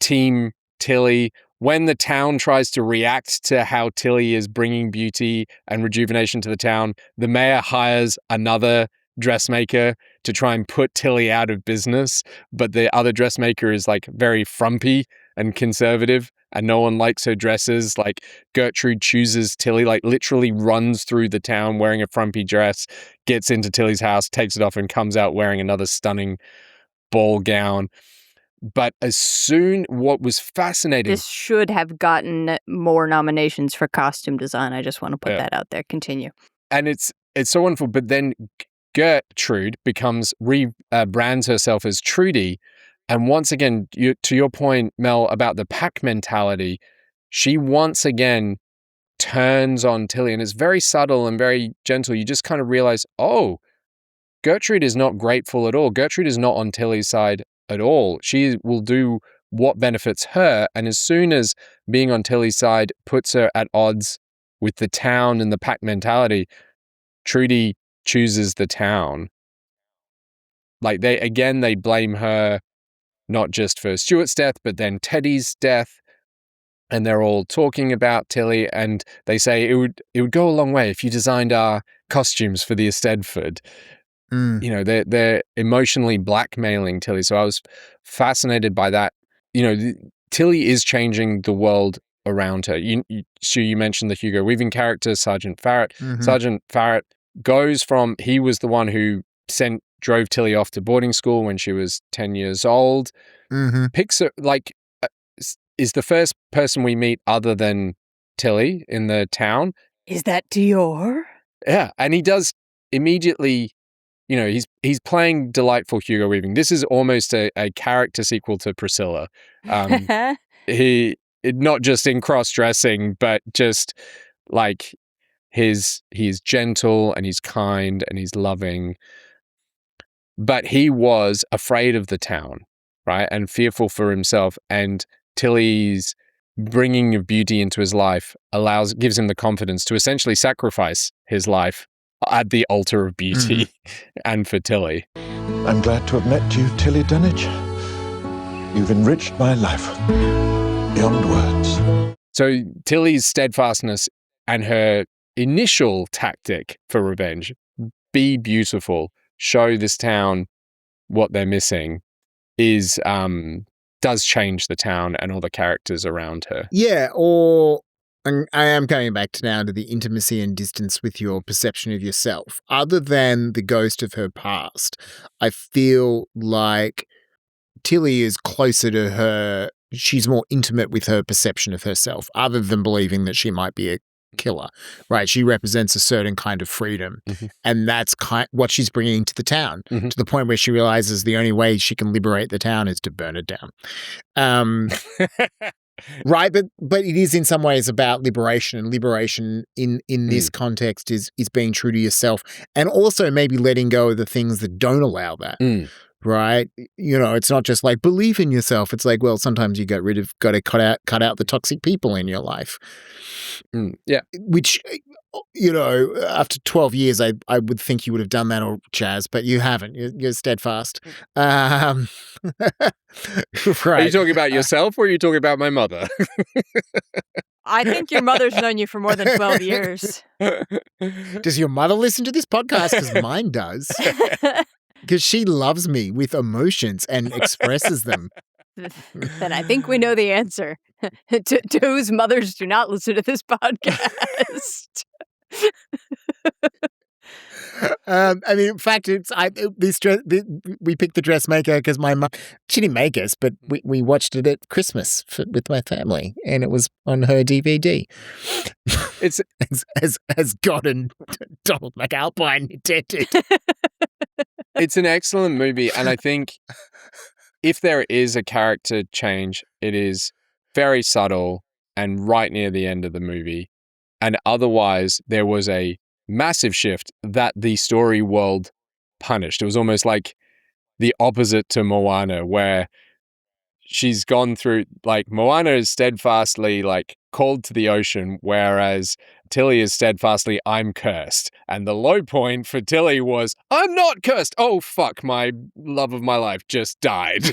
Team Tilly. When the town tries to react to how Tilly is bringing beauty and rejuvenation to the town, the mayor hires another dressmaker to try and put Tilly out of business. But the other dressmaker is like very frumpy and conservative, and no one likes her dresses. Like Gertrude chooses Tilly, like literally runs through the town wearing a frumpy dress, gets into Tilly's house, takes it off, and comes out wearing another stunning ball gown. But what was fascinating... This should have gotten more nominations for costume design. I just want to put that out there. Continue. And it's so wonderful. But then Gertrude brands herself as Trudy. And once again, to your point, Mel, about the pack mentality, she once again turns on Tilly. And it's very subtle and very gentle. You just kind of realize, Gertrude is not grateful at all. Gertrude is not on Tilly's side at all. She will do what benefits her. And as soon as being on Tilly's side puts her at odds with the town and the pack mentality, Trudy chooses the town. Like they blame her not just for Stuart's death, but then Teddy's death. And they're all talking about Tilly, and they say it would go a long way if you designed our costumes for the Eisteddfod. They're emotionally blackmailing Tilly. So I was fascinated by that. Tilly is changing the world around her. Stu, you mentioned the Hugo Weaving character, Sergeant Farrett. Sergeant Farrett goes from, he was the one who drove Tilly off to boarding school when she was 10 years old. Picks her, is the first person we meet other than Tilly in the town. Is that Dior? Yeah, and he does immediately, he's playing delightful Hugo Weaving. This is almost a character sequel to Priscilla. He not just in cross-dressing, but just like he's gentle and he's kind and he's loving. But he was afraid of the town, right? And fearful for himself. And Tilly's bringing of beauty into his life gives him the confidence to essentially sacrifice his life at the altar of beauty and for Tilly. I'm glad to have met you, Tilly Dunwich. You've enriched my life beyond words. So Tilly's steadfastness and her initial tactic for revenge, be beautiful, show this town what they're missing, does change the town and all the characters around her. Yeah, and I am coming back now to the intimacy and distance with your perception of yourself. Other than the ghost of her past, I feel like Tilly is closer to her. She's more intimate with her perception of herself, other than believing that she might be a killer, right? She represents a certain kind of freedom, and that's what she's bringing to the town, to the point where she realizes the only way she can liberate the town is to burn it down. Right, but it is in some ways about liberation, and liberation in this context is being true to yourself, and also maybe letting go of the things that don't allow that. Right, it's not just like believe in yourself. It's like, well, sometimes you got to cut out the toxic people in your life. Yeah, which after 12 years, I would think you would have done that, or Chaz, but you haven't. You're steadfast. Right. Are you talking about yourself, or are you talking about my mother? I think your mother's known you for more than 12 years. Does your mother listen to this podcast? Because mine does. Because she loves me with emotions and expresses them. Then I think we know the answer to whose mothers do not listen to this podcast. In fact, we picked the dressmaker because my mum, she didn't make us, but we watched it at Christmas with my family, and it was on her DVD. It's as God and Donald McAlpine intended. It's an excellent movie, and I think if there is a character change, it is very subtle and right near the end of the movie. And otherwise, there was a massive shift that the story world punished. It was almost like the opposite to Moana, where she's gone through, like, Moana is steadfastly, like, called to the ocean, whereas Tilly is steadfastly, I'm cursed. And the low point for Tilly was, I'm not cursed. Oh, fuck, my love of my life just died.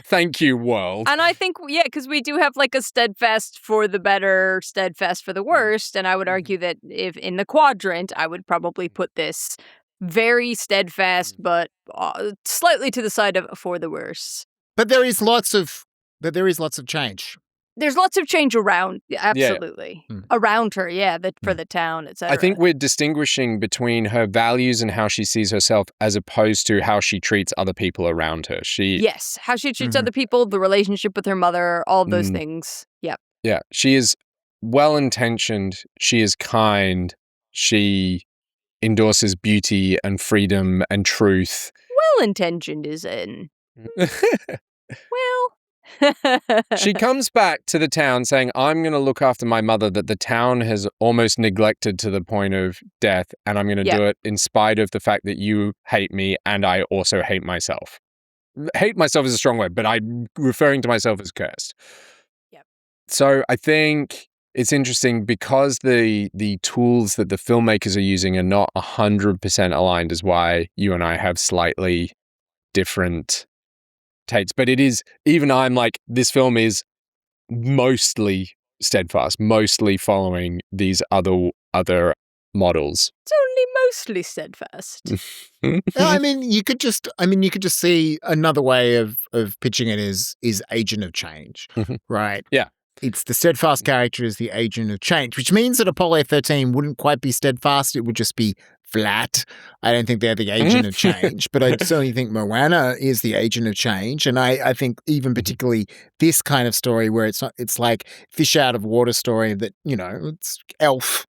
Thank you, world. And I think, because we do have like a steadfast for the better, steadfast for the worst. And I would argue that if in the quadrant, I would probably put this very steadfast, but slightly to the side of for the worse. But there is lots of change. There's lots of change around, absolutely. Around her, for the town, etc. I think we're distinguishing between her values and how she sees herself as opposed to how she treats other people around her. Yes, how she treats other people, the relationship with her mother, all of those things. Yep. Yeah, she is well-intentioned, she is kind, she endorses beauty and freedom and truth. Well-intentioned is in... She comes back to the town saying, I'm going to look after my mother that the town has almost neglected to the point of death, and I'm going to do it in spite of the fact that you hate me and I also hate myself. Hate myself is a strong word, but I'm referring to myself as cursed. Yep. So I think it's interesting because the tools that the filmmakers are using are not 100% aligned, is why you and I have slightly different takes. But it is, even I'm like, this film is mostly steadfast, mostly following these other models. It's only mostly steadfast. You could just see another way of pitching it is agent of change, right? Yeah. It's the steadfast character is the agent of change, which means that Apollo 13 wouldn't quite be steadfast. It would just be flat. I don't think they're the agent of change, but I certainly think Moana is the agent of change. And I think even particularly this kind of story where it's like fish out of water story that, it's Elf.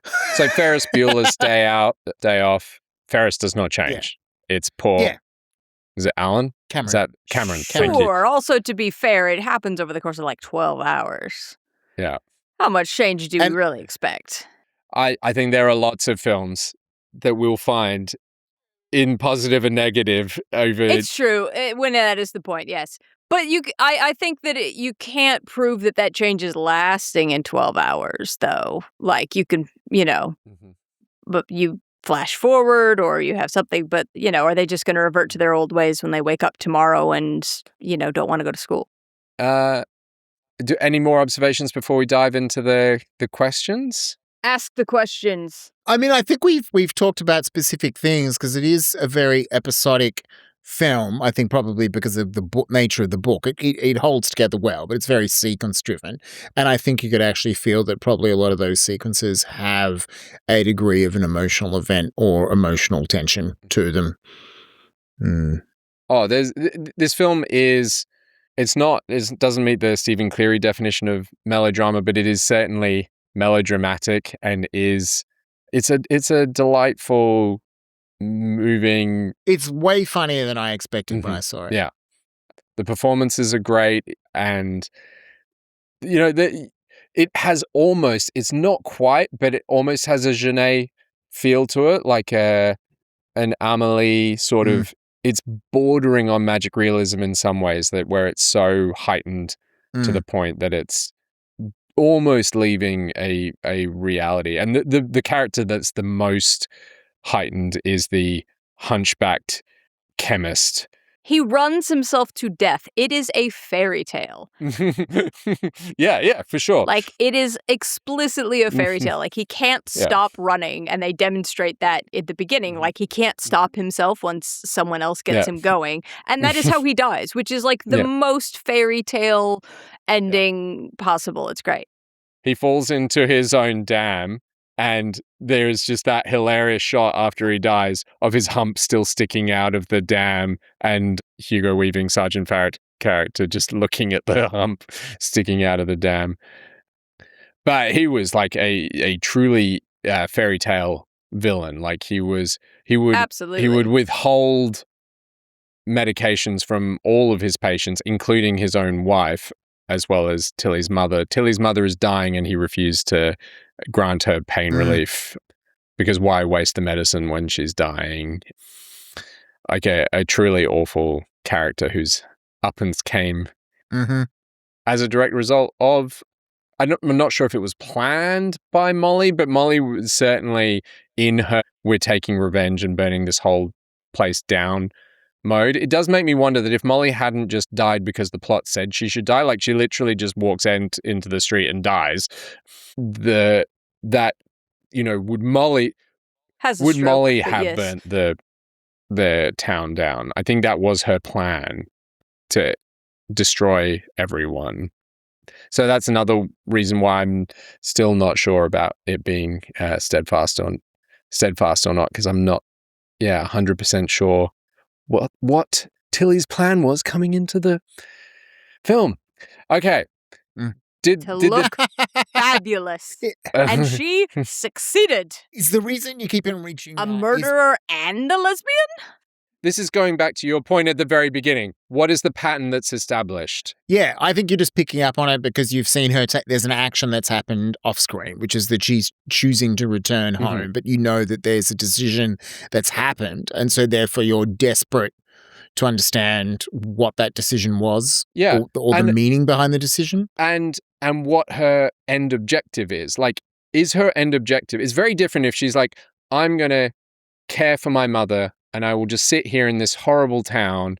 It's like Ferris Bueller's Day Off. Ferris does not change. Yeah. It's poor. Yeah. Is it Alan? Cameron. Is that Cameron? Sure. Also, to be fair, it happens over the course of like 12 hours. Yeah. How much change do we really expect? I think there are lots of films that we'll find in positive and negative over... It's true. When that is the point, yes. But I think that you can't prove that change is lasting in 12 hours, though. Like, you can, but you flash forward or you have something, but, are they just going to revert to their old ways when they wake up tomorrow and, don't want to go to school? Any more observations before we dive into the questions? Ask the questions. I think we've talked about specific things because it is a very episodic film. I think probably because of the nature of the book, it holds together well, but it's very sequence driven. And I think you could actually feel that probably a lot of those sequences have a degree of an emotional event or emotional tension to them. Oh, this film is. It doesn't meet the Stephen Cleary definition of melodrama, but it is certainly melodramatic and it's a delightful, moving. It's way funnier than I expected when I saw it. Yeah, the performances are great, and it has almost, it's not quite, but it almost has a Genet feel to it, like an Amélie sort of, it's bordering on magic realism in some ways, that where it's so heightened to the point that it's almost leaving a reality. And the character that's the most heightened is the hunchbacked chemist. He runs himself to death. It is a fairy tale. Yeah, for sure. Like, it is explicitly a fairy tale. Like, he can't stop running, and they demonstrate that at the beginning. Like, he can't stop himself once someone else gets him going. And that is how he dies, which is like the most fairy tale ending possible. It's great. He falls into his own dam, and there's just that hilarious shot after he dies of his hump still sticking out of the dam, and Hugo Weaving, Sergeant Farrett character, just looking at the hump sticking out of the dam. But he was like a truly fairy tale villain. Like he would withhold medications from all of his patients, including his own wife, as well as Tilly's mother. Tilly's mother is dying, and he refused to grant her pain relief, because why waste the medicine when she's dying? Like a truly awful character whose uppance came as a direct result of, I'm not sure if it was planned by Molly, but Molly was certainly in her "we're taking revenge and burning this whole place down" mode. It does make me wonder that if Molly hadn't just died because the plot said she should die, like she literally just walks into the street and dies, would Molly have burnt the town down? I think that was her plan, to destroy everyone. So that's another reason why I'm still not sure about it being steadfast or not, because I'm not 100% sure what Tilly's plan was coming into the film. Okay. Did look fabulous. And she succeeded. Is the reason you keep on reaching a murderer and a lesbian? This is going back to your point at the very beginning. What is the pattern that's established? Yeah, I think you're just picking up on it because you've seen her there's an action that's happened off screen, which is that she's choosing to return home, but you know that there's a decision that's happened, and so therefore you're desperate to understand what that decision was, or the meaning behind the decision, and what her end objective is. Like, is her end objective is very different if she's like, I'm going to care for my mother, and I will just sit here in this horrible town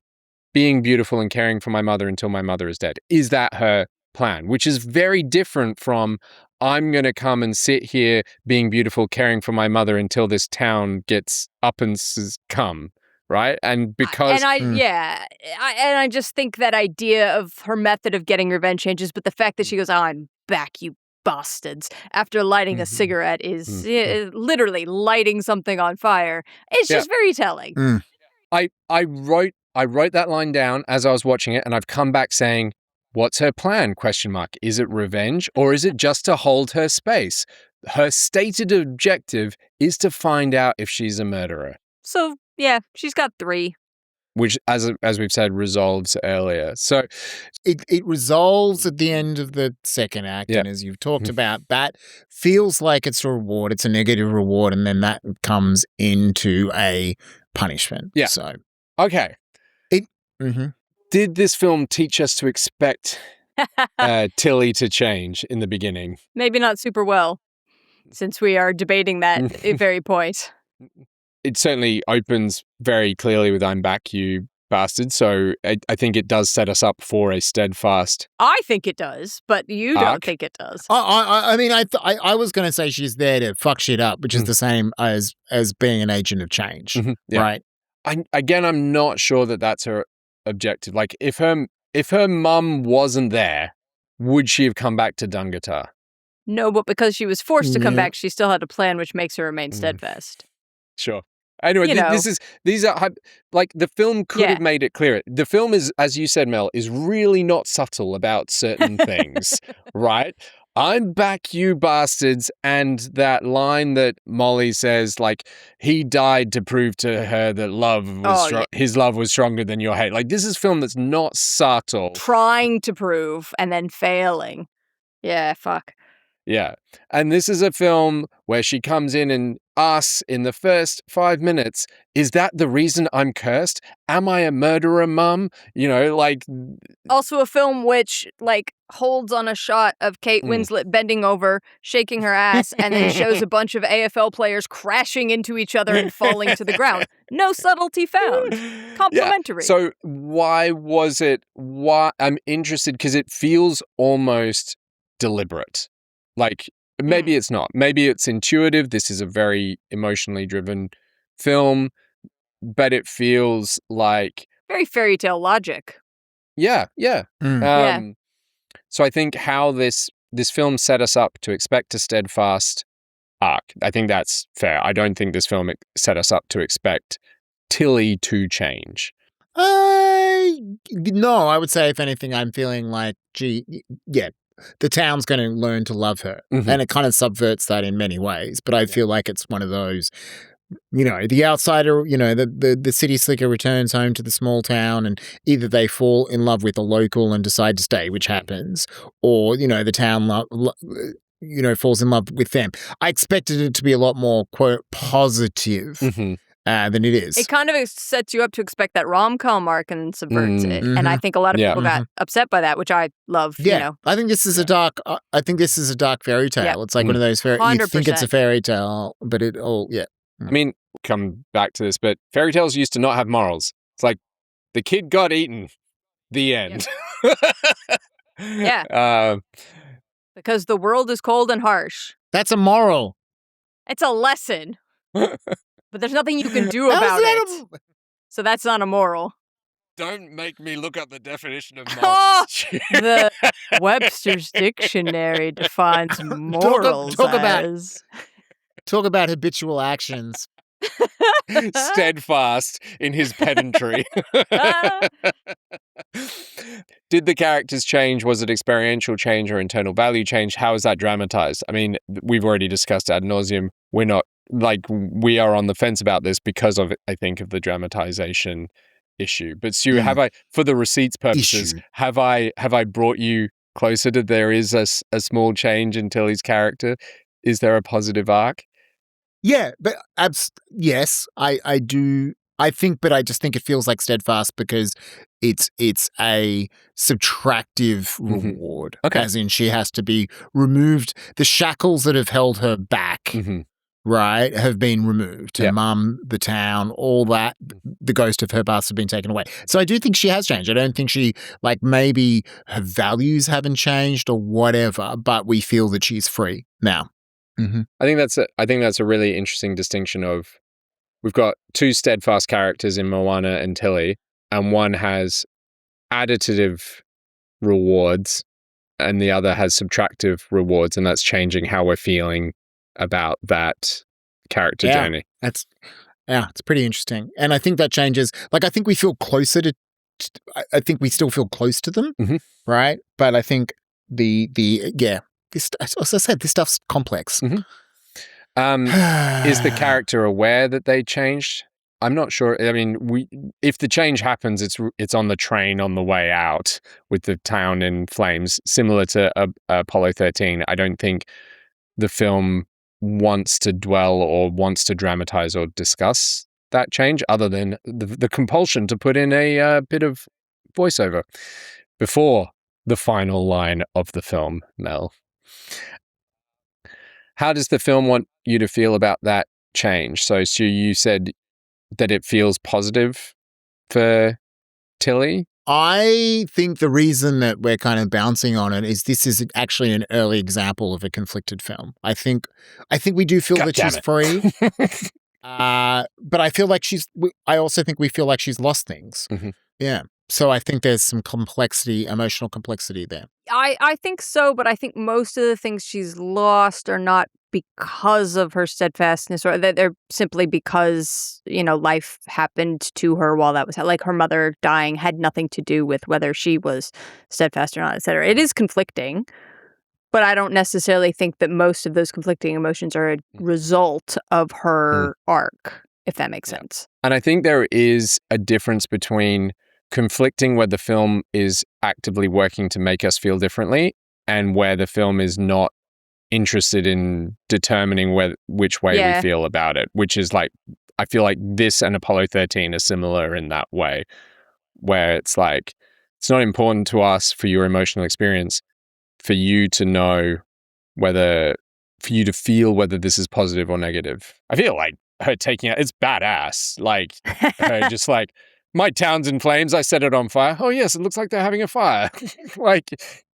being beautiful and caring for my mother until my mother is dead. Is that her plan? Which is very different from, I'm going to come and sit here being beautiful, caring for my mother until this town gets up and come, right? And because... I just think that idea of her method of getting revenge changes, but the fact that she goes, I'm back, you bastards, after lighting a cigarette is literally lighting something on fire. It's just very telling. I wrote that line down as I was watching it, and I've come back saying, what's her plan? ? Is it revenge, or is it just to hold her space? Her stated objective is to find out if she's a murderer. So, yeah, she's got 3. Which, as we've said, resolves earlier. So it resolves at the end of the second act, and as you've talked about, that feels like it's a reward. It's a negative reward, and then that comes into a punishment. Yeah. So okay. Did this film teach us to expect Tilly to change in the beginning? Maybe not super well, since we are debating that very point. It certainly opens very clearly with "I'm back, you bastard." So I think it does set us up for a steadfast. I think it does, but you don't think it does. I mean, I was going to say she's there to fuck shit up, which is the same as being an agent of change, right? I'm not sure that that's her objective. Like, if her mum wasn't there, would she have come back to Dungatar? No, but because she was forced to come back, she still had a plan, which makes her remain steadfast. Sure. Anyway, these are like, the film could have made it clearer. The film is, as you said, Mel, is really not subtle about certain things, right? "I'm back, you bastards," and that line that Molly says, like, he died to prove to her that his love was stronger than your hate. Like, this is film that's not subtle. Trying to prove and then failing. Yeah, fuck. Yeah. And this is a film where she comes in and asks in the first 5 minutes, is that the reason I'm cursed? Am I a murderer, Mum? You know, like... Also a film which, like, holds on a shot of Kate Winslet bending over, shaking her ass, and then shows a bunch of AFL players crashing into each other and falling to the ground. No subtlety found. Complimentary. Yeah. So why was it... I'm interested because it feels almost deliberate. Like, maybe it's not. Maybe it's intuitive. This is a very emotionally driven film, but it feels like... Very fairy tale logic. Yeah. So I think how this film set us up to expect a steadfast arc, I think that's fair. I don't think this film set us up to expect Tilly to change. No, I would say, if anything, I'm feeling like, the town's going to learn to love her. Mm-hmm. And it kind of subverts that in many ways. But I feel like it's one of those, the outsider, the city slicker returns home to the small town, and either they fall in love with a local and decide to stay, which happens, or, the town, falls in love with them. I expected it to be a lot more, quote, positive. Than it is. It kind of sets you up to expect that rom-com arc and subverts it. And I think a lot of people got upset by that, which I love. Yeah. I think this is a dark fairy tale. Yeah. It's like one of those you think it's a fairy tale, but I mean, come back to this, but fairy tales used to not have morals. It's like the kid got eaten. The end. Yeah. Because the world is cold and harsh. That's a moral. It's a lesson. But there's nothing you can do about it. So that's not a moral. Don't make me look up the definition of Oh, morals. the Webster's Dictionary defines morals as... Talk about habitual actions. Steadfast in his pedantry. Did the characters change? Was it experiential change or internal value change? How is that dramatized? I mean, we've already discussed ad nauseum. We are on the fence about this because of, I think, of the dramatization issue. But Stu, have I, for the receipts purposes, have I brought you closer to there is a small change in Tilly's character? Is there a positive arc? Yeah, but yes, I do. I think, but I just think it feels like steadfast because it's a subtractive reward. Okay. As in, she has to be removed. The shackles that have held her back, right, have been removed. Her mum, the town, all that, the ghost of her past have been taken away. So I do think she has changed. I don't think she, maybe her values haven't changed or whatever, but we feel that she's free now. I think that's a really interesting distinction of, we've got two steadfast characters in Moana and Tilly, and one has additive rewards and the other has subtractive rewards, and that's changing how we're feeling about that character journey. It's pretty interesting. And I think that changes. I think we feel closer to, I think we still feel close to them, right? But I think as I said, this stuff's complex. Is the character aware that they changed? I'm not sure. I mean, if the change happens, it's on the train on the way out with the town in flames, similar to Apollo 13. I don't think the film wants to dwell or wants to dramatize or discuss that change, other than the compulsion to put in a bit of voiceover before the final line of the film, Mel. How does the film want you to feel about that change? So, Stu, you said that it feels positive for Tilly. I think the reason that we're kind of bouncing on it is this is actually an early example of a conflicted film. I think we do feel that she's free. But I feel like I also think we feel like she's lost things. Yeah. So I think there's some complexity, emotional complexity there. I think so, but I think most of the things she's lost are not because of her steadfastness, or that they're simply because, life happened to her while that was, like, her mother dying had nothing to do with whether she was steadfast or not, etc. It is conflicting, but I don't necessarily think that most of those conflicting emotions are a result of her arc, if that makes sense. And I think there is a difference between conflicting where the film is actively working to make us feel differently and where the film is not interested in determining which way we feel about it, which is like, I feel like this and Apollo 13 are similar in that way, where it's like, it's not important to us for your emotional experience, for you to know for you to feel whether this is positive or negative. I feel like her taking out, it's badass. Like, her just like, my town's in flames, I set it on fire. Oh yes, it looks like they're having a fire. Like,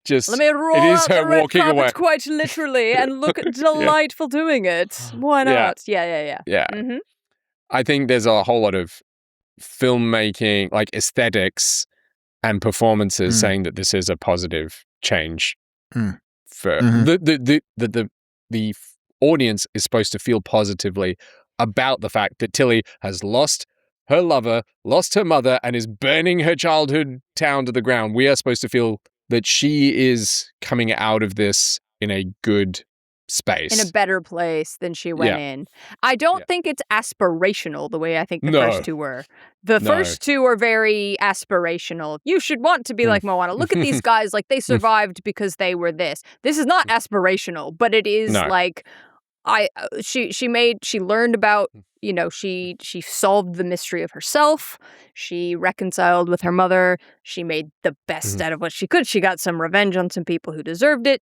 just, let me roll it is out her the red walking carpet away. quite literally and look delightful doing it. Why not? Yeah. Yeah. I think there's a whole lot of filmmaking, like aesthetics and performances saying that this is a positive change for the audience is supposed to feel positively about the fact that Tilly has lost her lover, lost her mother, and is burning her childhood town to the ground. We are supposed to feel that she is coming out of this in a good space. In a better place than she went in. I don't think it's aspirational the way I think the first two were. The first two are very aspirational. You should want to be like Moana. Look at these guys, like they survived because they were this. This is not aspirational, but it is like she learned about, you know, she solved the mystery of herself. She reconciled with her mother. She made the best out of what she could. She got some revenge on some people who deserved it.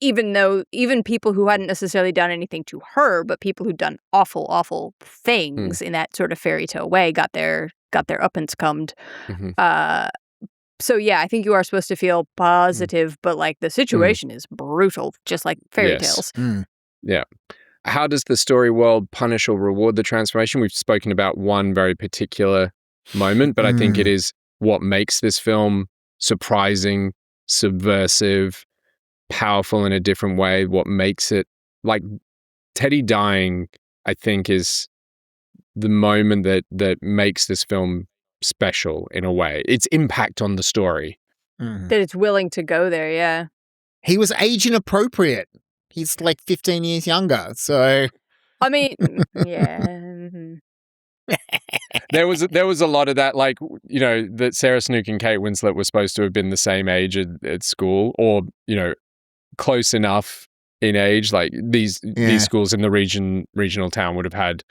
Even people who hadn't necessarily done anything to her, but people who'd done awful things in that sort of fairy tale way got their uppance cummed. So yeah, I think you are supposed to feel positive, but like the situation is brutal, just like fairy tales. Yeah. How does the story world punish or reward the transformation? We've spoken about one very particular moment, but I think it is what makes this film surprising, subversive, powerful in a different way. What makes it, like, Teddy dying, I think, is the moment that makes this film special in a way. Its impact on the story. That it's willing to go there, yeah. He was age inappropriate. He's like 15 years younger, so... I mean, yeah. There was a lot of that, like, you know, that Sarah Snook and Kate Winslet were supposed to have been the same age at school, or, you know, close enough in age. Like these schools in the regional town would have had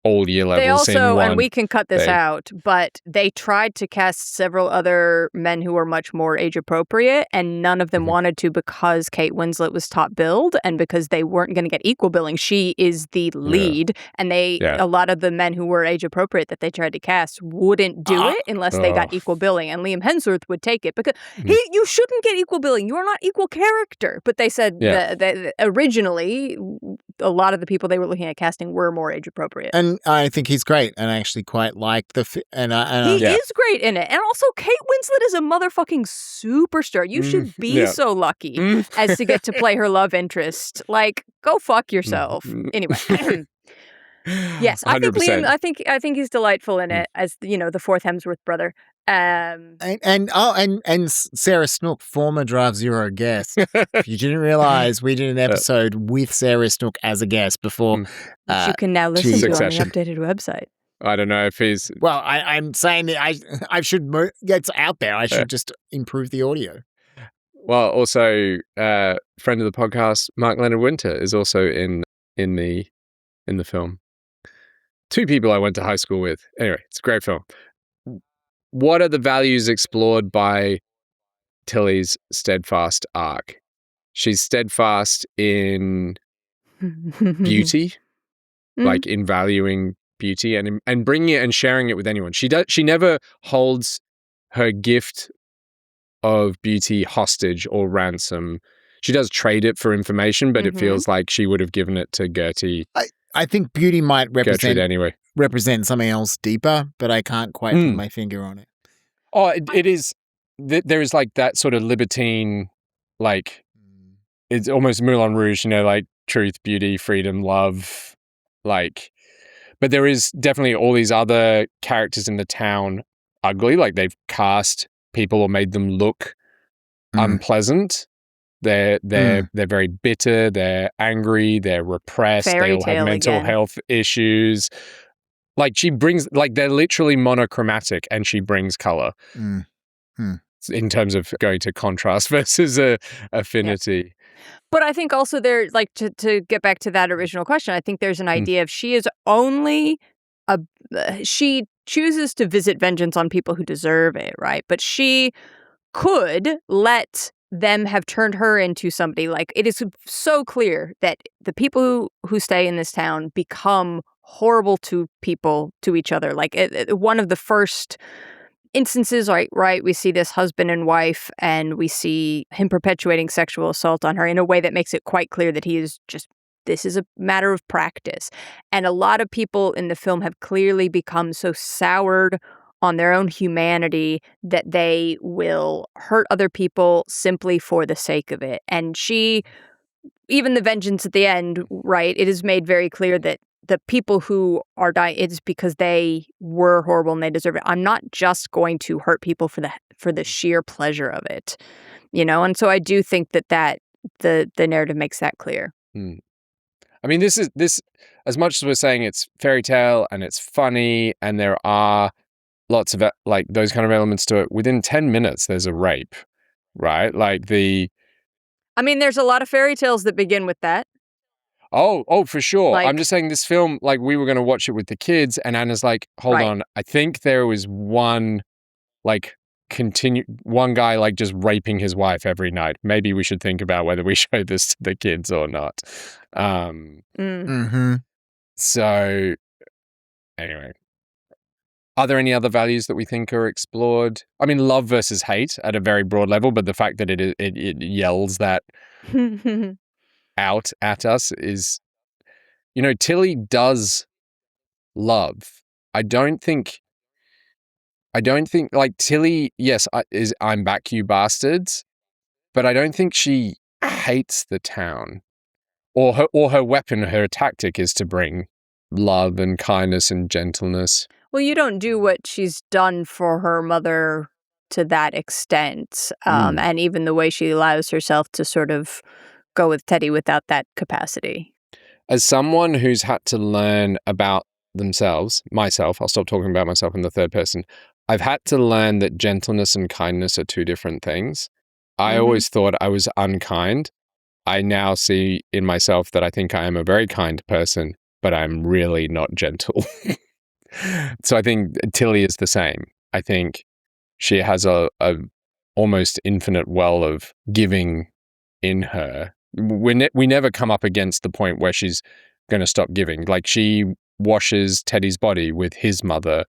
all year levels. They also, in one. and we can cut this out, but they tried to cast several other men who were much more age appropriate, and none of them wanted to because Kate Winslet was top billed and because they weren't going to get equal billing. She is the lead, and a lot of the men who were age appropriate that they tried to cast wouldn't do it unless they got equal billing, and Liam Hemsworth would take it because you shouldn't get equal billing. You are not equal character. But they said that originally a lot of the people they were looking at casting were more age appropriate. And I think he's great, and I actually quite like the. He is great in it, and also Kate Winslet is a motherfucking superstar. You should be so lucky as to get to play her love interest. Like, go fuck yourself. Anyway. Yes, I think 100%. Liam. I think he's delightful in it as, you know, the fourth Hemsworth brother. And Sarah Snook, former Draft Zero guest. If you didn't realize, we did an episode with Sarah Snook as a guest before. Which you can now listen to on the updated website. I don't know if he's... Well, I'm saying that I should... It's out there. I should just improve the audio. Well, also, friend of the podcast, Mark Leonard Winter, is also in the film. Two people I went to high school with. Anyway, it's a great film. What are the values explored by Tilly's steadfast arc? She's steadfast in beauty, like in valuing beauty and bringing it and sharing it with anyone. She never holds her gift of beauty hostage or ransom. She does trade it for information, but it feels like she would have given it to Gertie. I think beauty might represent something else deeper, but I can't quite put my finger on it. Oh, it is. There is like that sort of libertine, like it's almost Moulin Rouge, you know, like truth, beauty, freedom, love, like. But there is definitely all these other characters in the town ugly, like they've cast people or made them look unpleasant. They're very bitter, they're angry, they're repressed, they all have mental health issues. Like she brings, like they're literally monochromatic and she brings color. in terms of going to contrast versus affinity. But I think also there, like, to get back to that original question, I think there's an idea of she is only she chooses to visit vengeance on people who deserve it, right? But she could let them have turned her into somebody. Like, it is so clear that the people who stay in this town become horrible to each other. Like, one of the first instances, right, we see this husband and wife, and we see him perpetuating sexual assault on her in a way that makes it quite clear that he is just, this is a matter of practice. And a lot of people in the film have clearly become so soured on their own humanity that they will hurt other people simply for the sake of it. And even the vengeance at the end, right, it is made very clear that the people who are dying, it's because they were horrible and they deserve it. I'm not just going to hurt people for the sheer pleasure of it, And so I do think that the narrative makes that clear. I mean, this as much as we're saying it's fairy tale and it's funny and there are lots of like those kind of elements to it, within 10 minutes there's a rape, right? Like I mean, there's a lot of fairy tales that begin with that. Oh, for sure. Like, I'm just saying this film, like, we were going to watch it with the kids, and Anna's like, hold on, I think there was one guy, like, just raping his wife every night. Maybe we should think about whether we show this to the kids or not. So, anyway. Are there any other values that we think are explored? I mean, love versus hate at a very broad level, but the fact that it yells that out at us is, Tilly does love. I don't think like Tilly, yes, is I'm back, you bastards, but I don't think she hates the town, or her weapon, her tactic is to bring love and kindness and gentleness. Well, you don't do what she's done for her mother to that extent, and even the way she allows herself to sort of go with Teddy without that capacity. As someone who's had to learn about myself, I'll stop talking about myself in the third person. I've had to learn that gentleness and kindness are two different things. I always thought I was unkind. I now see in myself that I think I am a very kind person, but I'm really not gentle. So I think Tilly is the same. I think she has a almost infinite well of giving in her. We never come up against the point where she's going to stop giving. Like, she washes Teddy's body with his mother.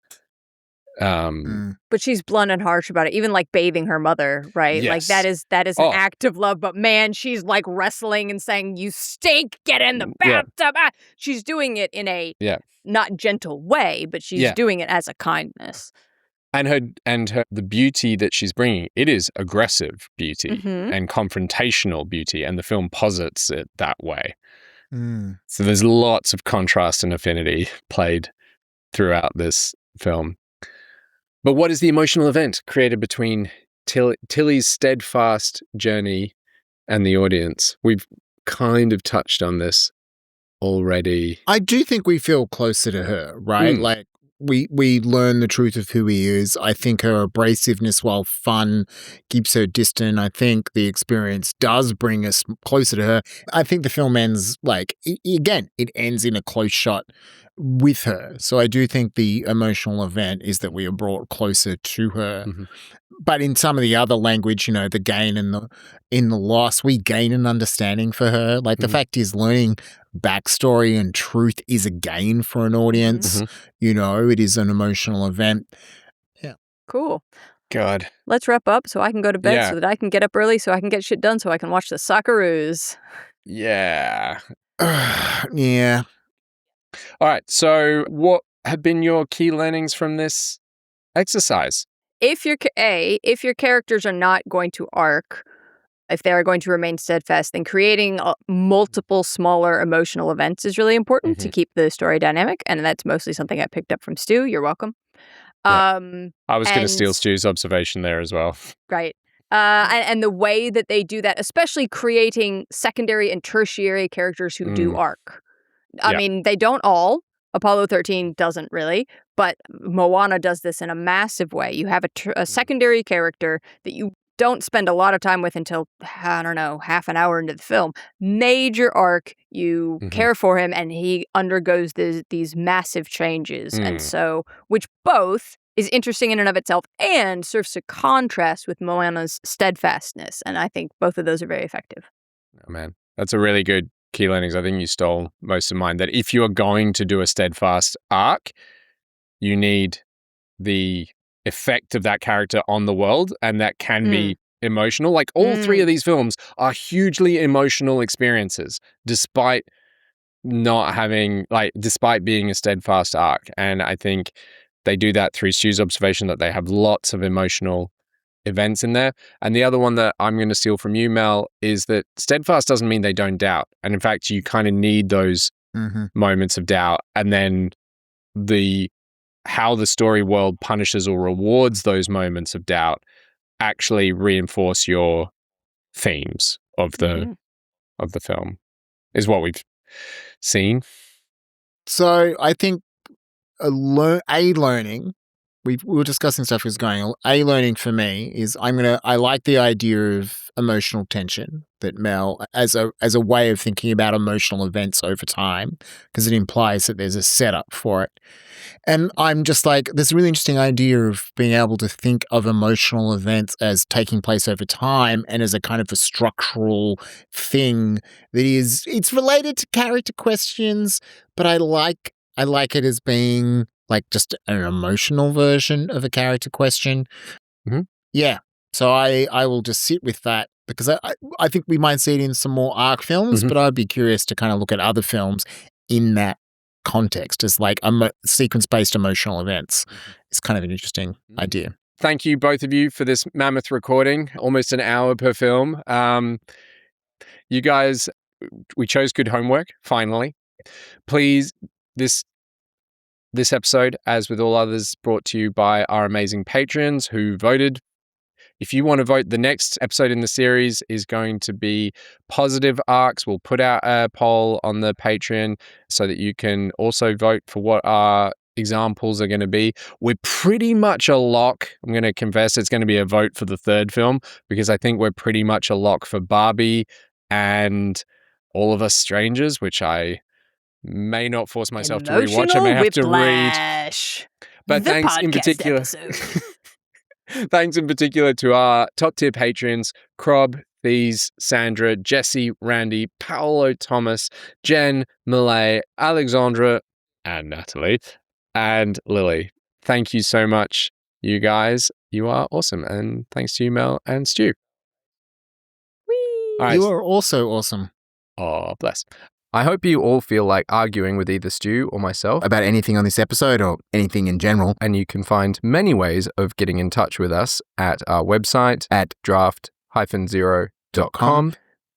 But she's blunt and harsh about it, even like bathing her mother, right? Yes. Like that is an act of love, but man, she's like wrestling and saying, "You stink, get in the bathtub." She's doing it in a not gentle way, but she's doing it as a kindness. And her the beauty that she's bringing, it is aggressive beauty and confrontational beauty, and the film posits it that way. So there's lots of contrast and affinity played throughout this film. But what is the emotional event created between Tilly's steadfast journey and the audience? We've kind of touched on this already. I do think we feel closer to her, right? Like, we learn the truth of who he is. I think her abrasiveness, while fun, keeps her distant. I think the experience does bring us closer to her. I think the film ends, like, again, it ends in a close shot with her. So I do think the emotional event is that we are brought closer to her. But in some of the other language, the gain and the loss, we gain an understanding for her. Like, the fact is, learning backstory and truth is a gain for an audience. It is an emotional event. Yeah. Cool. God. Let's wrap up so I can go to bed so that I can get up early so I can get shit done so I can watch the Socceroos. Yeah. Yeah. All right. So what have been your key learnings from this exercise? If your characters are not going to arc, if they are going to remain steadfast, then creating multiple smaller emotional events is really important to keep the story dynamic. And that's mostly something I picked up from Stu. You're welcome. I was going to steal Stu's observation there as well. Right. And the way that they do that, especially creating secondary and tertiary characters who do arc. I mean, they don't all, Apollo 13 doesn't really, but Moana does this in a massive way. You have a secondary character that you don't spend a lot of time with until, I don't know, half an hour into the film. Major arc, you care for him, and he undergoes these massive changes. And so, which both is interesting in and of itself and serves to contrast with Moana's steadfastness. And I think both of those are very effective. Oh, man. That's a really good key learnings. I think you stole most of mine. That if you are going to do a steadfast arc, you need the effect of that character on the world, and that can be emotional. Like all three of these films are hugely emotional experiences, despite not having, despite being a steadfast arc. And I think they do that through Stu's observation that they have lots of emotional events in there. And the other one that I'm going to steal from you, Mel, is that steadfast doesn't mean they don't doubt. And in fact, you kind of need those moments of doubt. And then how the story world punishes or rewards those moments of doubt actually reinforce your themes of the film, is what we've seen. So I think learning, we were discussing stuff was going on. A learning for me is I like the idea of emotional tension that Mel as a way of thinking about emotional events over time, because it implies that there's a setup for it. And I'm just like, there's a really interesting idea of being able to think of emotional events as taking place over time and as a kind of a structural thing that it's related to character questions, but I like it as being like just an emotional version of a character question. Yeah. So I will just sit with that, because I think we might see it in some more arc films, but I'd be curious to kind of look at other films in that context as like sequence-based emotional events. It's kind of an interesting idea. Thank you, both of you, for this mammoth recording, almost an hour per film. You guys, we chose good homework, finally. Please, this episode, as with all others, brought to you by our amazing patrons who voted. If you want to vote, the next episode in the series is going to be positive arcs. We'll put out a poll on the Patreon so that you can also vote for what our examples are going to be. We're pretty much a lock. I'm going to confess it's going to be a vote for the third film, because I think we're pretty much a lock for Barbie and All of Us Strangers, which I may not force myself to rewatch. I may have to read. But thanks in particular. Thanks in particular to our top tier patrons, Crob, Thies, Sandra, Jesse, Randy, Paolo Thomas, Jen, Malay, Alexandra, and Natalie, and Lily. Thank you so much, you guys. You are awesome. And thanks to you, Mel and Stu. Whee! Right. You are also awesome. Oh, bless. I hope you all feel like arguing with either Stu or myself about anything on this episode or anything in general. And you can find many ways of getting in touch with us at our website at draft-zero.com.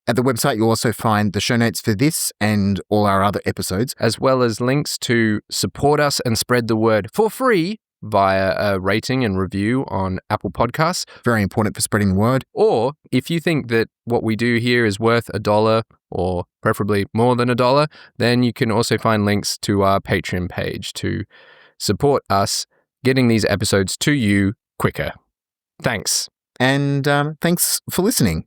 At the website, you'll also find the show notes for this and all our other episodes, as well as links to support us and spread the word for free via a rating and review on Apple Podcasts. Very important for spreading the word. Or if you think that what we do here is worth $1 or preferably more than $1, then you can also find links to our Patreon page to support us getting these episodes to you quicker. Thanks. And thanks for listening.